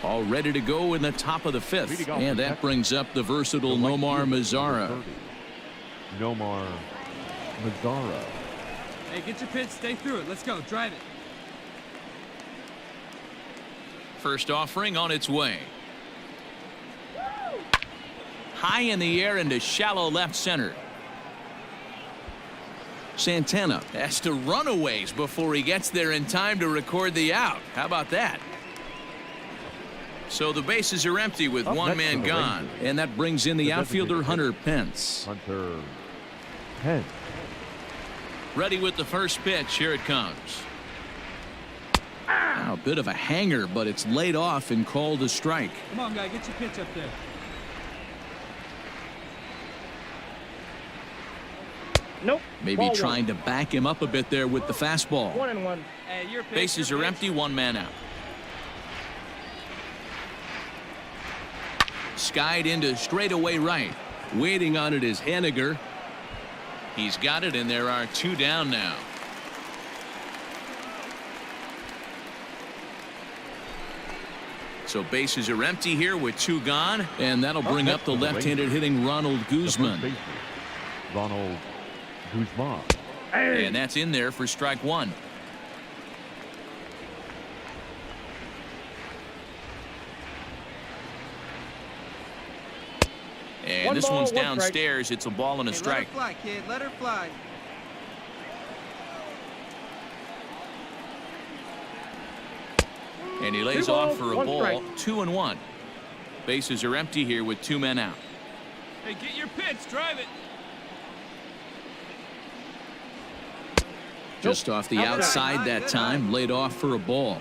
All ready to go in the top of the 5th, and that brings up the versatile Nomar Mazara. Nomar Mazara. Hey, get your pitch, stay through it. Let's go, drive it. First offering on its way. High in the air into shallow left center. Santana has to run a ways before he gets there in time to record the out. How about that? So the bases are empty with 1 man gone, and that brings in the outfielder Hunter Pence. Hunter Pence. Ready with the first pitch. Here it comes. Now a bit of a hanger, but it's laid off and called a strike. Come on, guy, get your pitch up there. Nope. Maybe trying to back him up a bit there with the fastball. 1-1. Hey, your pitch, Bases are empty, 1 man out. Skied into straightaway right. Waiting on it is Henniger. He's got it, and there are 2 down now. So bases are empty here with 2 gone, and that'll bring up the left-handed hitting Ronald Guzman. Ronald Guzman. And that's in there for strike 1. And this one's downstairs. It's a ball and a strike. Let her fly, kid. Let her fly. And he lays off for a ball. 2-1. Bases are empty here with 2 men out. Hey, get your pitch. Drive it. Just off the outside that time. Laid off for a ball.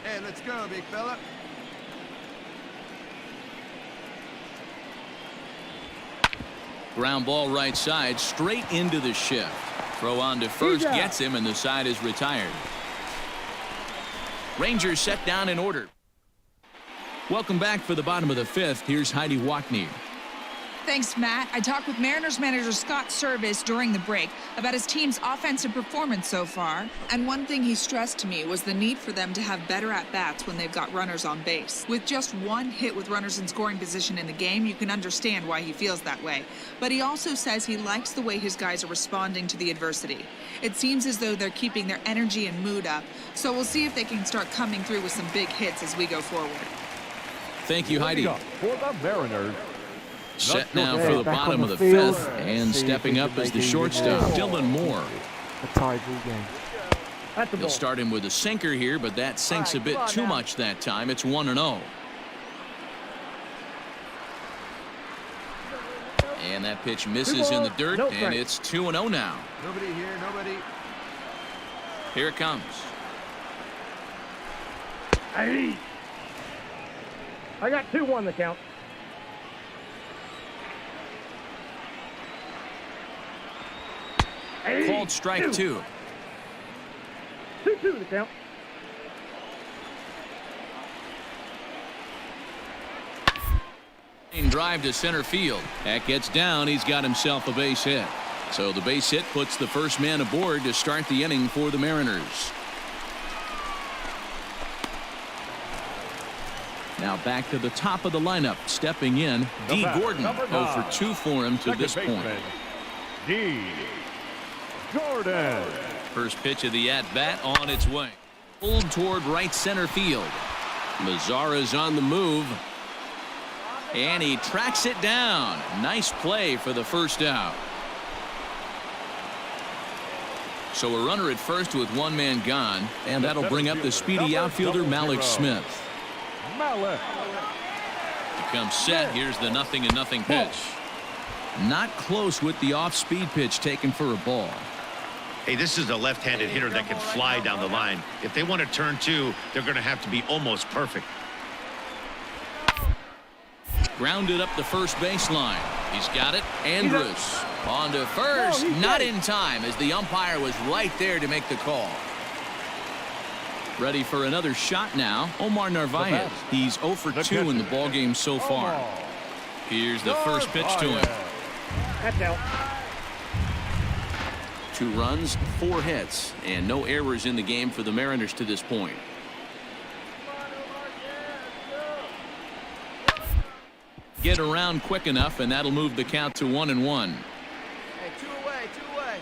Hey, let's go, big fella. Ground ball right side, straight into the shift. Throw on to first, gets him, and the side is retired. Rangers set down in order. Welcome back for the bottom of the 5th. Here's Heidi Wackney. Thanks, Matt. I talked with Mariners manager Scott Service during the break about his team's offensive performance so far. And one thing he stressed to me was the need for them to have better at-bats when they've got runners on base. With just 1 hit with runners in scoring position in the game, you can understand why he feels that way. But he also says he likes the way his guys are responding to the adversity. It seems as though they're keeping their energy and mood up. So we'll see if they can start coming through with some big hits as we go forward. Thank you, Heidi. For the Mariners. Set now for the bottom of the 5th, and stepping up is the shortstop, Dylan Moore. A tie ball game. He'll start him with a sinker here, but that sinks a bit too much that time. It's 1-0. And that pitch misses in the dirt, and it's 2-0 now. Nobody here, nobody. Here it comes. I got 2-1 the count. Called strike 2. 2-2 the count. Drive to center field. That gets down. He's got himself a base hit. So the base hit puts the first man aboard to start the inning for the Mariners. Now back to the top of the lineup. Stepping in, D. Gordon. 0 for 2 for him to this point. D. Gordon. First pitch of the at-bat on its way. Pulled toward right center field. Mazzara's on the move. And he tracks it down. Nice play for the first out. So a runner at first with one man gone. And that'll bring up the speedy outfielder Malik Smith. He comes set. Here's the 0-0 pitch. Not close with the off-speed pitch taken for a ball. Hey, this is a left-handed hitter that can fly down the line. If they want to turn 2, they're going to have to be almost perfect. Grounded up the first baseline. He's got it. Andrus on to first. Not in time as the umpire was right there to make the call. Ready for another shot now. Omar Narvaez. He's 0 for 2 in the ballgame so far. Here's the first pitch to him. That's out. 2 runs, 4 hits, and no errors in the game for the Mariners to this point. Get around quick enough, and that'll move the count to 1-1. Hey, 2 away, 2 away.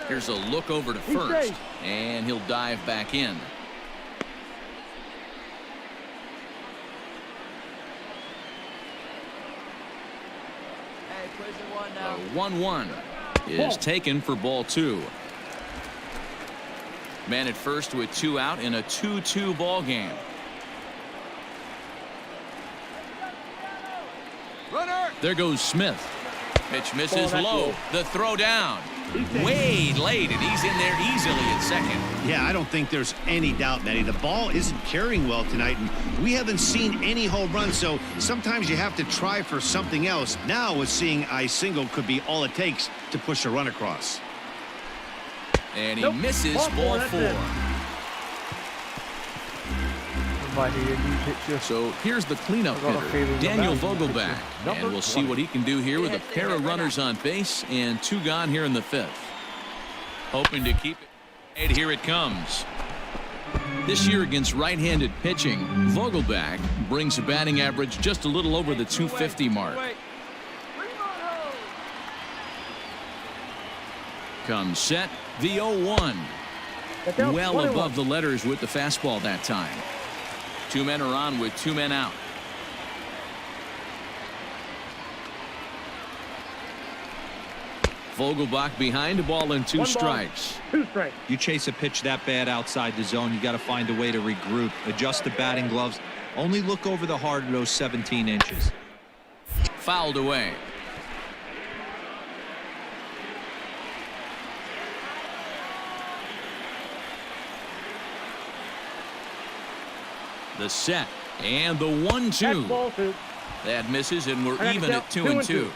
Here's a look over to first, and he'll dive back in. Hey, plays at 1 now. The 1-1 is taken for ball 2. Man at first with 2 out in a 2-2 ball game. Runner. There goes Smith. Pitch misses low. The throw down. Way late, and he's in there easily at second. Yeah, I don't think there's any doubt, Matty. The ball isn't carrying well tonight, and we haven't seen any home runs, so sometimes you have to try for something else. Now, with seeing I single could be all it takes to push a run across. And he misses ball 4. So here's the cleanup hitter, Daniel Vogelback, and we'll see what he can do here with a pair of runners on base and 2 gone here in the 5th. Hoping to keep it. And here it comes. This year against right-handed pitching, Vogelback brings a batting average just a little over the 250 mark. Comes set, the 0-1. Well above the letters with the fastball that time. 2 men are on with 2 men out. Vogelbach behind, a ball and 2 strikes. 2 strikes. You chase a pitch that bad outside the zone, you got to find a way to regroup, adjust the batting gloves, only look over the heart of those 17 inches. Fouled away. The set and the 1-2 that misses, and we're even at 2-2.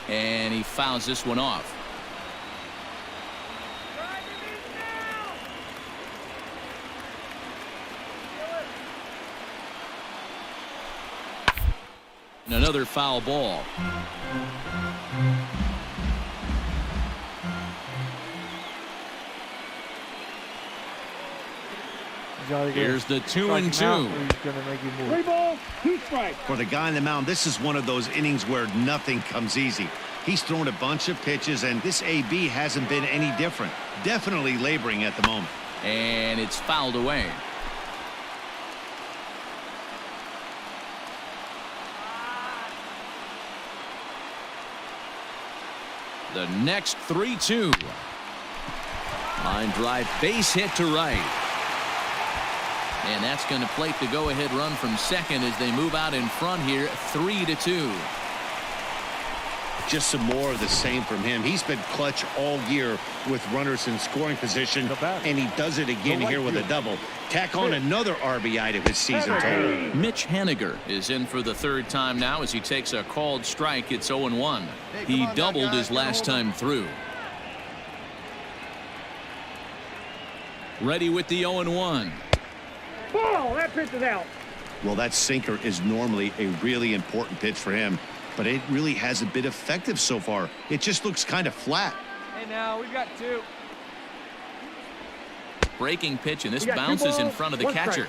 And he fouls this one off. And another foul ball. Here's the 2-2. 3 balls, 2 strikes. For the guy on the mound, this is one of those innings where nothing comes easy. He's thrown a bunch of pitches, and this AB hasn't been any different. Definitely laboring at the moment. And it's fouled away. The next 3-2. Line drive, base hit to right. And that's going to plate the go-ahead run from second as they move out in front here, 3-2. Just some more of the same from him. He's been clutch all year with runners in scoring position, and he does it again here with a double. Tack on another RBI to his season total. Mitch Haniger is in for the 3rd time now as he takes a called strike. It's 0-1. He doubled his last time through. Ready with the 0-1. Ball, that pitch is out. Well, that sinker is normally a really important pitch for him. but it really hasn't been effective so far. It just looks kind of flat. Hey, now we've got 2. Breaking pitch, and this bounces in front of the catcher.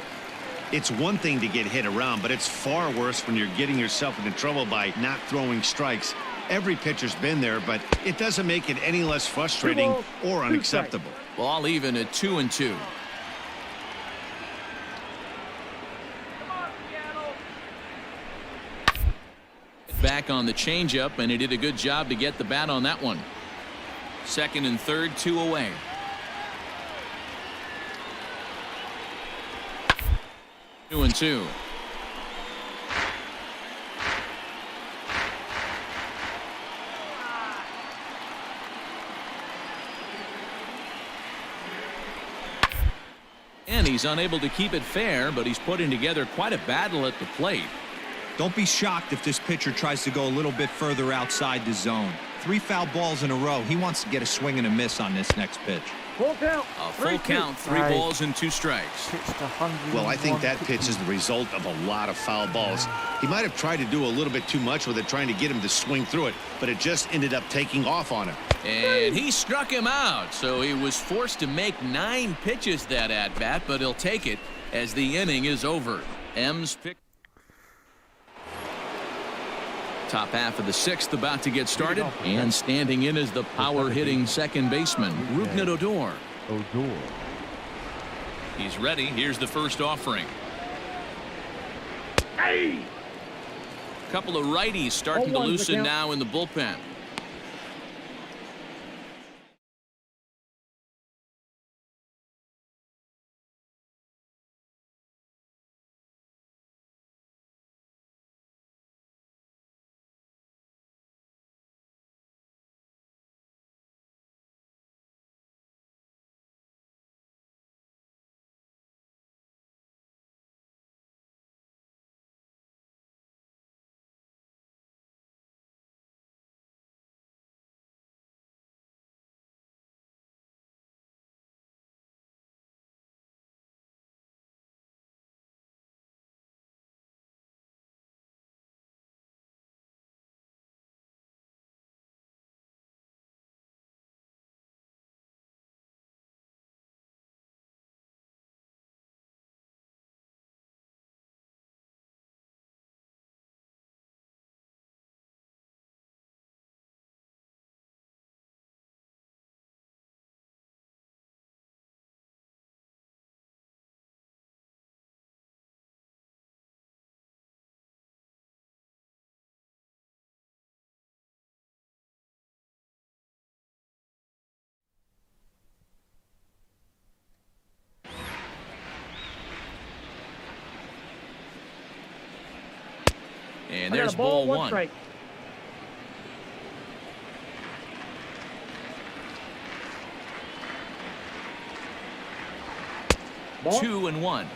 It's one thing to get hit around, but it's far worse when you're getting yourself into trouble by not throwing strikes. Every pitcher's been there, but it doesn't make it any less frustrating or unacceptable. Ball even at 2-2. Back on the changeup, and he did a good job to get the bat on that one. 2nd and 3rd, 2 away. Two and 2. And he's unable to keep it fair, but he's putting together quite a battle at the plate. Don't be shocked if this pitcher tries to go a little bit further outside the zone. 3 foul balls in a row. He wants to get a swing and a miss on this next pitch. Full count. A full count, 3 balls and 2 strikes. Well, I think that pitch is the result of a lot of foul balls. He might have tried to do a little bit too much with it, trying to get him to swing through it, but it just ended up taking off on him. And he struck him out, so he was forced to make 9 pitches that at-bat, but he'll take it as the inning is over. M's pick. Top half of the 6th about to get started, and standing in is the power-hitting second baseman, Rougned Odor. He's ready. Here's the first offering. Hey! Couple of righties starting to loosen now in the bullpen. And there's ball 1. Strike. Ball. 2-1.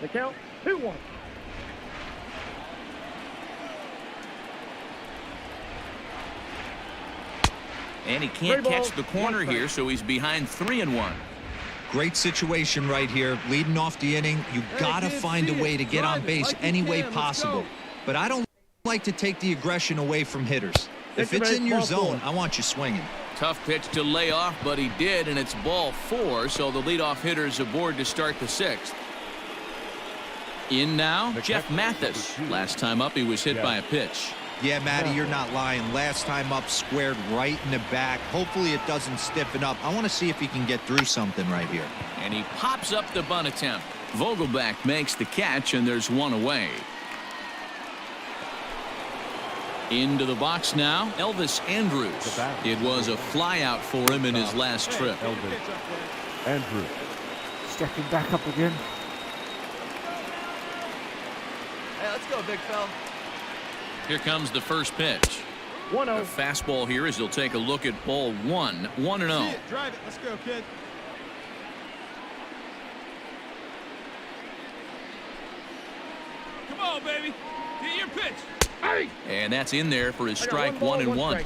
The count 2-1. And he can't catch the corner here, so he's behind 3-1. Great situation right here. Leading off the inning, you gotta find a way to get on base any way possible. But I don't like to take the aggression away from hitters. If it's in your zone, I want you swinging. Tough pitch to lay off, but he did, and it's ball 4, so the leadoff hitter's aboard to start the 6th. In now, Jeff Mathis. Last time up, he was hit by a pitch. Yeah, Matty, you're not lying. Last time up, squared right in the back. Hopefully it doesn't stiffen up. I want to see if he can get through something right here. And he pops up the bunt attempt. Vogelbach makes the catch, and there's 1 away. Into the box now, Elvis Andrus. It was a flyout for him in his last trip. Andrew stepping back up again. Hey, let's go, big fella. Here comes the first pitch. 1-0. A fastball here as he'll take a look at ball 1. 1-0. Drive it. Let's go, kid. Come on, baby. Get your pitch. And that's in there for his strike. 1-1.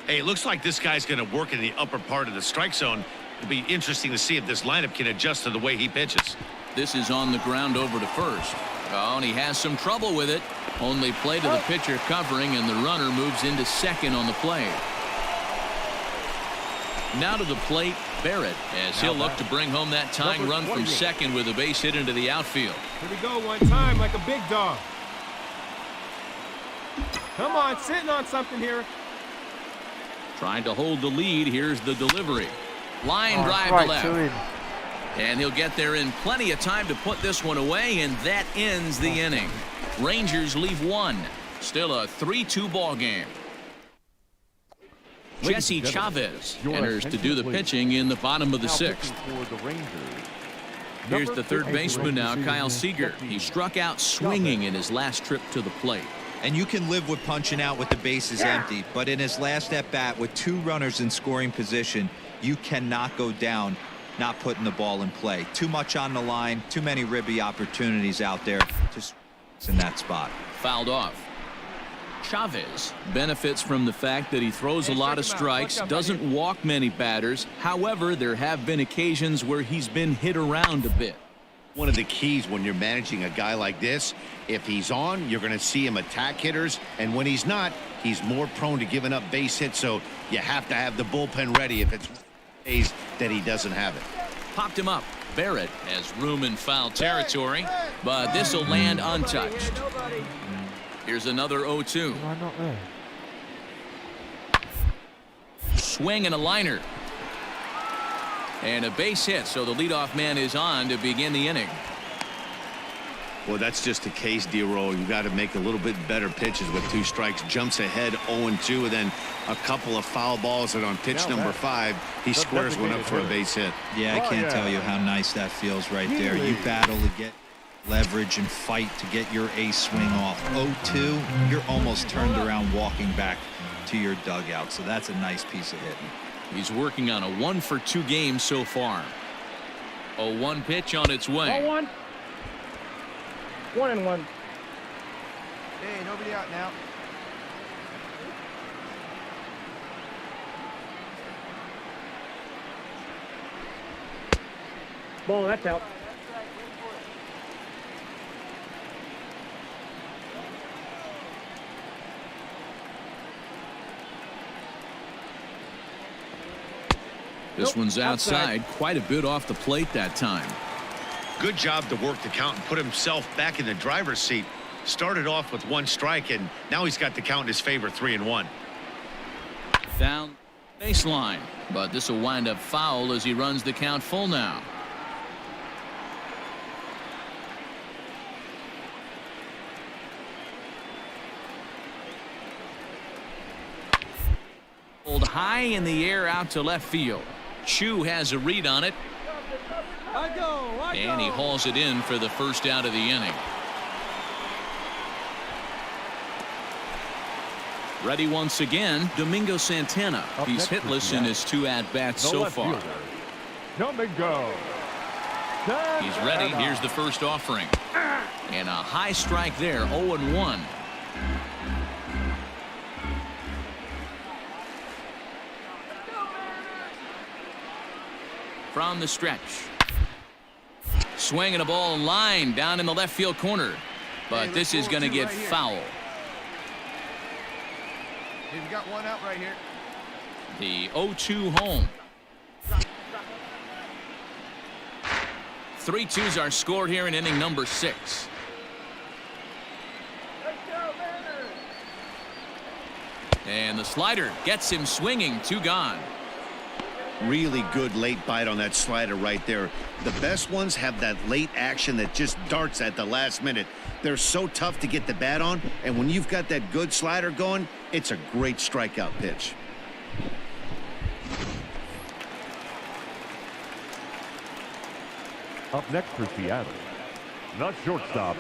Hey, it looks like this guy's going to work in the upper part of the strike zone. It'll be interesting to see if this lineup can adjust to the way he pitches. This is on the ground over to first. Oh, and he has some trouble with it. Only play to the pitcher covering, and the runner moves into second on the play. Now to the plate, Barrett, as he'll look to bring home that tying run from second with a base hit into the outfield. Here we go one time like a big dog. Come on, sitting on something here. Trying to hold the lead. Here's the delivery. Line drive to left. And he'll get there in plenty of time to put this one away, and that ends the inning. Rangers leave one. Still a 3-2 ball game. Jesse Chavez enters to do the pitching in the bottom of the sixth. Here's the third baseman now, Kyle Seager. He struck out swinging in his last trip to the plate. And you can live with punching out with the bases empty, but in his last at bat with 2 runners in scoring position, you cannot go down not putting the ball in play. Too much on the line, too many ribby opportunities out there to in that spot. Fouled off. Chavez benefits from the fact that he throws a lot of strikes, doesn't walk many batters. However, there have been occasions where he's been hit around a bit. One of the keys when you're managing a guy like this, if he's on, you're going to see him attack hitters, and when he's not, he's more prone to giving up base hits, so you have to have the bullpen ready if it's days that he doesn't have it. Popped him up. Barrett has room in foul territory, but this will land untouched. Here's another 0-2. Why not there? Swing and a liner. And a base hit, so the leadoff man is on to begin the inning. Well, that's just the case, D-Roll. You got to make a little bit better pitches with 2 strikes. Jumps ahead 0-2, and then a couple of foul balls, and on pitch number 5, he squares one up for a base hit. Yeah, I can't tell you how nice that feels right there. You battle to get leverage and fight to get your ace swing off. 0-2, you're almost turned around walking back to your dugout, so that's a nice piece of hitting. He's working on a 1-for-2 game so far. 0-1 pitch on its way. 0-1. 1-1. Hey, nobody out now. Ball, that's out. This one's outside, quite a bit off the plate that time. Good job to work the count and put himself back in the driver's seat. Started off with 1 strike, and now he's got the count in his favor, 3-1. Down baseline, but this will wind up foul as he runs the count full now. Hold high in the air out to left field. Chu has a read on it. And he hauls it in for the first out of the inning. Ready once again, Domingo Santana. He's hitless in his 2 at-bats so far. Domingo. He's ready. Here's the first offering. And a high strike there, 0-1. From the stretch. Swinging a ball line down in the left field corner. But this is going to get foul. We've got one out right here. The 0-2 home. 3-2s are scored here in inning number 6. And the slider gets him swinging. 2 gone. Really good late bite on that slider right there. The best ones have that late action that just darts at the last minute. They're so tough to get the bat on, and when you've got that good slider going, it's a great strikeout pitch. Up next for Seattle, the shortstop,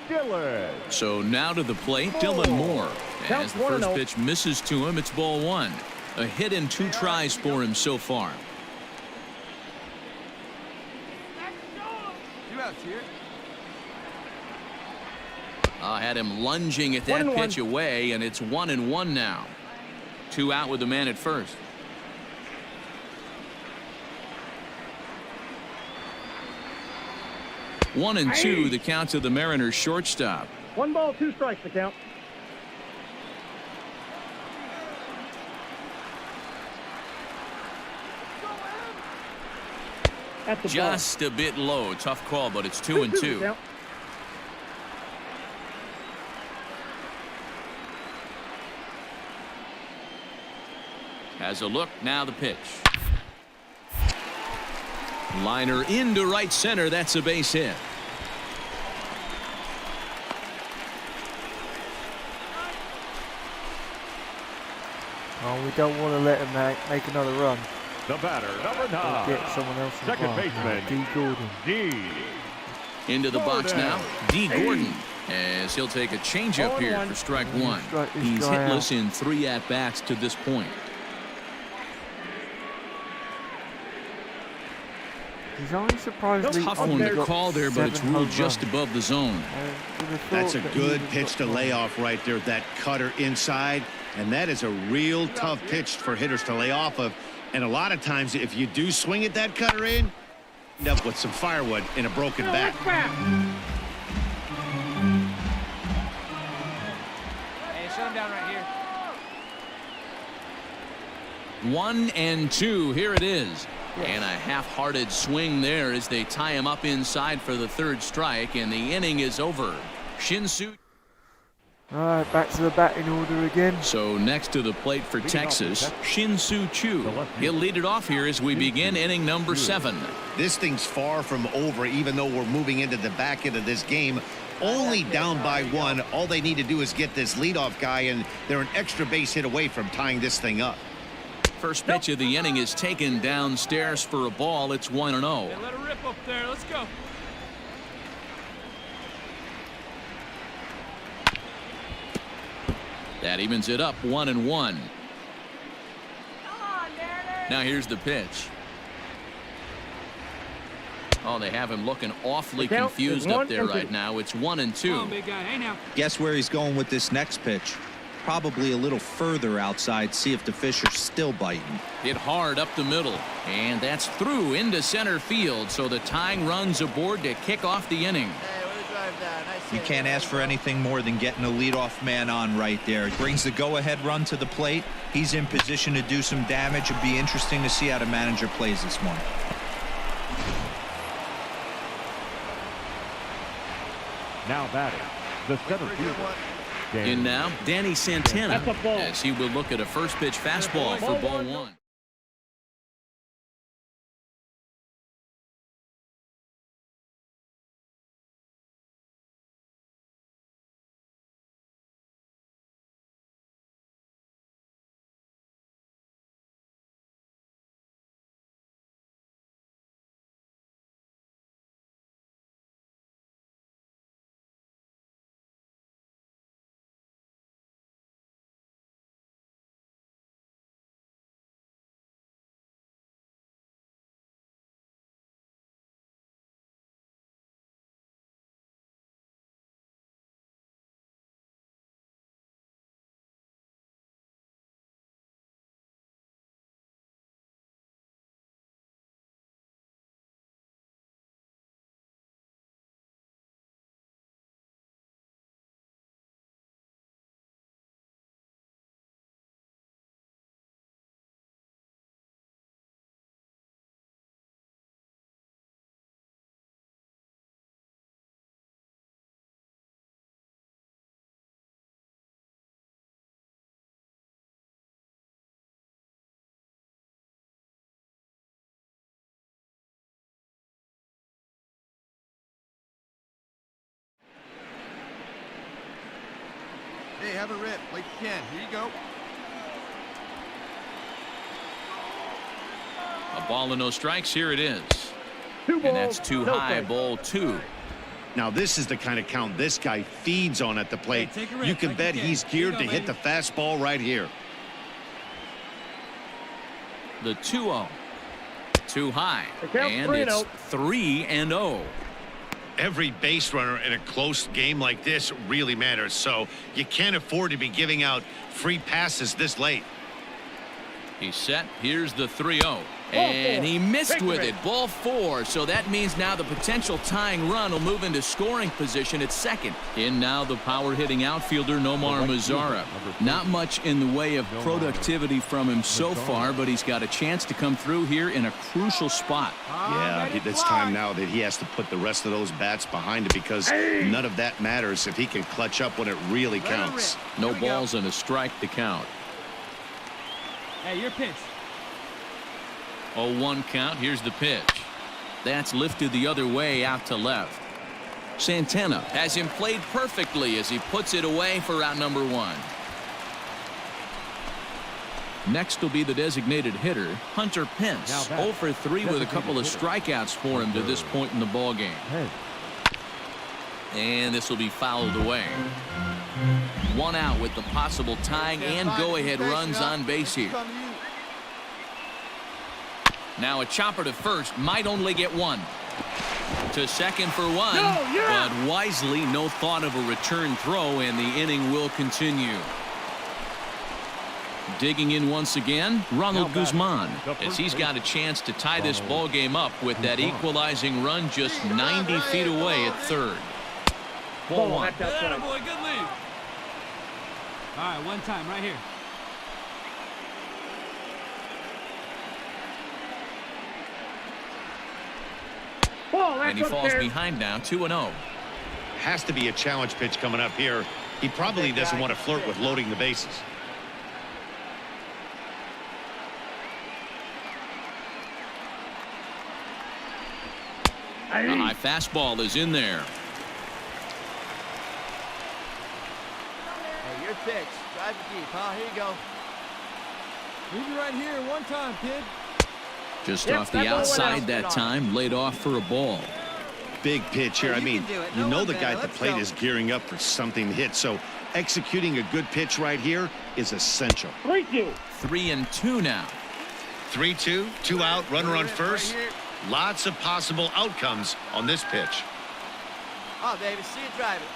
Dylan. So now to the plate, Dylan Moore. As the first pitch misses to him, it's ball 1. A hit in 2 tries for him so far. 2 outs here. Had him lunging at that pitch away, and it's 1-1 now. 2 out with the man at first. 1-2 the count to the Mariners shortstop. 1 ball, 2 strikes, the count. Just a bit low. Tough call, but it's 2-2. Has a look. Now the pitch. Liner into right center. That's a base hit. Oh, we don't want to let him make another run. The batter, number 9. Get someone else in Second the baseman, D. Gordon. D. Into the box now. D. Gordon, as he'll take a changeup here for strike 1. He's hitless in 3 at-bats to this point. He's only surprisingly tough one to call there, but it's ruled just above the zone. That's a good pitch to lay off right there. That cutter inside, and that is a real tough pitch for hitters to lay off of. And a lot of times, if you do swing at that cutter in, end up with some firewood in a broken bat. Hey, shut him down right here. 1-2. Here it is. And a half-hearted swing there as they tie him up inside for the 3rd strike, and the inning is over. Shin-Soo. All right, back to the batting order again. So next to the plate for Texas, Shin-Soo Choo. He'll lead it off here as we begin inning number 7. This thing's far from over, even though we're moving into the back end of this game. Only down by 1. All they need to do is get this leadoff guy, and they're an extra base hit away from tying this thing up. First pitch of the inning is taken downstairs for a ball. It's 1-0. Yeah, let it rip up there. Let's go. That evens it up 1-1. Now here's the pitch. Oh, they have him looking awfully confused up there right now. It's 1-2. Come on, big guy. Hey, now. Guess where he's going with this next pitch? Probably a little further outside. See if the fish are still biting. Hit hard up the middle, and that's through into center field. So the tying runs aboard to kick off the inning. You can't ask for anything more than getting a leadoff man on right there. It brings the go-ahead run to the plate. He's in position to do some damage. It'd be interesting to see how the manager plays this one. Now batting, the center fielder. In now, Danny Santana, as he will look at a first pitch fastball for ball 1. Hey, have a rip like you can. Here you go. A ball and no strikes. Here it is. And that's too high. Ball 2. Now this is the kind of count this guy feeds on at the plate. You can bet he's geared to hit the fastball right here. The 2-0. Too high. And it's 3-0. Every base runner in a close game like this really matters, so you can't afford to be giving out free passes this late. He's set. Here's the 3-0. And he missed with it. Ball 4. So that means now the potential tying run will move into scoring position at second. In now the power hitting outfielder Nomar Mazara. Not much in the way of productivity from him so far, but he's got a chance to come through here in a crucial spot. Yeah, it's time now that he has to put the rest of those bats behind him because none of that matters if he can clutch up when it really counts. No balls and a strike to count. Hey, your pitch. 0-1 count. Here's the pitch. That's lifted the other way out to left. Santana has him played perfectly as he puts it away for out number 1. Next will be the designated hitter, Hunter Pence. 0 for 3 with a couple of strikeouts for him to this point in the ballgame. And this will be fouled away. 1 out with the possible tying and go-ahead runs on base here. Now a chopper to first, might only get 1. To second for 1, but wisely no thought of a return throw, and the inning will continue. Digging in once again, Ronald Guzman, as he's got a chance to tie this ball game up with that equalizing run just 90 feet away at third. Ball 1. Good lead. All right, one time right here. And he falls behind now, 2-0. Has to be a challenge pitch coming up here. He probably doesn't want to flirt with loading the bases. A high fastball is in there. Hey, your pitch. Drive it deep, huh? Here you go. Leave it right here one time, kid. Just off the outside that time, laid off for a ball. Big pitch here. I mean, you know the guy at the plate is gearing up for something to hit, so executing a good pitch right here is essential. 3-2 now. 3-2, 2 out, runner on first. Lots of possible outcomes on this pitch. Oh, David, see it drive it.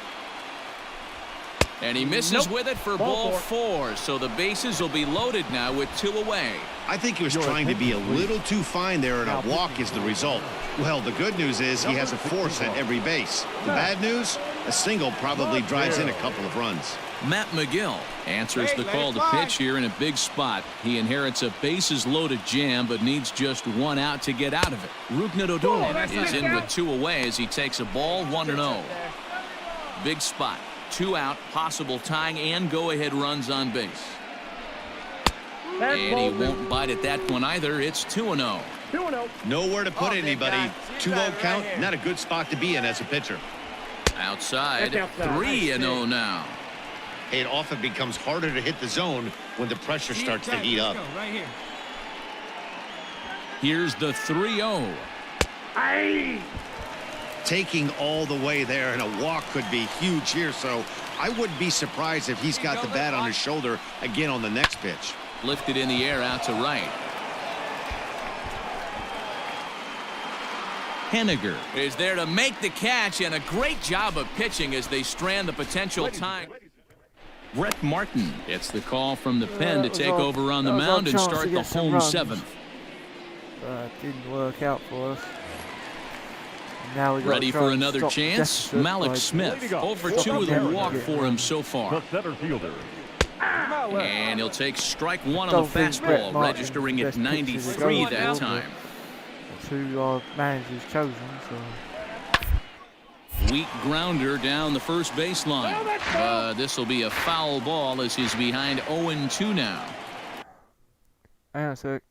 And he misses with it for ball 4, so the bases will be loaded now with 2 away. I think he was trying to be a little too fine there, and a walk is the result. Well, the good news is he has a force at every base. The bad news, a single probably drives in a couple of runs. Matt McGill answers the call to pitch here in a big spot. He inherits a bases-loaded jam, but needs just 1 out to get out of it. Rougned Odor is in with 2 away as he takes a ball 1-0. Big spot. 2 out, possible tying and go-ahead runs on base. And he won't bite at that one either. It's 2-0. Nowhere to put anybody. 2-0 count, not a good spot to be in as a pitcher. Outside, 3-0 now. It often becomes harder to hit the zone when the pressure starts to heat up. Here's the 3-0. Taking all the way there, and a walk could be huge here, so I wouldn't be surprised if he's got the bat on his shoulder again on the next pitch. Lifted in the air out to right. Henniger is there to make the catch, and a great job of pitching as they strand the potential time. Brett Martin gets the call from the pen to take over on the mound and start the home 7th. Didn't work out for us. Now we ready for another chance. Malik Smith, over 2 with a walk for him so far. And he'll take strike 1 on the fastball, registering at 93 that time. That's who our manager's chosen. So. Weak grounder down the first baseline. This will be a foul ball as he's behind 0-2 now. Hang on a sec.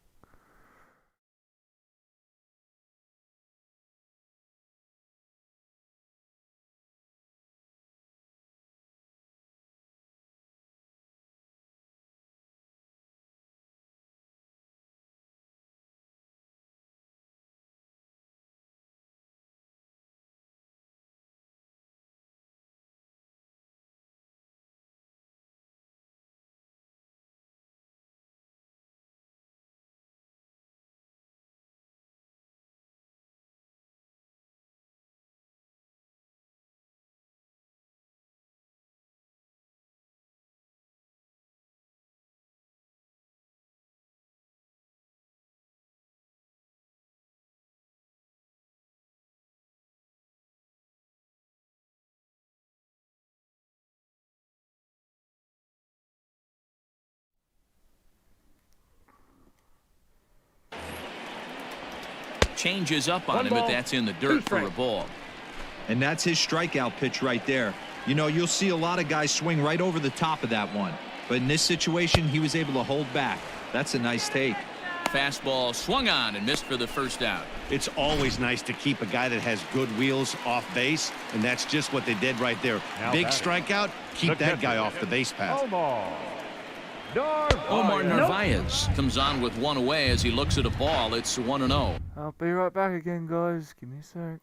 changes up on him if that's in the dirt for a ball. And that's his strikeout pitch right there. You know, you'll see a lot of guys swing right over the top of that one. But in this situation, he was able to hold back. That's a nice take. Fastball swung on and missed for the first out. It's always nice to keep a guy that has good wheels off base, and that's just what they did right there. Big strikeout, keep that guy off the base path. Omar Narvaez comes on with one away as he looks at a ball. It's 1-0. I'll be right back again, guys. Give me a sec.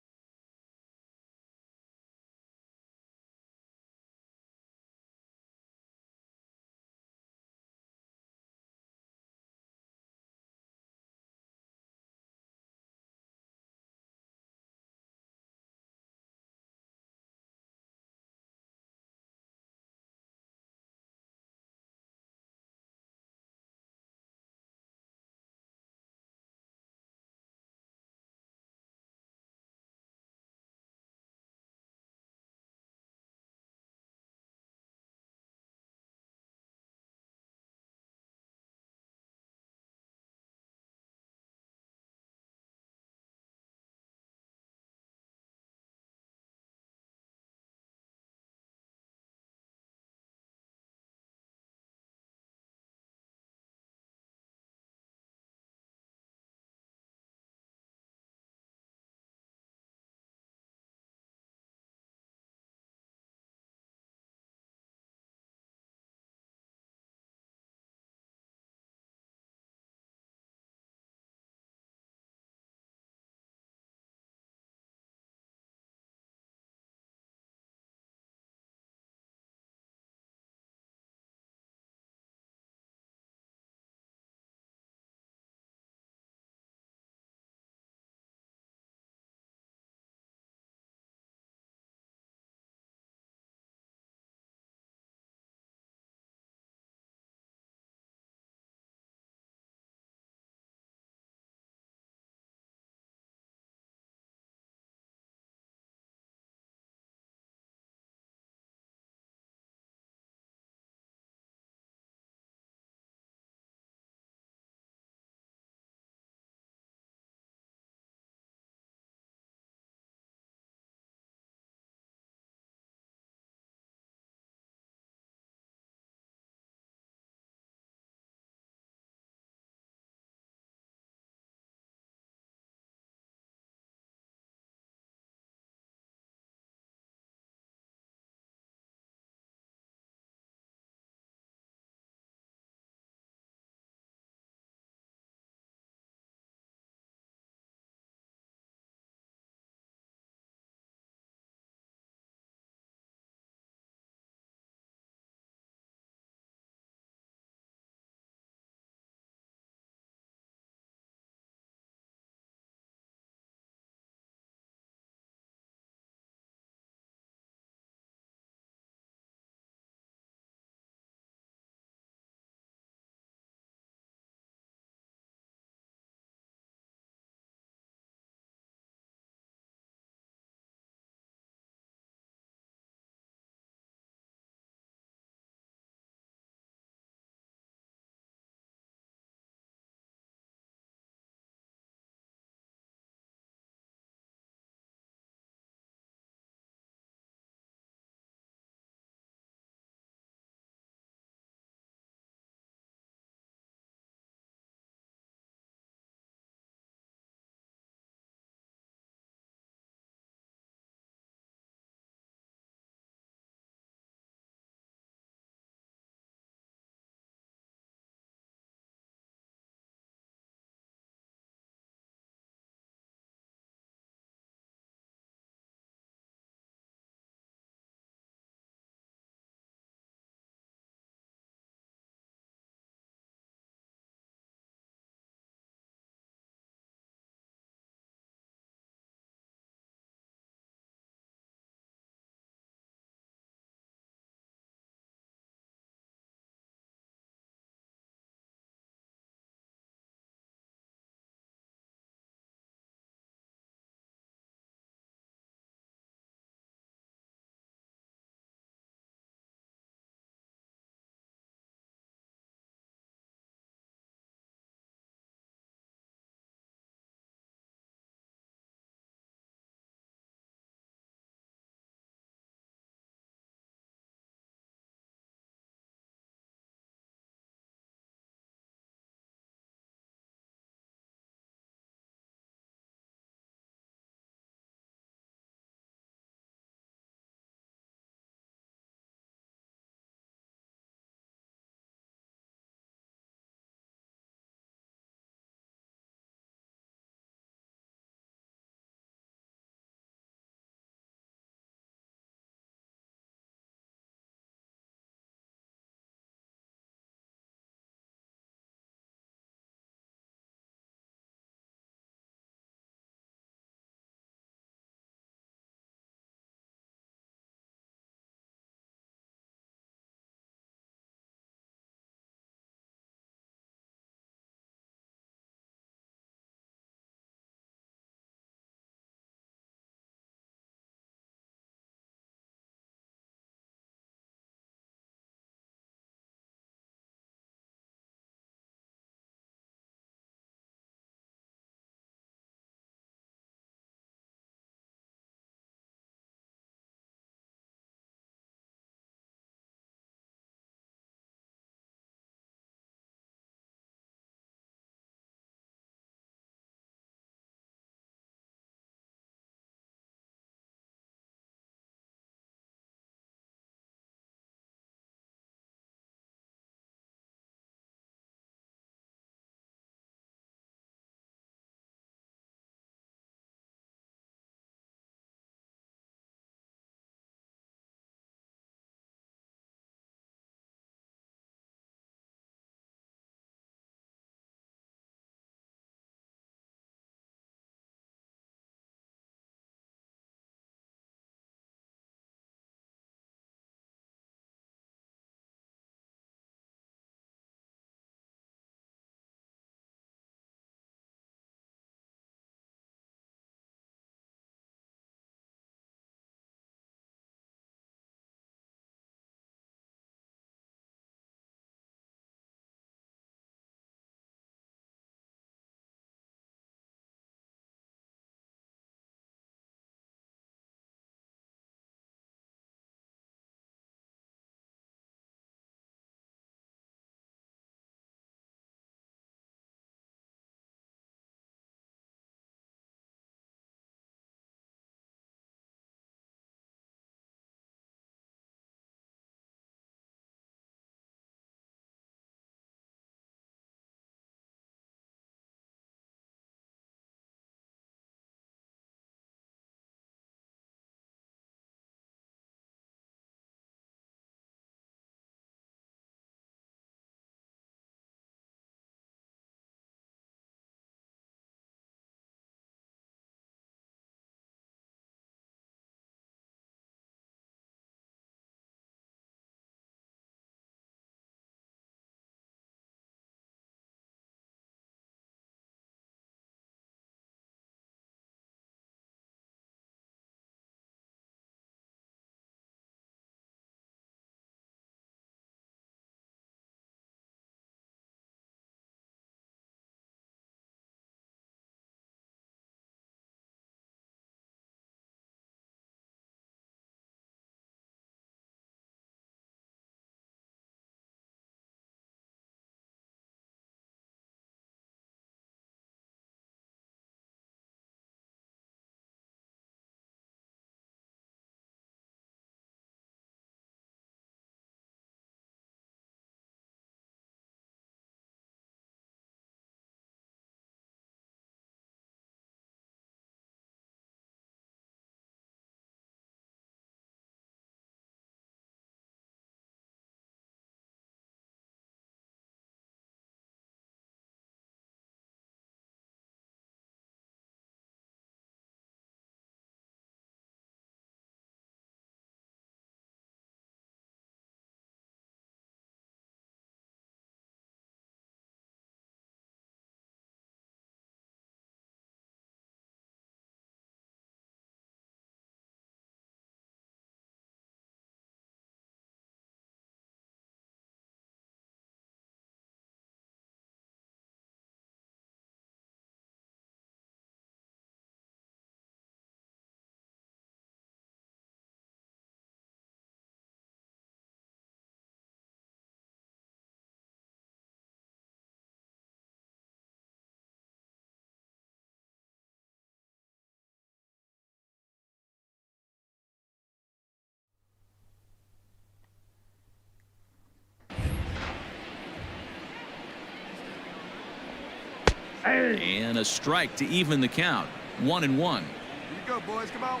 And a strike to even the count. 1-1. Here you go, boys. Come on.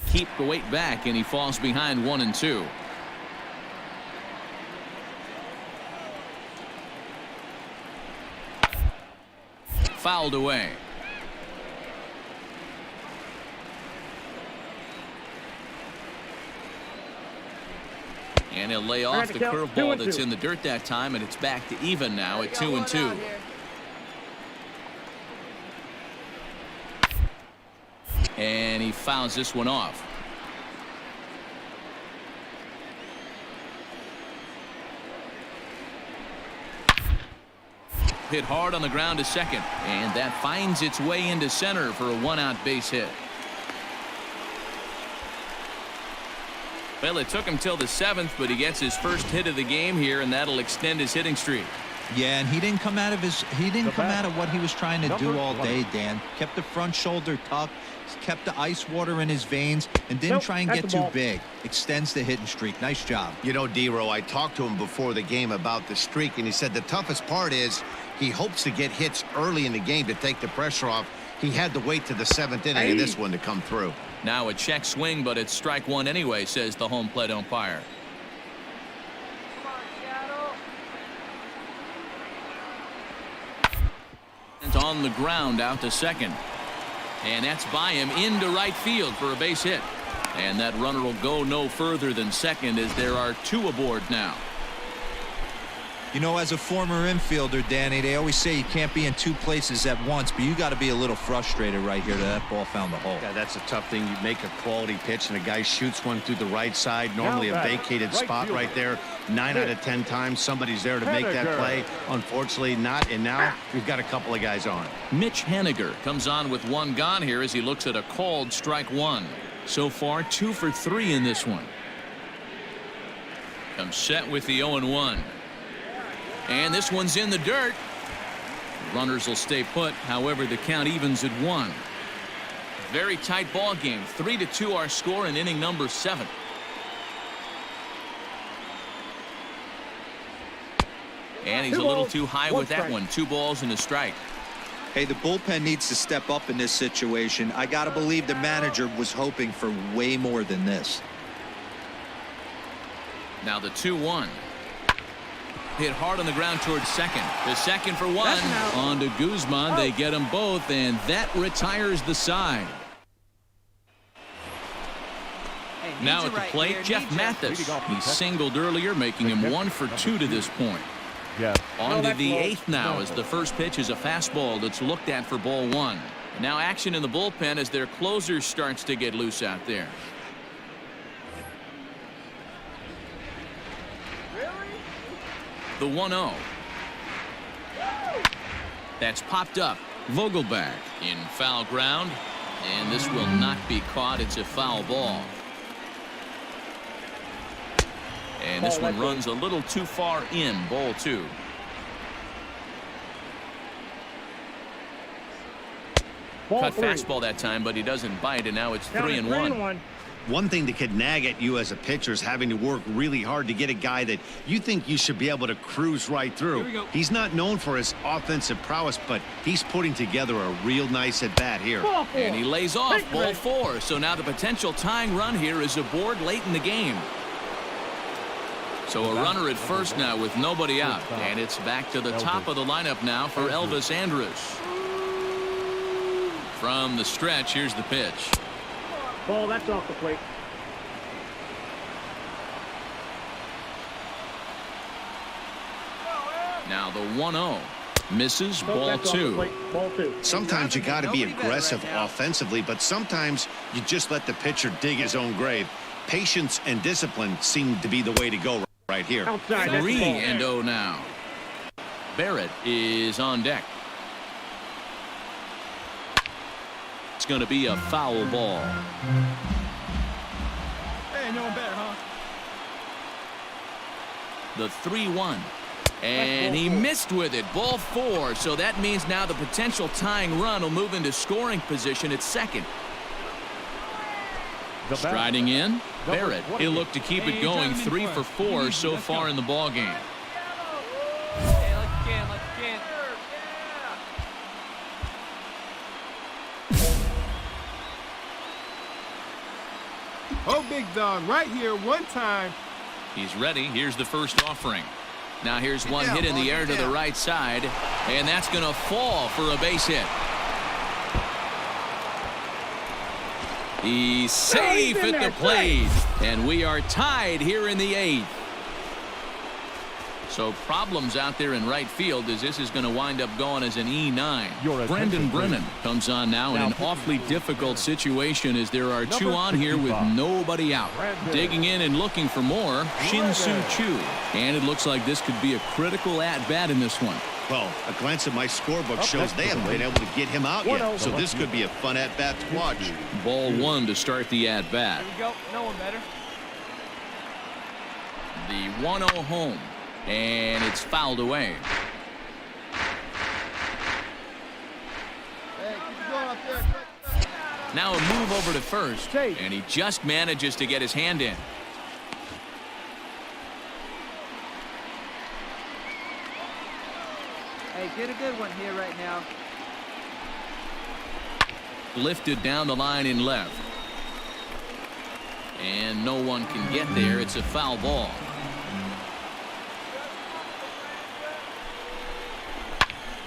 Keep the weight back, and he falls behind 1-2. Fouled away. And he'll lay off the curveball that's in the dirt that time, and it's back to even now at 2-2. And he fouls this one off. Hit hard on the ground to second, and that finds its way into center for a one-out base hit. Well, it took him till the 7th, but he gets his first hit of the game here, and that'll extend his hitting streak. Yeah, and he didn't come out of what he was trying to do all day, Dan. Kept the front shoulder tucked, kept the ice water in his veins, and didn't try and get too big. Extends the hitting streak. Nice job. You know, D-Row, I talked to him before the game about the streak, and he said the toughest part is he hopes to get hits early in the game to take the pressure off. He had to wait to the 7th inning of this one to come through. Now a check swing, but it's strike one anyway, says the home plate umpire. It's on the ground out to second. And that's by him into right field for a base hit. And that runner will go no further than second as there are two aboard now. You know, as a former infielder, Danny, they always say you can't be in two places at once, but you got to be a little frustrated right here that ball found the hole. Yeah, that's a tough thing. You make a quality pitch and a guy shoots one through the right side, normally a vacated spot right there. 9 out of 10 times somebody's there to make that play. Unfortunately not, and now we've got a couple of guys on. Mitch Haniger comes on with one gone here as he looks at a called strike one. So far 2 for 3 in this one. Comes set with the 0-1. And this one's in the dirt. Runners will stay put. However, the count evens at 1. Very tight ball game. 3-2 our score in inning number 7. And he's a little too high with that one. 2 balls and a strike. Hey, the bullpen needs to step up in this situation. I got to believe the manager was hoping for way more than this. Now the 2-1. Hit hard on the ground towards second. The second for one. On to Guzman. They get them both, and that retires the side. Now at the plate, Jeff Mathis. He singled earlier, making him 1 for 2 to this point. On to the 8th now as the first pitch is a fastball that's looked at for ball 1. Now action in the bullpen as their closer starts to get loose out there. The 1-0. That's popped up. Vogelback in foul ground. And this will not be caught. It's a foul ball. And this one runs a little too far in. Ball 2. Cut fastball that time, but he doesn't bite, and now it's 3-1. One thing that could nag at you as a pitcher is having to work really hard to get a guy that you think you should be able to cruise right through. He's not known for his offensive prowess, but he's putting together a real nice at bat here. And he lays off ball 4. So now the potential tying run here is aboard late in the game. So a runner at first now with nobody out, and it's back to the top of the lineup now for Elvis Andrus. From the stretch, here's the pitch. Ball, that's off the plate. Now the 1-0 misses. Ball 2. Ball 2. Sometimes you got to be aggressive offensively, but sometimes you just let the pitcher dig his own grave. Patience and discipline seem to be the way to go right here. 3-0 now. Barrett is on deck. It's going to be a foul ball. Hey, no one better, huh? The 3-1. And he missed with it. Ball 4. So that means now the potential tying run will move into scoring position at second. Striding in, Barrett. He'll look to keep it going. 3 for 4 so far in the ball game. Oh, big dog, right here, one time. He's ready. Here's the first offering. Now here's one hit in the air to the right side, and that's going to fall for a base hit. He's safe at the plate, and we are tied here in the 8th. So problems out there in right field as this is going to wind up going as an E9. Brendan Brennan comes on now in an awfully difficult situation as there are 2 on here with nobody out. Digging in and looking for more, Shin-Soo Choo. And it looks like this could be a critical at-bat in this one. Well, a glance at my scorebook shows they haven't been able to get him out yet, so this could be a fun at-bat to watch. Ball 1 to start the at-bat. Here we go. No one better. The 1-0 home. And it's fouled away. Hey, keep going up there. Now a move over to first, and he just manages to get his hand in. Hey, get a good one here right now. Lifted down the line in left. And no one can get there. It's a foul ball.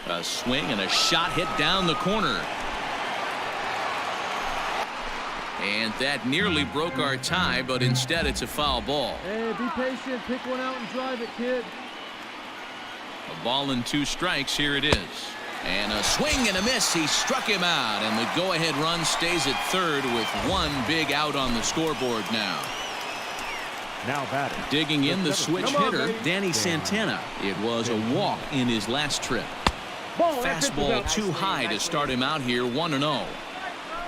A swing and a shot hit down the corner. And that nearly broke our tie, but instead it's a foul ball. Hey, be patient. Pick one out and drive it, kid. A ball and 2 strikes. Here it is. And a swing and a miss. He struck him out, and the go-ahead run stays at third with 1 big out on the scoreboard now. Now batting. Digging in the switch hitter, Danny Santana. It was a walk in his last trip. Fastball too high to start him out here 1-0.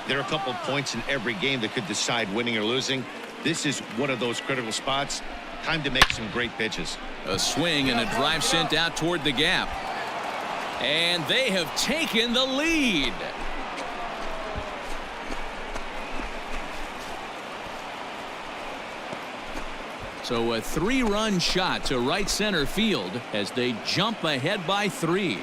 There are a couple of points in every game that could decide winning or losing. This is one of those critical spots. Time to make some great pitches. A swing and a drive sent out toward the gap. And they have taken the lead. So a 3-run shot to right center field as they jump ahead by 3.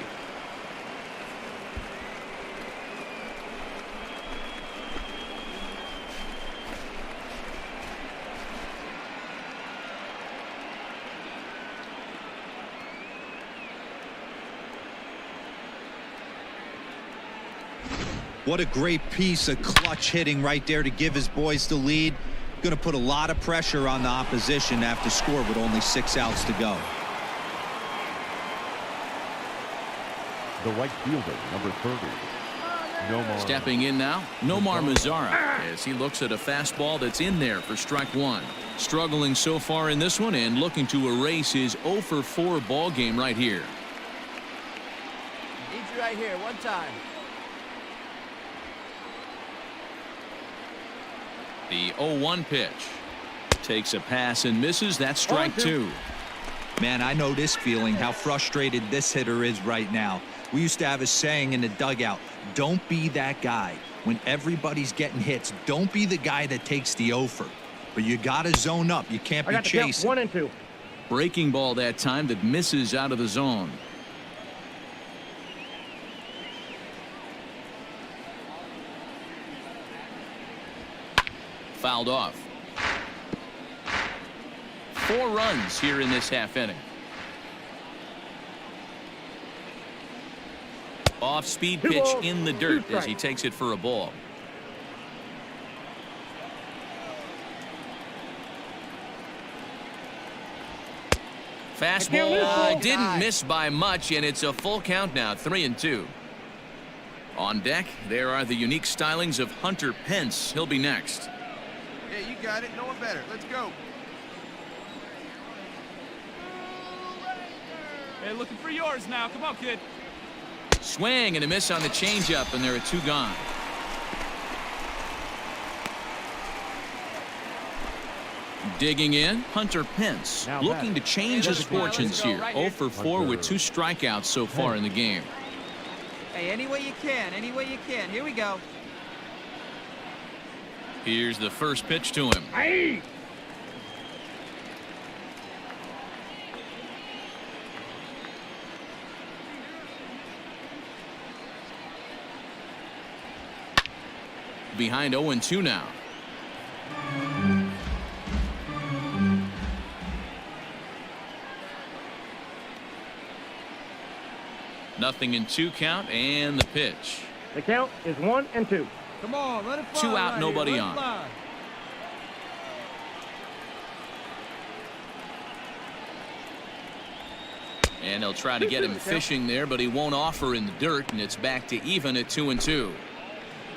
What a great piece of clutch hitting right there to give his boys the lead. Going to put a lot of pressure on the opposition to have to score with only 6 outs to go. The right fielder, number 30. Nomar. Stepping in now, Nomar Mazara, as he looks at a fastball that's in there for strike 1. Struggling so far in this one and looking to erase his 0 for 4 ball game right here. Need you right here, one time. The 0-1 pitch. Takes a pass and misses. That's strike 2. Man, I know this feeling, how frustrated this hitter is right now. We used to have a saying in the dugout, don't be that guy. When everybody's getting hits, don't be the guy that takes the offer. But you got to zone up. You can't be chasing. 1 and 2. Breaking ball that time that misses out of the zone. Fouled off. 4 runs here in this half inning. Off speed pitch in the dirt as he takes it for a ball. Fastball didn't miss by much, and it's a full count now, 3-2. On deck, there are the unique stylings of Hunter Pence. He'll be next. Yeah, you got it. No one better. Let's go. Hey, looking for yours now. Come on, kid. Swing and a miss on the changeup, and there are 2 gone. Digging in, Hunter Pence, looking to change his fortunes here. 0 for 4 with 2 strikeouts so far in the game. Hey, any way you can, any way you can. Here we go. Here's the first pitch to him. Aye. Behind 0-2 now. 0-2 count and the pitch. The count is 1-2. Come on, let it fly. 2 out, right nobody here. on. Fly. And they'll try to get him fishing there, but he won't offer in the dirt, and it's back to even at 2-2.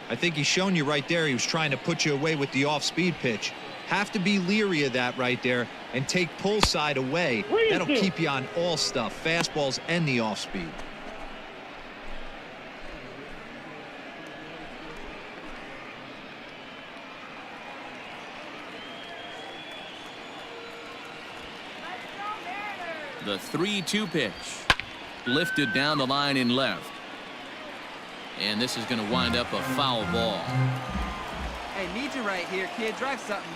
I think he's shown you right there. He was trying to put you away with the off-speed pitch. Have to be leery of that right there and take pull side away. That'll keep you on all stuff, fastballs and the off-speed. The 3-2 pitch. Lifted down the line in left. And this is going to wind up a foul ball. Hey, need you right here, kid. Drive something.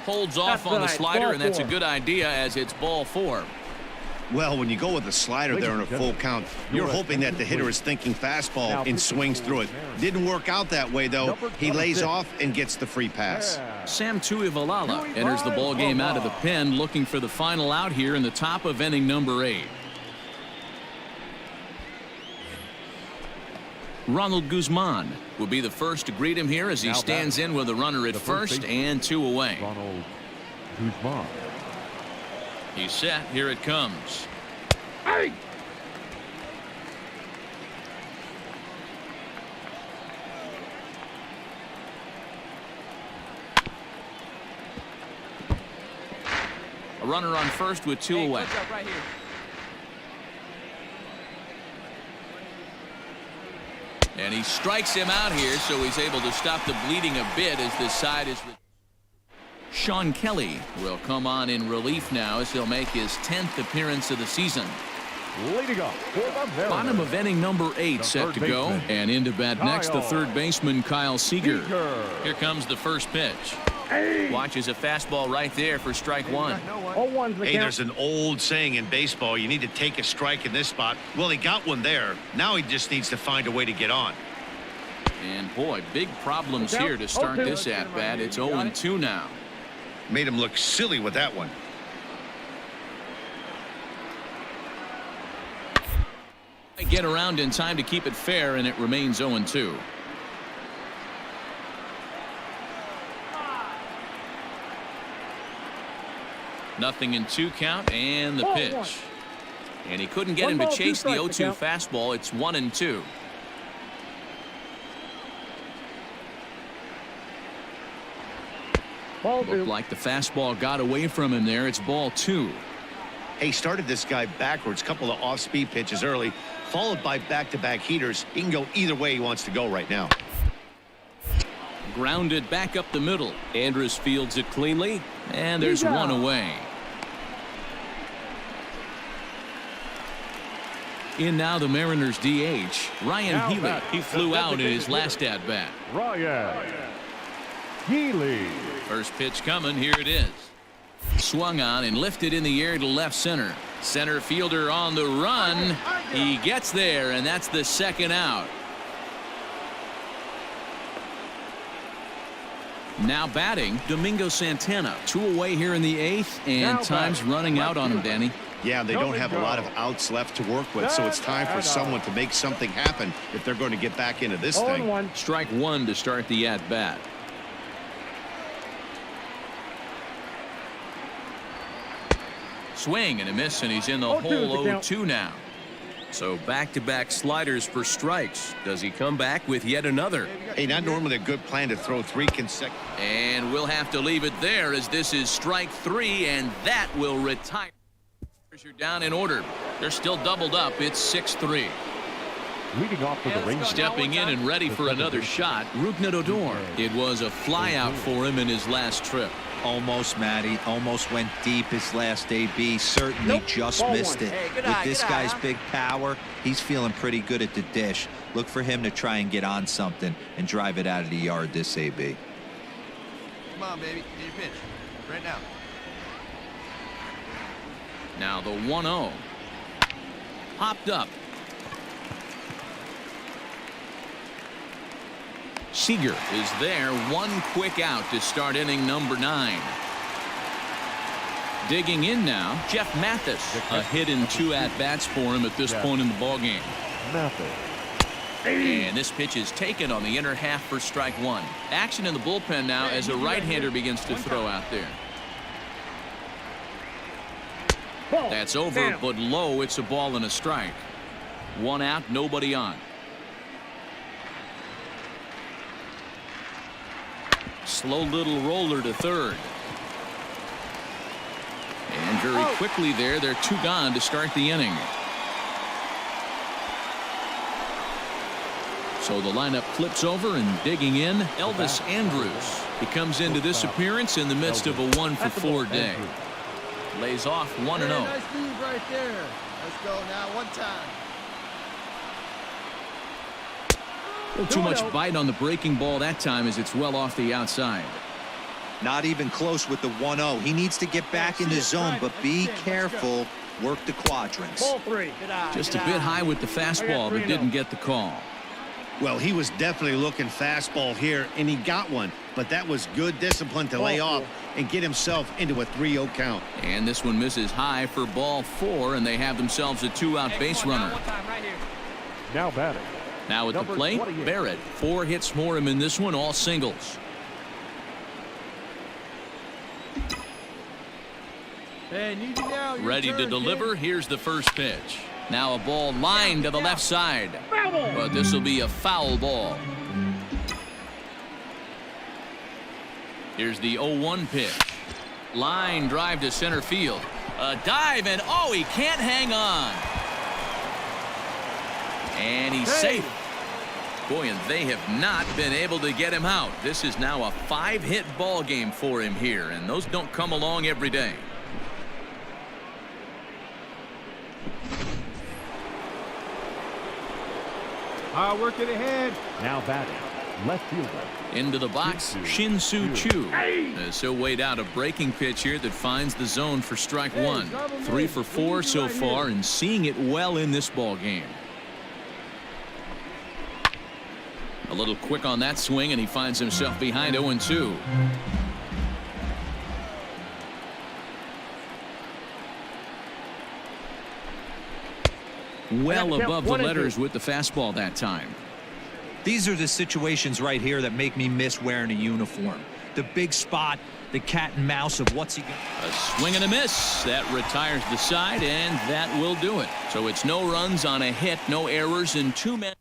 Holds off on the slider, and that's a good idea as it's ball 4. Well, when you go with a slider there in a full count, you're hoping that the hitter is thinking fastball and swings through it. Didn't work out that way, though. He lays off and gets the free pass. Sam Tuivailala enters the ball game out of the pen, looking for the final out here in the top of inning number 8. Ronald Guzman will be the first to greet him here as he stands in with a runner at first and 2 away. Ronald Guzman. He's set. Here it comes. Hey! A runner on first with 2 away. Right here. And he strikes him out here, so he's able to stop the bleeding a bit as this side is. Sean Kelly will come on in relief now as he'll make his 10th appearance of the season. Leading off for the Mariners. Bottom of inning number 8 set to go, and into bat next the third baseman Kyle Seager. Here comes the first pitch. Watches a fastball right there for strike 1. Hey, there's an old saying in baseball, you need to take a strike in this spot. Well, he got one there. Now he just needs to find a way to get on. And boy, big problems here to start this at bat. It's 0-2 now. Made him look silly with that one. They get around in time to keep it fair, and it remains 0-2. Nothing in 2 count and the pitch. And he couldn't get him to chase the 0-2 fastball. It's 1-2. Looked like the fastball got away from him there. It's ball 2. Hey, started this guy backwards. Couple of off-speed pitches early, followed by back-to-back heaters. He can go either way he wants to go right now. Grounded back up the middle. Andrus fields it cleanly, and there's 1 away. In now the Mariners DH, Ryan Healy. He flew out in his last at-bat. Ryan Healy. First pitch coming. Here it is. Swung on and lifted in the air to left center. Center fielder on the run. He gets there, and that's the second out. Now batting, Domingo Santana. 2 away here in the 8th, and time's running out on him, Danny. Yeah, they don't have a lot of outs left to work with, so it's time for someone to make something happen if they're going to get back into this thing. Strike 1 to start the at-bat. Swing and a miss, and he's in the hole 0-2 now. So back-to-back sliders for strikes. Does he come back with yet another? Hey, not normally a good plan to throw 3 consecutive. And we'll have to leave it there as this is strike 3, and that will retire. You're down in order. They're still doubled up. It's 6-3. Leading off for the Rangers. Stepping in and ready for another shot, Rougned Odor. It was a flyout for him in his last trip. Almost, Matty. Almost went deep his last AB. Certainly just missed it. With this guy's big power, he's feeling pretty good at the dish. Look for him to try and get on something and drive it out of the yard this AB. Come on, baby. Get your pitch. Right now. Now the 1-0. Popped up. Seager is there. 1 quick out to start inning number 9. Digging in now, Jeff Mathis. A hit in 2 at-bats for him at this point in the ballgame. And this pitch is taken on the inner half for strike 1. Action in the bullpen now as a right-hander begins to throw out there. That's over, but low. It's a ball and a strike. 1 out, nobody on. Slow little roller to third. And very quickly there, they're 2 gone to start the inning. So the lineup flips over, and digging in, Elvis Andrus. He comes into this appearance in the midst of a 1-for-4 day. Lays off 1-0. Nice move right there. Let's go now, 1 time. A little too much bite on the breaking ball that time as it's well off the outside. Not even close with the 1-0. He needs to get back in the zone, but be careful. Work the quadrants. Ball 3. Just a bit high with the fastball, but didn't get the call. Well, he was definitely looking fastball here, and he got one. But that was good discipline to lay off and get himself into a 3-0 count. And this one misses high for ball 4, and they have themselves a 2-out base runner. Now batting. Now at the plate, Barrett. 4 hits for him in this one, all singles. Ready to deliver. Here's the first pitch. Now a ball lined to the left side. But this will be a foul ball. Here's the 0-1 pitch. Line drive to center field. A dive, and oh, he can't hang on. And he's safe. Boy, and they have not been able to get him out. This is now a 5-hit ball game for him here, and those don't come along every day. Working ahead. Now batting. Left fielder. Into the box, Shin-Soo Choo. As he'll wait out a breaking pitch here that finds the zone for strike 1. 3 for 4 so far, and seeing it well in this ball game. A little quick on that swing, and he finds himself behind 0-2. Well above the letters with the fastball that time. These are the situations right here that make me miss wearing a uniform. The big spot, the cat and mouse of what's he going to do. A swing and a miss. That retires the side, and that will do it. So it's no runs on a hit, no errors, and 2 men.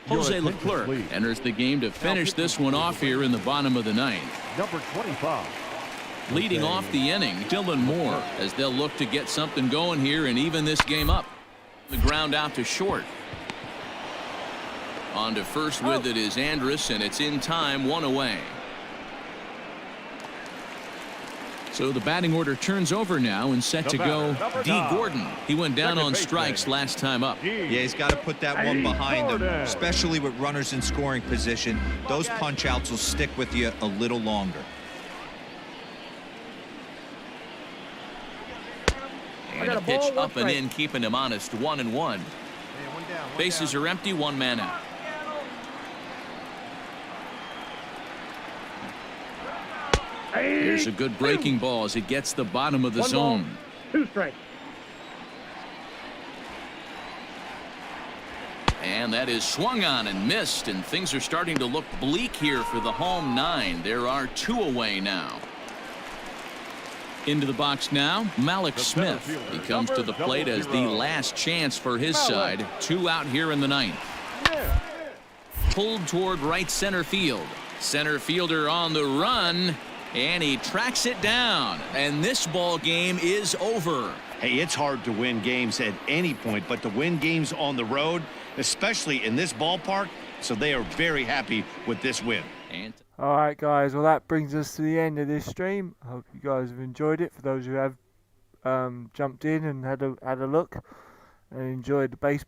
Jose Leclerc enters the game to finish this one off here in the bottom of the 9th. Number 25. Leading off the inning, Dylan Moore, as they'll look to get something going here and even this game up. The ground out to short. On to first with it is Andrus, and it's in time, 1 away. So the batting order turns over now, and set to go D. Gordon. He went down on strikes last time up. Yeah, he's got to put that one behind him, especially with runners in scoring position. Those punch outs will stick with you a little longer. And a pitch up and in, keeping him honest. 1-1. Bases are empty, 1 man out. Here's a good breaking ball as it gets the bottom of the zone. 2 strikes. And that is swung on and missed, and things are starting to look bleak here for the home 9. There are 2 away now. Into the box now, Malik Smith. He comes to the plate as the last chance for his side. 2 out here in the 9th. Pulled toward right center field. Center fielder on the run, and he tracks it down. And this ball game is over. Hey, it's hard to win games at any point, but to win games on the road, especially in this ballpark, so they are very happy with this win. Alright guys, well that brings us to the end of this stream. I hope you guys have enjoyed it. For those who have jumped in and had a look and enjoyed the baseball.